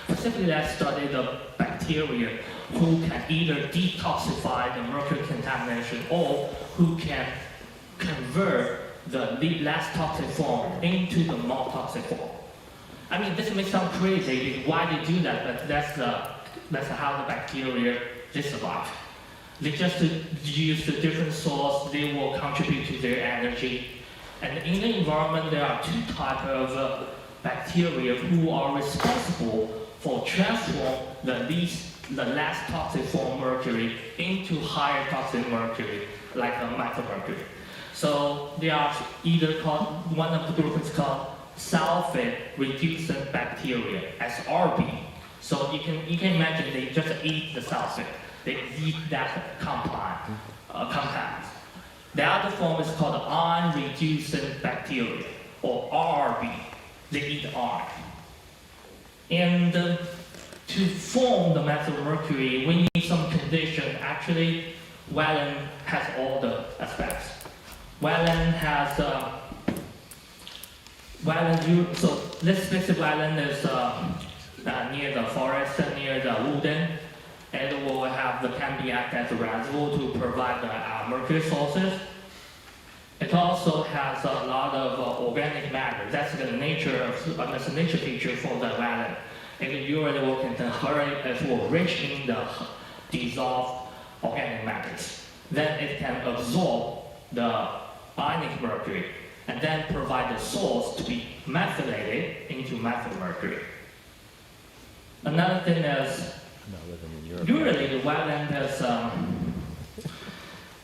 Specifically, I study the bacteria who can either detoxify the mercury contamination or who can convert the less toxic form into the more toxic form. I mean, this may sound crazy why they do that, but that's the that's how the bacteria they survive. They just use the different source, they will contribute to their energy. And in the environment, there are two types of bacteria who are responsible for transform the less toxic form mercury into higher toxic mercury, like methylmercury. So they are either called, one of the groups is called sulfate reducing bacteria, SRB. So you can imagine they just eat the sulfate. They eat that compound. The other form is called iron-reducing bacteria, or RB. They eat iron. And to form the methylmercury, we need some condition. Actually, Wetland has all the aspects. Wetland has so this specific wetland is near the forest, near the woodland. It will can be act as a reservoir to provide the mercury sources. It also has a lot of organic matter. That's the nature feature for the wetland. It usually will rich in the dissolved organic matters. Then it can absorb the ionic mercury and then provide the source to be methylated into methylmercury. Another thing is, usually the wetland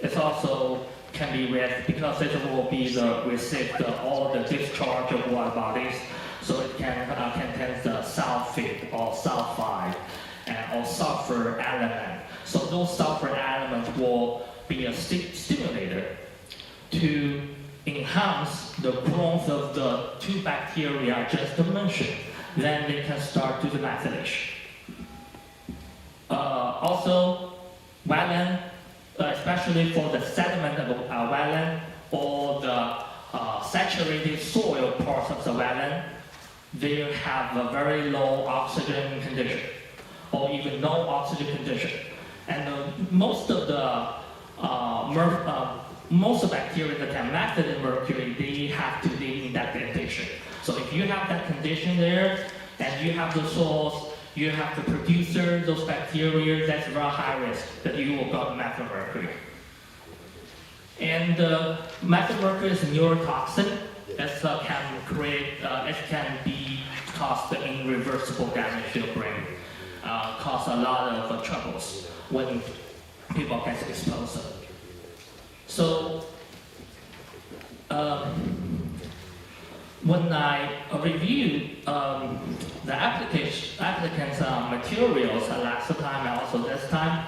is also can be risk because it will be receive all the discharge of water bodies, so it can contain the sulfate or sulfide or sulfur element. So those sulfur elements will be a stimulator to enhance the growth of the two bacteria I just mentioned. Then they can start to the methylation. Also, wetland, especially for the sediment of wetland or the saturated soil parts of the wetland, they have a very low oxygen condition or even no oxygen condition. And most of the bacteria that can methylate mercury, they have to live in that condition. So if you have that condition there, and you have the source, you have the producer, those bacteria, that's very high risk that you will get methylmercury. And methylmercury is neurotoxin. It can be cause irreversible damage to your brain, cause a lot of troubles when people get exposed. So when I reviewed the applicant's materials last time and also this time,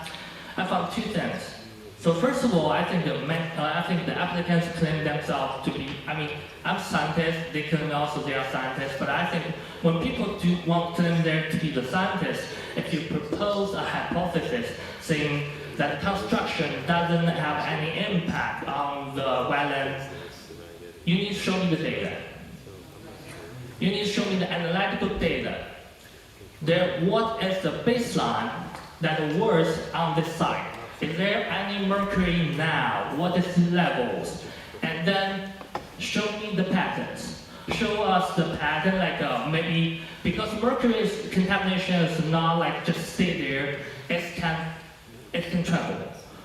I found two things. So first of all, I think the applicants claim themselves to be, I'm scientist, they claim also they are scientists, but I think when people do want to claim there to be the scientists, if you propose a hypothesis saying that construction doesn't have any impact on the wetlands, you need to show me the data. You need to show me the analytical data. What is the baseline that works on this site? Is there any mercury now? What is the levels? And then show me the patterns. Show us the pattern, like maybe, because mercury contamination is not like just stay there, it can travel.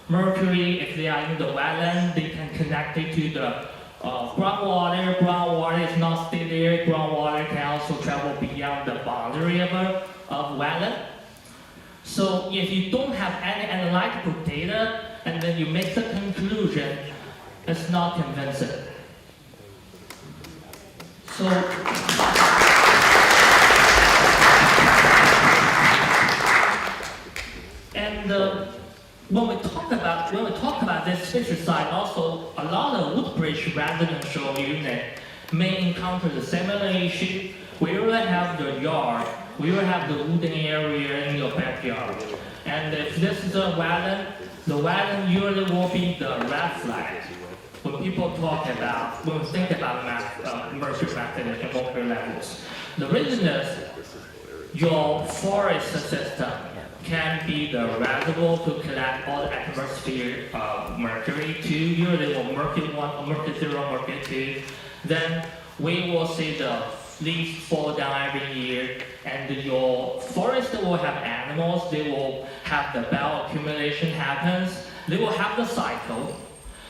Mercury, if they are in the wetland, they can connect it to the groundwater. Groundwater is not stay there. Groundwater can also travel beyond the boundary of wetland. So if you don't have any analytical data and then you make the conclusion, it's not convincing. So when we talk about this pesticide, also a lot of woodbridge residential unit may encounter the similar issue. We will have the yard, we will have the wooden area in your backyard. And if this is a wetland, the wetland usually will be the red flag. When people when we think about mercury methylation at local levels. The reason is your forest system can be the reservoir to collect all the atmosphere mercury 2, usually will mercury 1, mercury 0, mercury 2. Then we will see the leaves fall down every year, and your forest will have animals, they will have the bell accumulation happens, they will have the cycle.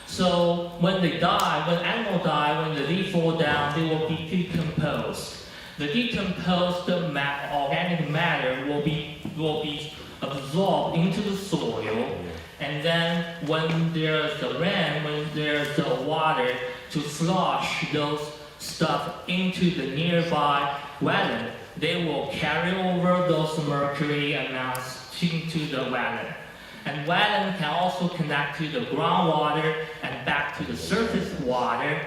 So when they die, when animals die, when the leaves fall down, they will be decomposed. The decomposed organic matter will be absorbed into the soil, and then when there's the rain, when there's the water to flush those stuff into the nearby wetland, they will carry over those mercury amounts into the wetland. And wetland can also connect to the groundwater and back to the surface water.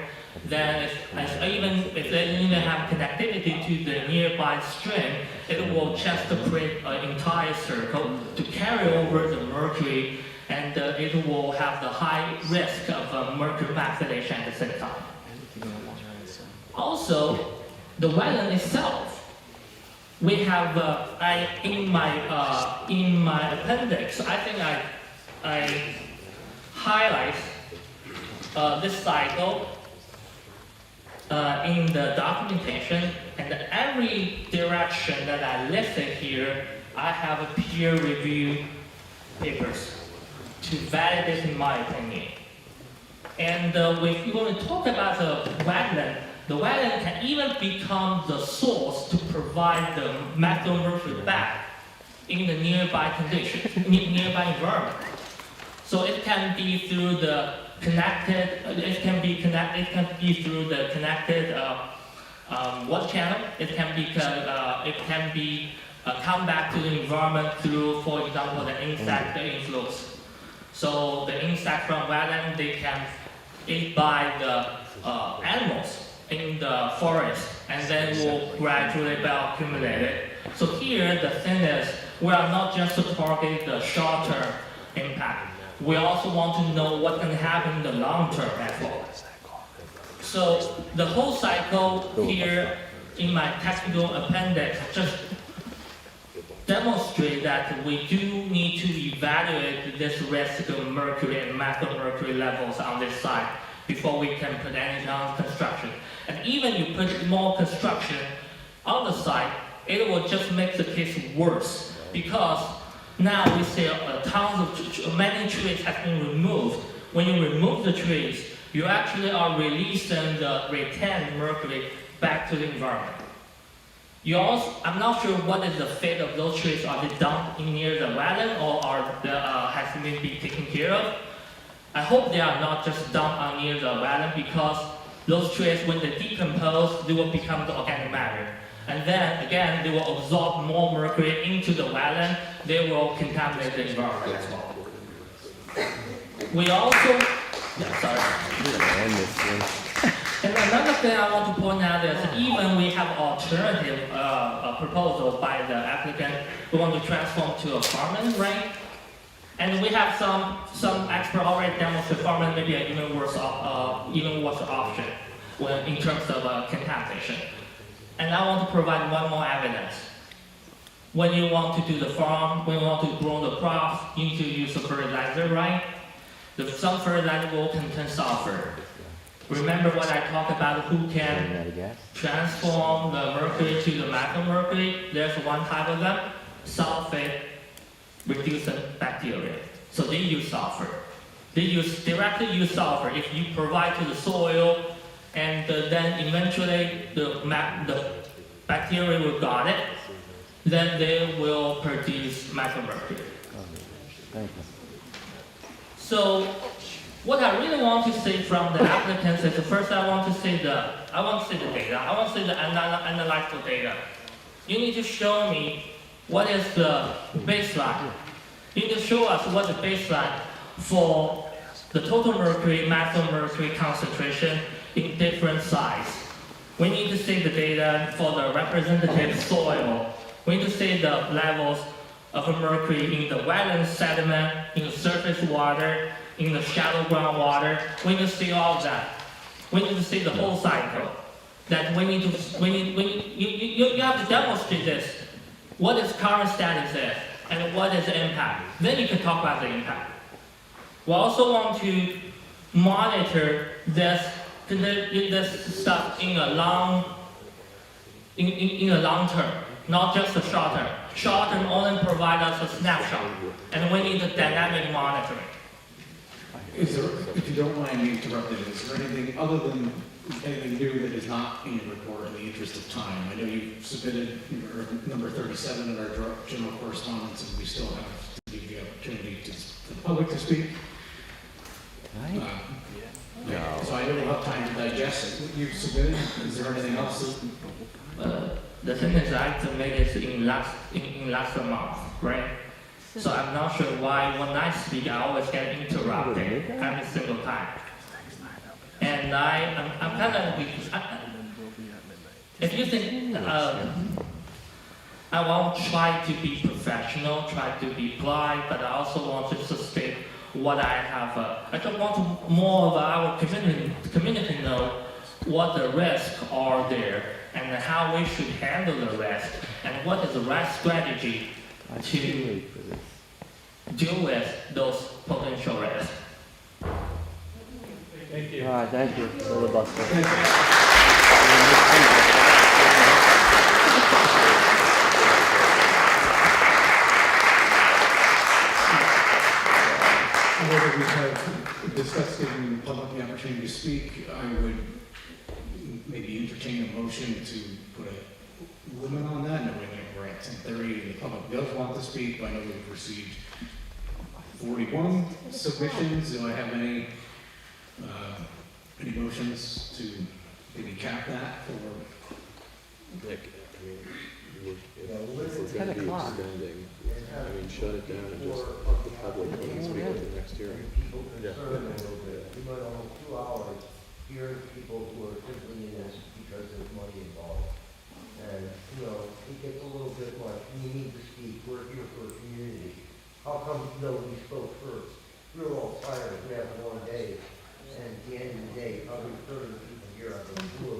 Then if they even have connectivity to the nearby stream, it will just create an entire circle to carry over the mercury, and it will have the high risk of mercury oxidation at the same time. Also, the wetland itself, we have, in my appendix, I think I highlight this cycle in the documentation, and every direction that I listed here, I have a peer review papers to validate in my opinion. And if you want to talk about the wetland can even become the source to provide the methylmercury back in the nearby conditions, nearby environment. So it can be through the connected, it can be through the connected water channel. It can be come back to the environment through, for example, the insect influx. So the insect from wetland, they can eat by the animals in the forest, and then will gradually be accumulated. So here the thing is, we are not just to target the short-term impact. We also want to know what can happen in the long term as well. So the whole cycle here in my technical appendix just demonstrate that we do need to evaluate this risk of mercury and methylmercury levels on this site before we can put anything on construction. And even you put more construction on the site, it will just make the case worse, because now we see many trees have been removed. When you remove the trees, you actually are releasing the retained mercury back to the environment. I'm not sure what is the fate of those trees. Are they dumped in near the wetland, or has been taken care of? I hope they are not just dumped near the wetland, because those trees, when they decompose, they will become the organic matter. And then, again, they will absorb more mercury into the wetland. They will contaminate the environment as well. We also, and another thing I want to point out is even we have alternative proposal by the applicant. We want to transform to a farming rate. And we have some expert already demonstrate farming maybe an even worse option in terms of contamination. And I want to provide one more evidence. When you want to do the farm, when you want to grow the crops, you need to use the fertilizer, right? Some fertilizer will contain sulfur. Remember what I talked about, who can transform the mercury to the methylmercury? There's one type of them, sulfate reducing bacteria. So they use sulfur. They directly use sulfur. If you provide to the soil, and then eventually the bacteria will got it, then they will produce methylmercury. So what I really want to say from the applicants is, first I want to say the data. I want to see the analytical data. You need to show me what is the baseline. You need to show us what the baseline for the total mercury, methylmercury concentration in different sites. We need to see the data for the representative soil. We need to see the levels of mercury in the wetland sediment, in the surface water, in the shallow groundwater. We need to see all of that. We need to see the whole cycle. That you have to demonstrate this. What is current status is, and what is the impact. Then you can talk about the impact. We also want to monitor this stuff in a in the long term, not just the short term. Short term only provide us a snapshot, and we need the dynamic monitoring. Is there, if you don't mind me interrupting, is there anything other than anything new that is not in your report in the interest of time? I know you submitted your number 37 in our general correspondence, and we still have to give the opportunity for the public to speak. So I don't have time to digest what you've submitted. Is there anything else? The thing is, I submitted it in last month, right? So I'm not sure why when I speak, I always get interrupted every single time. And I'm kind of, if you think, I won't try to be professional, try to be polite, but I also want to state what I have. I just want to more of our community know what the risks are there and how we should handle the risk and what is the right strategy to deal with those potential risks. Thank you. All right, thank you. Filibuster. Whether we have discussed giving the public the opportunity to speak, I would maybe entertain a motion to put a limit on that. No, we're at 10:30 and the public does want to speak. I know we've received 41 submissions. Do I have any motions to maybe cap that for? It's 10 o'clock. Shut it down and just let the public come and speak at the next hearing. You might almost 2 hours hearing people who are simply in this because there's money involved. And, it gets a little bit much. We need to speak. We're here for a community. How come nobody spoke first? We were all tired. We have 1 day. And at the end of the day, probably 30 people here are the flu.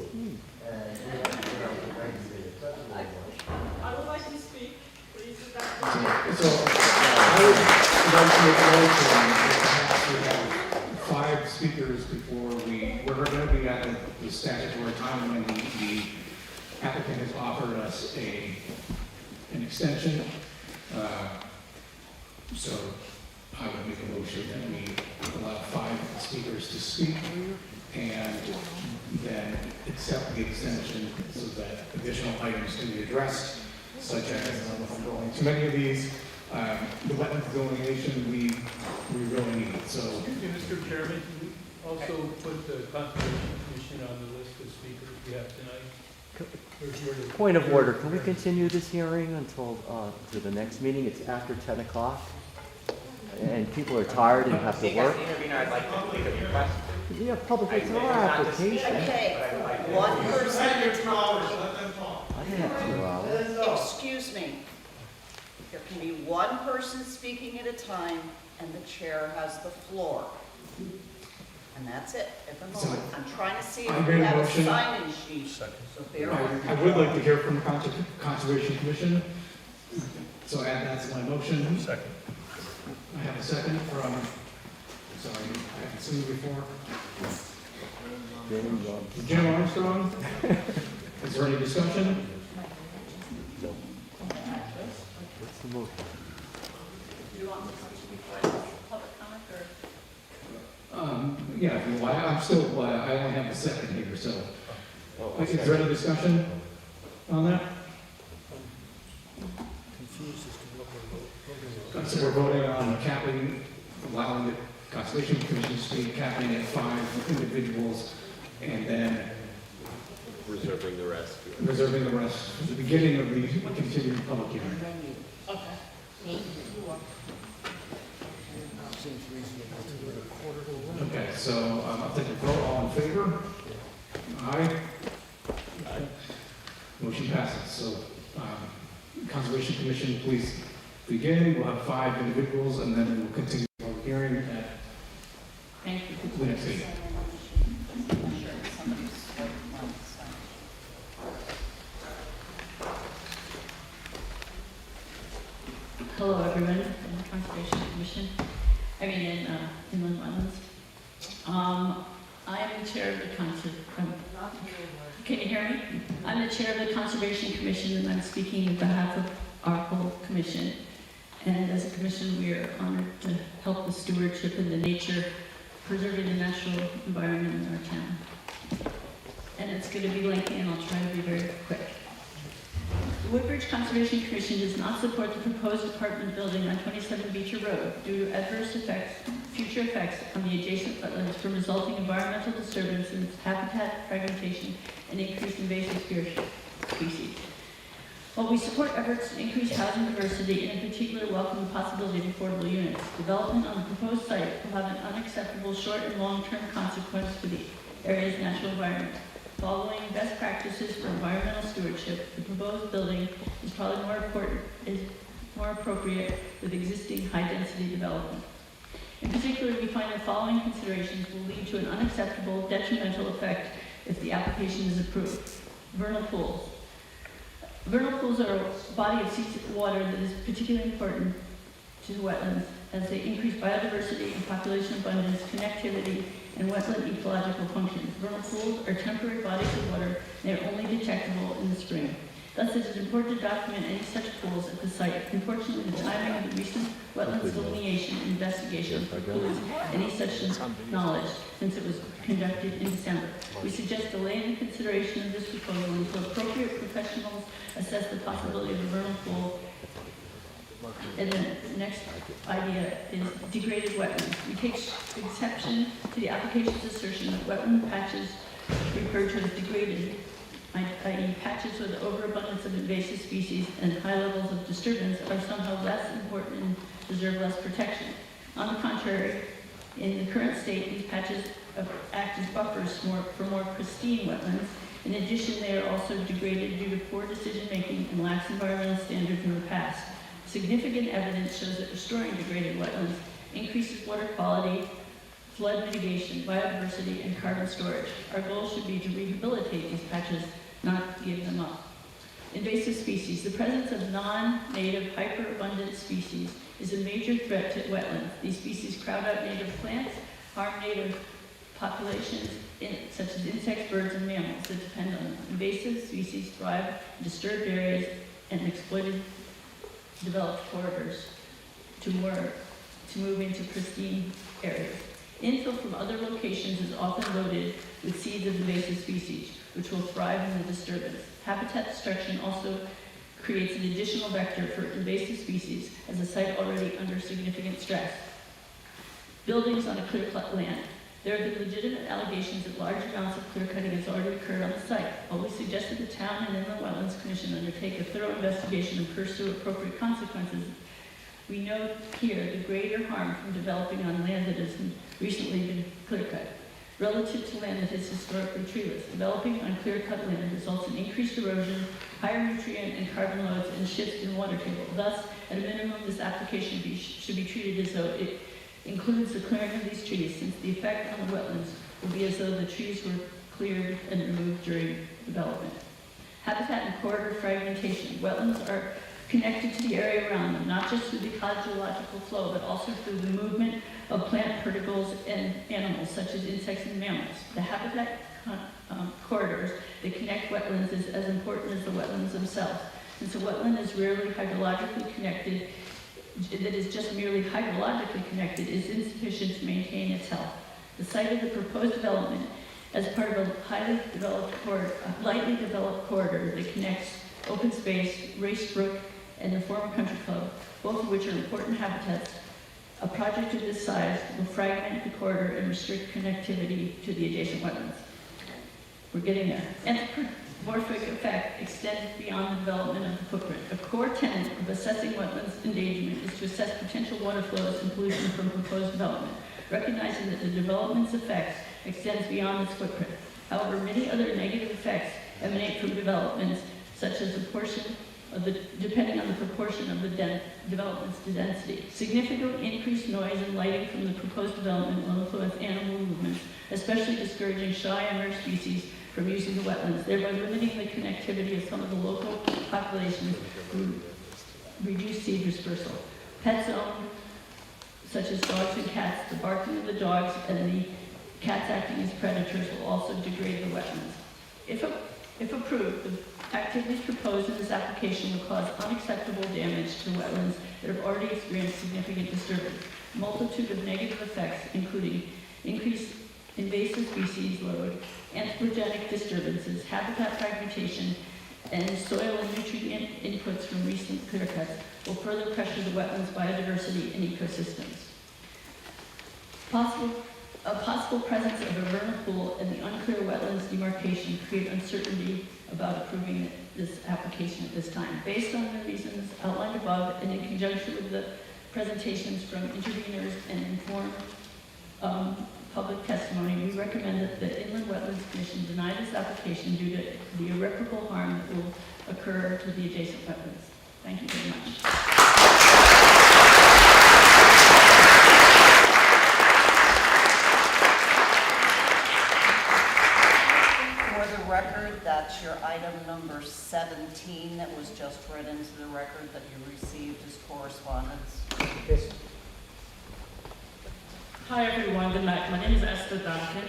And we have to get out for 90 minutes. That's a little much. I would like to speak, please. So I would like to make a motion that perhaps we have 5 speakers before we're going to be at the statutory time when the applicant has offered us an extension. So I would make a motion that we allow 5 speakers to speak and then accept the extension so that additional items can be addressed, such as, if I'm going too many of these, the wetland delineation we really need. So, Excuse me, Mr. Chairman, can you also put the Conservation Commission on the list of speakers we have tonight? Point of order, can we continue this hearing until, to the next meeting? It's after 10 o'clock. And people are tired and have to work. I'd like to make a request. Yeah, public, it's our application. Okay, one person at a time. I didn't have 2 hours. Excuse me. There can be one person speaking at a time, and the chair has the floor. And that's it at the moment. I'm trying to see if we have a sign-in sheet, so bear with me. I would like to hear from the Conservation Commission. So add that to my motion. Second. I have a second from, sorry, I haven't seen you before. Jim Armstrong. Is there any discussion? What's the motion? Do you want me to speak before public comment, or? Yeah, well, I'm still, I only have a second here, so. Is there any discussion on that? So we're voting on capping, allowing the Conservation Commission to speak, capping at 5 individuals, and then Reserving the rest. reserving the rest for the beginning of the continued public hearing. Okay, so I'll take a vote. All in favor? Aye. Motion passes. So, Conservation Commission, please begin. We'll have 5 individuals, and then we'll continue the public hearing at the next meeting. Hello, everyone, in the Conservation Commission, inland wetlands. I am the chair of the Can you hear me? I'm the chair of the Conservation Commission, and I'm speaking on behalf of our whole commission. And as a commission, we are honored to help the stewardship and the nature, preserving the natural environment in our town. And it's going to be lengthy, and I'll try to be very quick. The Woodbridge Conservation Commission does not support the proposed apartment building on 27 Beecher Road due to adverse effects, future effects on the adjacent wetlands from resulting environmental disturbances, habitat fragmentation, and increased invasive species. While we support efforts to increase housing diversity and in particular welcome the possibility of affordable units, development on the proposed site will have an unacceptable short and long-term consequence to the area's natural environment. Following best practices for environmental stewardship, the proposed building is probably more appropriate with existing high-density development. In particular, we find the following considerations will lead to an unacceptable detrimental effect if the application is approved. Vernal pools. Vernal pools are a body of seasonal water that is particularly important to the wetlands as they increase biodiversity and population abundance, connectivity, and wetland ecological functions. Vernal pools are temporary bodies of water, and they are only detectable in the spring. Thus, it is important to document any such pools at the site. Unfortunately, the timing of the recent wetlands delineation investigation precludes any such knowledge since it was conducted in December. We suggest delaying the consideration of this proposal until appropriate professionals assess the possibility of a vernal pool. And then the next idea is degraded wetlands. We take exception to the application's assertion that wetland patches referred to as degraded, i.e. patches with overabundance of invasive species and high levels of disturbance are somehow less important and deserve less protection. On the contrary, in the current state, these patches act as buffers for more pristine wetlands. In addition, they are also degraded due to poor decision-making and lax environmental standards in the past. Significant evidence shows that restoring degraded wetlands increases water quality, flood mitigation, biodiversity, and carbon storage. Our goal should be to rehabilitate these patches, not give them up. Invasive species. The presence of non-native hyperabundant species is a major threat to wetlands. These species crowd out native plants, harm native populations, such as insects, birds, and mammals that depend on them. Invasive species thrive in disturbed areas and exploited developed corridors to move into pristine areas. Infill from other locations is often loaded with seeds of invasive species, which will thrive in the disturbance. Habitat destruction also creates an additional vector for invasive species as a site already under significant stress. Buildings on a clear-cut land. There have been legitimate allegations that large amounts of clear-cutting has already occurred on the site. While we suggested the town and Inland Wetlands Commission undertake a thorough investigation and pursue appropriate consequences, we note here the greater harm from developing on land that has recently been clear-cut. Relative to land that is historically treeless, developing on clear-cut land results in increased erosion, higher nutrient and carbon loads, and shifts in water table. Thus, at a minimum, this application should be treated as though it includes the clearing of these trees, since the effect on the wetlands will be as though the trees were cleared and removed during development. Habitat and corridor fragmentation. Wetlands are connected to the area around them, not just through the ecological flow, but also through the movement of plant particles and animals, such as insects and mammals. The habitat corridors that connect wetlands is as important as the wetlands themselves. Since a wetland is rarely hydrologically connected, that is just merely hydrologically connected, is insufficient to maintain its health. The site of the proposed development as part of a lightly developed corridor that connects open space, Race Brook, and the former country club, both of which are important habitats. A project of this size will fragment the corridor and restrict connectivity to the adjacent wetlands. We're getting there. Anthropomorphic effect extends beyond the development of the footprint. A core tenet of assessing wetlands endangerment is to assess potential water flows and pollution from proposed development, recognizing that the development's effects extends beyond its footprint. However, many other negative effects emanate from developments, such as depending on the proportion of the development's density. Significantly increased noise and lighting from the proposed development will influence animal movements, especially discouraging shy and rare species from using the wetlands, thereby limiting the connectivity of some of the local populations through reduced seed dispersal. Pet zone, such as dogs and cats, the barking of the dogs and the cats acting as predators will also degrade the wetlands. approved, the activities proposed in this application will cause unacceptable damage to wetlands that have already experienced significant disturbance. Multitude of negative effects, including increased invasive species load, anthropogenic disturbances, habitat fragmentation, and soil and nutrient inputs from recent clear cuts will further pressure the wetlands biodiversity and ecosystems. A possible presence of a vernal pool and the unclear wetlands demarcation create uncertainty about approving this application at this time. Based on the reasons outlined above and in conjunction with the presentations from interveners and informed public testimony, we recommend that the Inland Wetlands Commission deny this application due to the irreparable harm that will occur to the adjacent wetlands. Thank you very much. For the record, that's your item number 17 that was just read into the record that you received as correspondence. Yes. Hi everyone, good night. My name is Esther Duncan.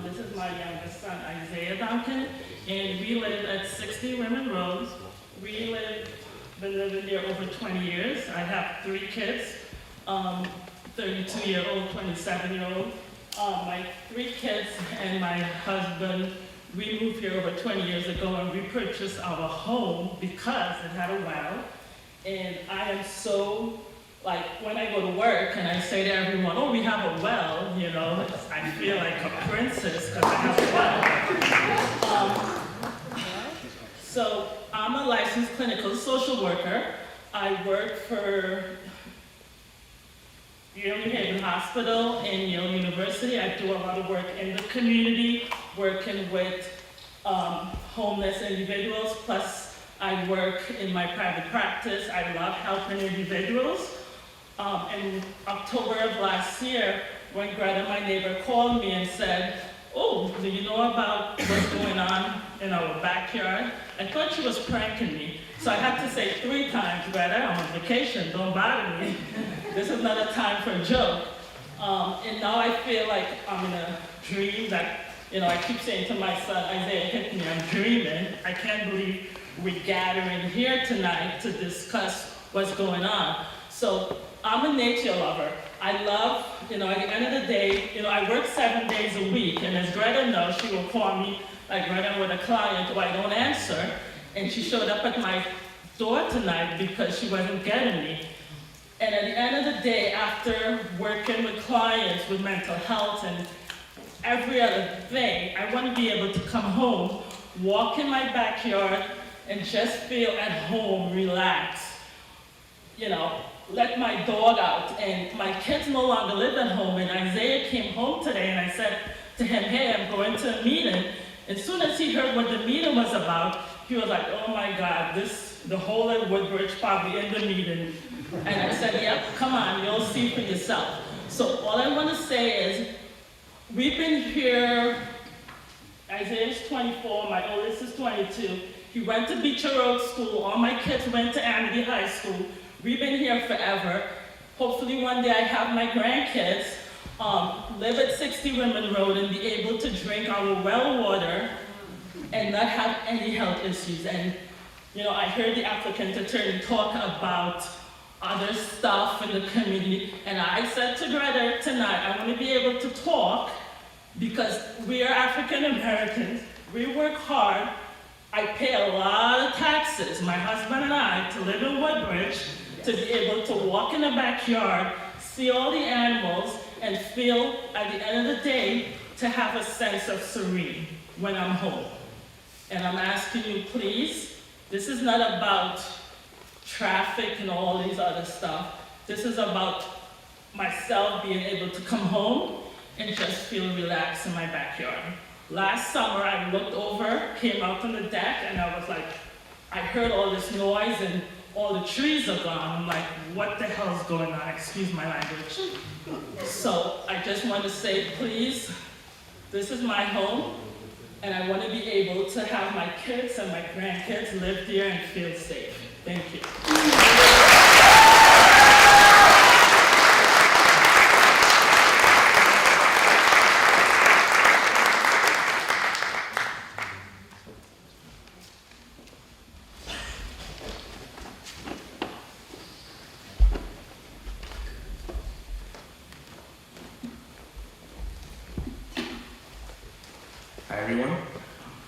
This is my youngest son, Isaiah Duncan, and we live at 60 Women Road. Been living there over 20 years. I have 3 kids, 32-year-old, 27-year-old. My 3 kids and my husband, we moved here over 20 years ago and we purchased our home because it had a well. And I am so, like, when I go to work and I say to everyone, oh, we have a well, you know, I feel like a princess because I have a well. So I'm a licensed clinical social worker. I work for Yale New Haven Hospital and Yale University. I do a lot of work in the community, working with homeless individuals, plus I work in my private practice. I love helping individuals. In October of last year, when Greta, my neighbor, called me and said, oh, do you know about what's going on in our backyard? I thought she was pranking me. So I had to say 3 times, Greta, I'm on vacation, don't bother me. This is not a time for a joke. And now I feel like I'm in a dream that, you know, I keep saying to my son, Isaiah, hit me, I'm dreaming. I can't believe we're gathering here tonight to discuss what's going on. So I'm a nature lover. I love, you know, at the end of the day, you know, I work 7 days a week, and as Greta knows, she will call me, like Greta with a client who I don't answer, and she showed up at my door tonight because she wasn't getting me. And at the end of the day, after working with clients with mental health and every other thing, I want to be able to come home, walk in my backyard, and just feel at home, relax, you know, let my dog out. And my kids no longer live at home, and Isaiah came home today, and I said to him, hey, I'm going to a meeting. As soon as he heard what the meeting was about, he was like, oh my God, the whole of Woodbridge probably in the meeting. And I said, yep, come on, you'll see for yourself. So all I want to say is, we've been here, Isaiah's 24, my oldest is 22. He went to Beecher Road School, all my kids went to Amity High School. We've been here forever. Hopefully one day I have my grandkids live at 60 Women Road and be able to drink our well water and not have any health issues. And, you know, I heard the applicant attorney talk about other stuff in the community, and I said to Greta tonight, I want to be able to talk because we are African Americans, we work hard, I pay a lot of taxes, my husband and I, to live in Woodbridge, to be able to walk in the backyard, see all the animals, and feel at the end of the day to have a sense of serene when I'm home. And I'm asking you, please, this is not about traffic and all these other stuff. This is about myself being able to come home and just feel relaxed in my backyard. Last summer, I looked over, came out on the deck, and I was like, I heard all this noise and all the trees are gone. I'm like, what the hell's going on? Excuse my language. So I just want to say, please, this is my home, and I want to be able to have my kids and my grandkids live there and feel safe. Thank you. Hi everyone.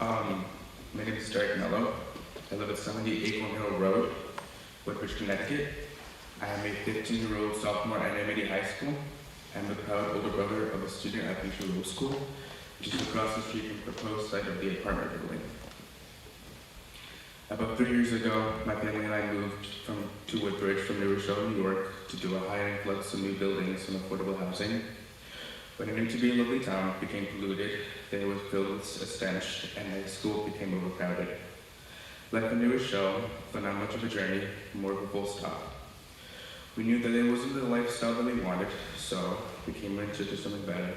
My name is Derek Mello. I live at 70 Acorn Hill Road, Woodbridge, Connecticut. I am a 15-year-old sophomore at Amity High School. I am the proud older brother of a student at Beecher Road School, which is across the street from the proposed site of the apartment building. About 3 years ago, my family and I moved to Woodbridge from New Rochelle, New York, to do a high influx of new buildings and affordable housing. When it knew to be a lovely town became polluted, then it was filled with a stench, and my school became overcrowded. Life in New Rochelle, but not much of a journey, more of a full stop. We knew that it wasn't the lifestyle that we wanted, so we came in search of something better.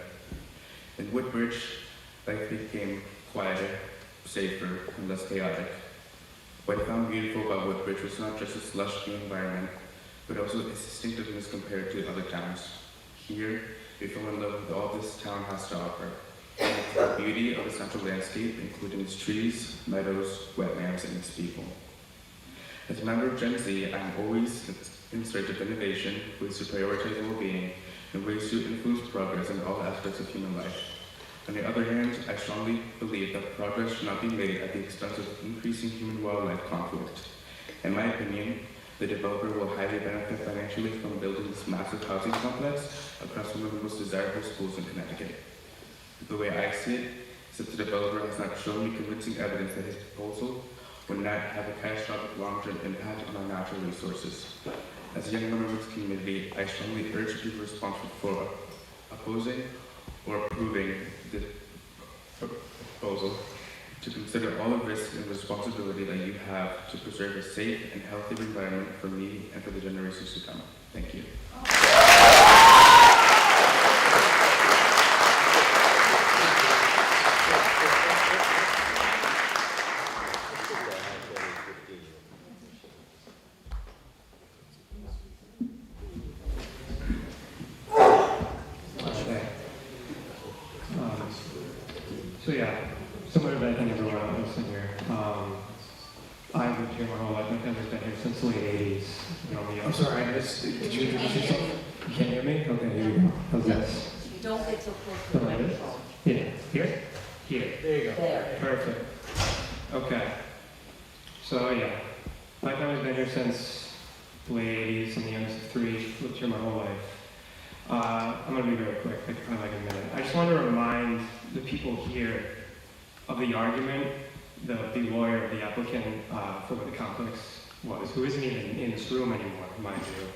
In Woodbridge, life became quieter, safer, and less chaotic. What I found beautiful about Woodbridge was not just its lush green environment, but also its distinctiveness compared to other towns. Here, we fell in love with all this town has to offer, and the beauty of its natural landscape, including its trees, meadows, wetlands, and its people. As a member of Gen Z, I'm always in search of innovation, ways to prioritize well-being, and ways to influence progress in all aspects of human life. On the other hand, I strongly believe that progress should not be made at the expense of increasing human-wildlife conflict. In my opinion, the developer will highly benefit financially from building this massive housing complex across one of the most desirable schools in Connecticut. The way I see it is that the developer has not shown me convincing evidence that his proposal would not have a catastrophic long-term impact on our natural resources. As a young member of this community, I strongly urge people responsible for opposing or approving the proposal to consider all the risks and responsibility that you have to preserve a safe and healthy environment for me and for the generations to come. Thank you. So yeah, similar to I think everyone else in here. I've lived here my whole life. My family's been here since the late 80s. You know, I'm sorry, I missed. Did you introduce yourself? You can't hear me? Okay, here you go. How's this? Don't get so close to the Like this? microphone. Yeah. Here? Here. There you go. There. Perfect. Okay. So yeah, my family's been here since the late 80s. I'm the youngest of three. Lived here my whole life. I'm going to be very quick, like a minute. I just want to remind the people here of the argument the lawyer, the applicant for what the complex was, who isn't even in this room anymore, mind you.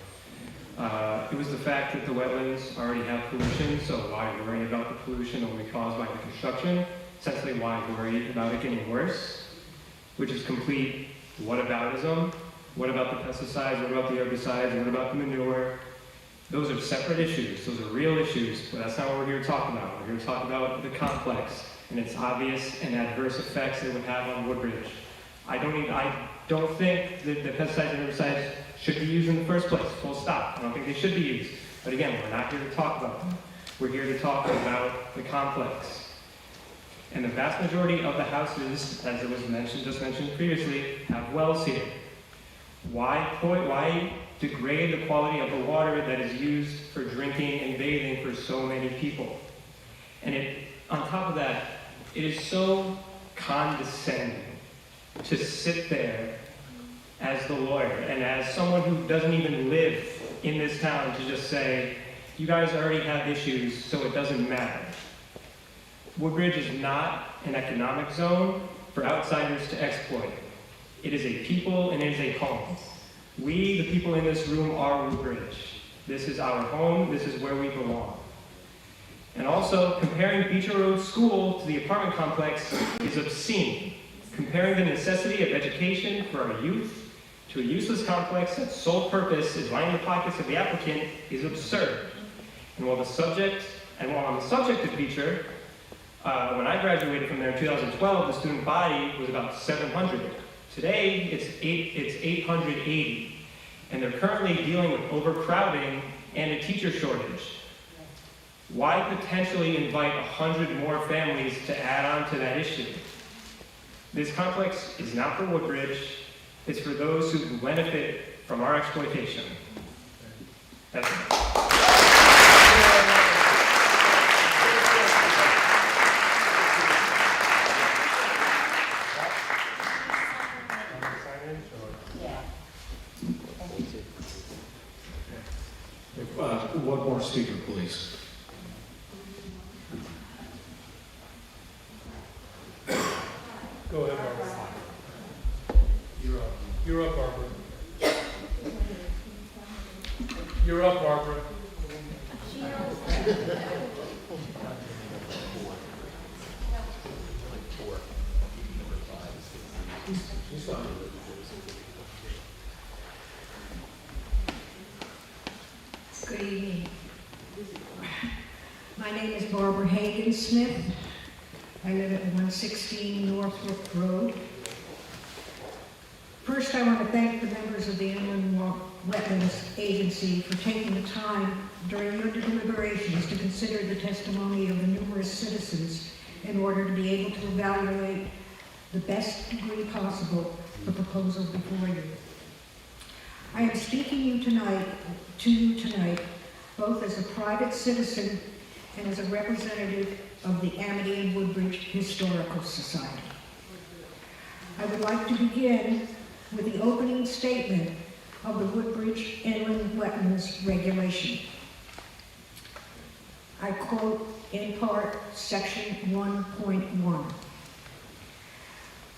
It was the fact that the wetlands already have pollution, so why worry about the pollution that will be caused by the construction? Essentially, why worry about it getting worse? Which is complete whataboutism. What about the pesticides? What about the herbicides? What about the manure? Those are separate issues. Those are real issues, but that's not what we're here to talk about. We're here to talk about the complex and its obvious and adverse effects it would have on Woodbridge. I don't think that the pesticides and herbicides should be used in the first place, full stop. I don't think they should be used. But again, we're not here to talk about them. We're here to talk about the complex. And the vast majority of the houses, as it was just mentioned previously, have wells here. Why degrade the quality of the water that is used for drinking and bathing for so many people? And on top of that, it is so condescending to sit there as the lawyer and as someone who doesn't even live in this town to just say, you guys already have issues, so it doesn't matter. Woodbridge is not an economic zone for outsiders to exploit. It is a people and it is a home. We, the people in this room, are Woodbridge. This is our home. This is where we belong. And also, comparing Beecher Road School to the apartment complex is obscene. Comparing the necessity of education for our youth to a useless complex that's sole purpose is lining the pockets of the applicant is absurd. And while I'm the subject of Beecher, when I graduated from there in 2012, the student body was about 700. Today, it's 880. And they're currently dealing with overcrowding and a teacher shortage. Why potentially invite 100 more families to add on to that issue? This complex is not for Woodbridge. It's for those who benefit from our exploitation. That's it. speaker, please. Go ahead, Barbara. You're up. You're up, Barbara. You're up, Barbara. Good evening. My name is Barbara Hagan Smith. I live at 116 Northbrook Road. First, I want to thank the members of the Inland Wetlands Agency for taking the time during your deliberations to consider the testimony of the numerous citizens in order to be able to evaluate the best degree possible the proposal before you. I am speaking to you tonight, both as a private citizen and as a representative of the Amity and Woodbridge Historical Society. I would like to begin with the opening statement of the Woodbridge Inland Wetlands Regulation. I quote in part section 1.1.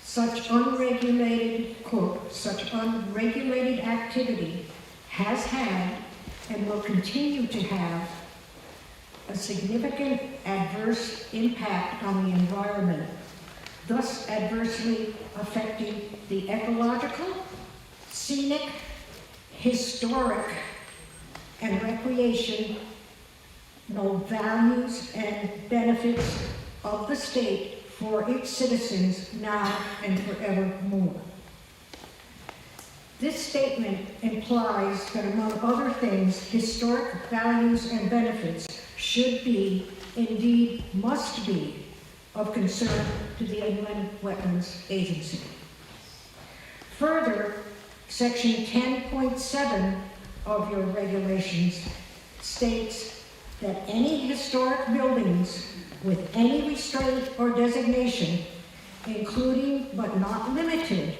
Such unregulated, quote, such unregulated activity has had and will continue to have a significant adverse impact on the environment, thus adversely affecting the ecological, scenic, historic, and recreational values and benefits of the state for its citizens now and forevermore. This statement implies that, among other things, historic values and benefits should be, indeed must be, of concern to the Inland Wetlands Agency. Further, section 10.7 of your regulations states that any historic buildings with any restraint or designation, including but not limited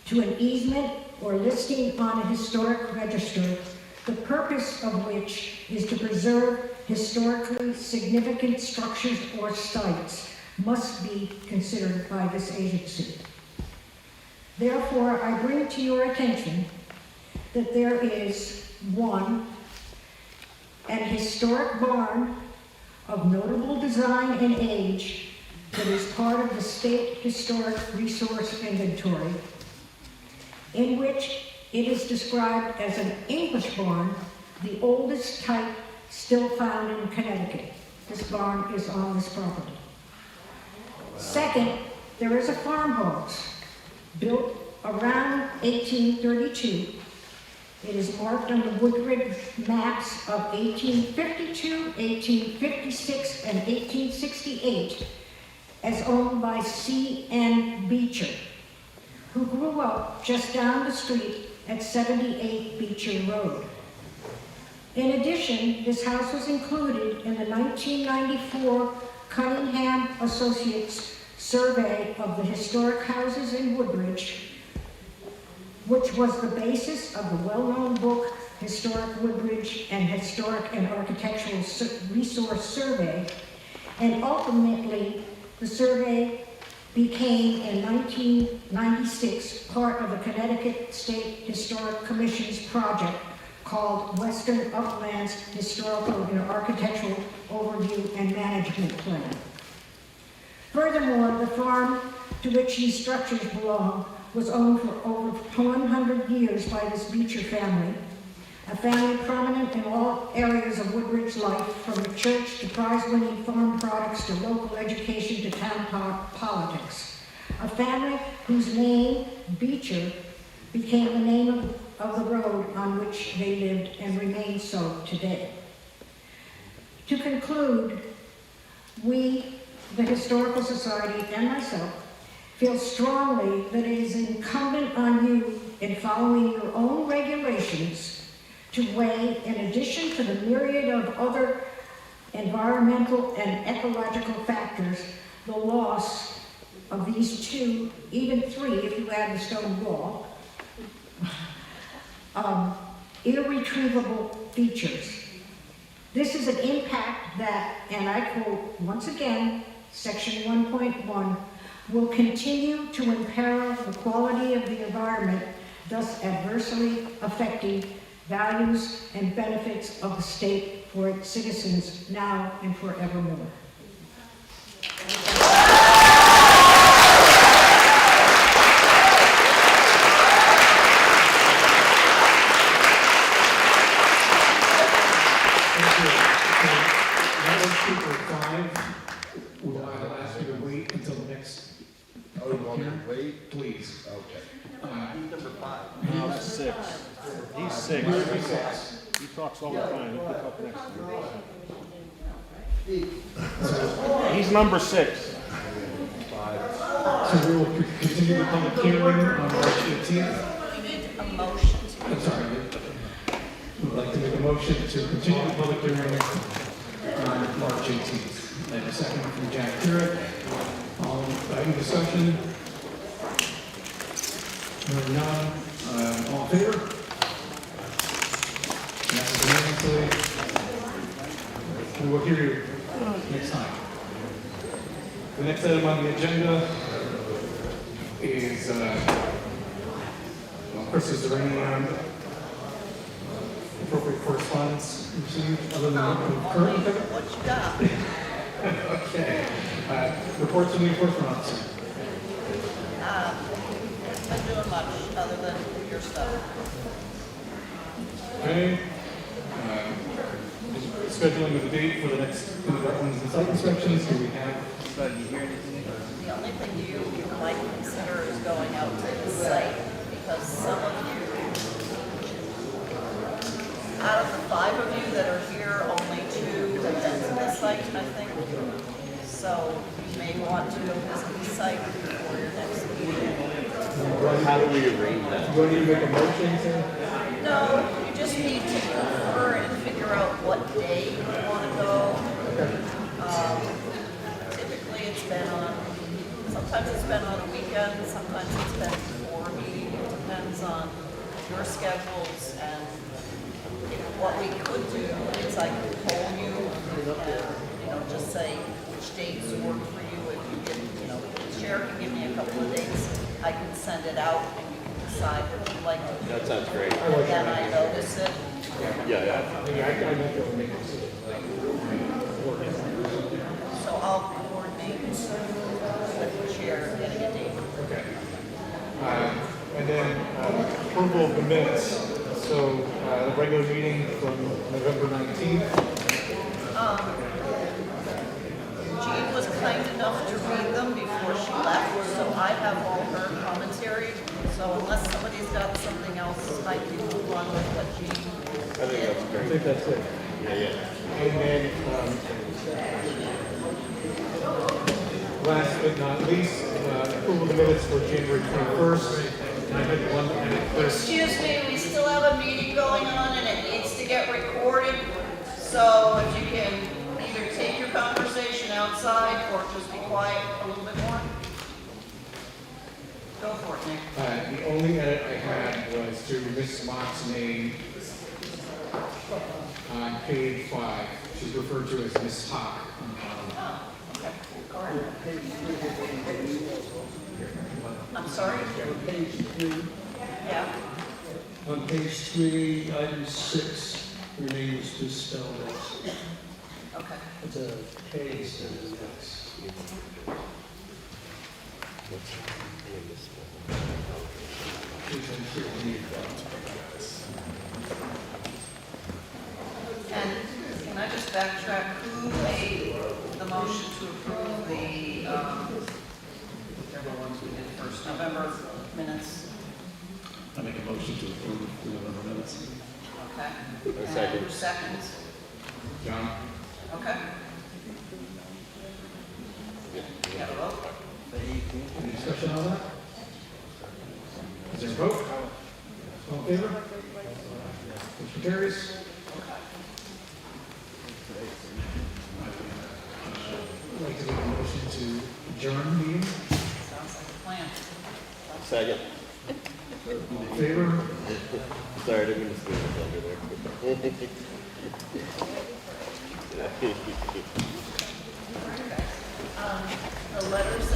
to an easement or listing on a historic register, the purpose of which is to preserve historically significant structures or sites, must be considered by this agency. Therefore, I bring to your attention that there is, 1, an historic barn of notable design and age that is part of the State Historic Resource Inventory, in which it is described as an English barn, the oldest type still found in Connecticut. This barn is on this property. Second, there is a farmhouse built around 1832. It is marked on the Woodbridge maps of 1852, 1856, and 1868 as owned by C.N. Beecher, who grew up just down the street at 78 Beecher Road. In addition, this house was included in the 1994 Cunningham Associates Survey of the Historic Houses in Woodbridge, which was the basis of the well-known book Historic Woodbridge and Historic and Architectural Resource Survey, and ultimately the survey became in 1996 part of the Connecticut State Historic Commission's project called Western Uplands Historical and Architectural Overview and Management Plan. Furthermore, the farm to which these structures belong was owned for over 100 years by this Beecher family, a family prominent in all areas of Woodbridge life, from the church to prize-winning farm products to local education to town politics. A family whose name, Beecher, became the name of the road on which they lived and remains so today. To conclude, we, the Historical Society, and myself, feel strongly that it is incumbent on you, in following your own regulations, to weigh, in addition to the myriad of other environmental and ecological factors, the loss of these 2, even 3 if you add the stone wall, irretrievable features. This is an impact that, and I quote, once again, section 1.1, will continue to imperil the quality of the environment, thus adversely affecting values and benefits of the state for its citizens now and forevermore. Will I ask you to wait until the next? Oh, you want me to wait? Please. Okay. Number 5. No, that's 6. He's 6. You're at 6. He talks all the time. He can talk next to me. He's number 6. So we will continue the public hearing on March 18th. We need a motion. I'm sorry. We'd like to make a motion to continue the public hearing on March 18th. I have a second from Jack Turek. Any discussion? Hearing none. All in favor? Passes unanimously. We will hear you next time. The next item on the agenda is, Chris, is there any appropriate correspondence received other than the current? What you got? Okay. Reports from the enforcement officer. Been doing much other than your stuff. Okay. Scheduling of the date for the next wetlands and site inspections. Do we have? The only thing you might consider is going out to the site, because some of you, out of the 5 of you that are here, only 2 have been to the site, I think. So you may want to go visit the site before your next meeting. How do we arrange that? Do you need to make a motion to? No, you just need to confer and figure out what day you want to go. Typically it's been on, sometimes it's been on a weekend, sometimes it's been before a meeting. It depends on your schedules, and what we could do is I could poll you and, just say which dates work for you. If you give, the chair can give me a couple of dates, I can send it out and you can decide what you'd like to do. That sounds great. And then I notice it. Yeah. I might be able to make a decision. So I'll coordinate with the chair getting a date. Okay. And then approval of the minutes. So the regular meeting from November 19th. Jean was kind enough to read them before she left, so I have all her commentary. So unless somebody's got something else, I can move on with what Jean I think that's I great. think that's it. Yeah. And then, last but not least, approval of the minutes for January 21st. And I had one edit first. Excuse me, we still have a meeting going on and it needs to get recorded. So if you can either take your conversation outside or just be quiet a little bit more. Go for it, Nick. The only edit I had was to Miss Mock's name on page 5. She's referred to as Miss Hawk on the bottom. Oh, okay. Go ahead. I'm sorry? Page 3. Yeah. On page 3, item 6, her name is misspelled as. Okay. It's a K instead of X. And can I just backtrack? Who made the motion to approve the, whichever ones we did first, November minutes? I make a motion to approve the November minutes. Okay. A second. And seconds? John? Okay. You got a vote? Any discussion on that? Is there a vote? All in favor? Motion carries. I'd like to make a motion to adjourn the meeting. Sounds like a plan. Second. All in favor? Sorry, I didn't mean to steal it under there. The letters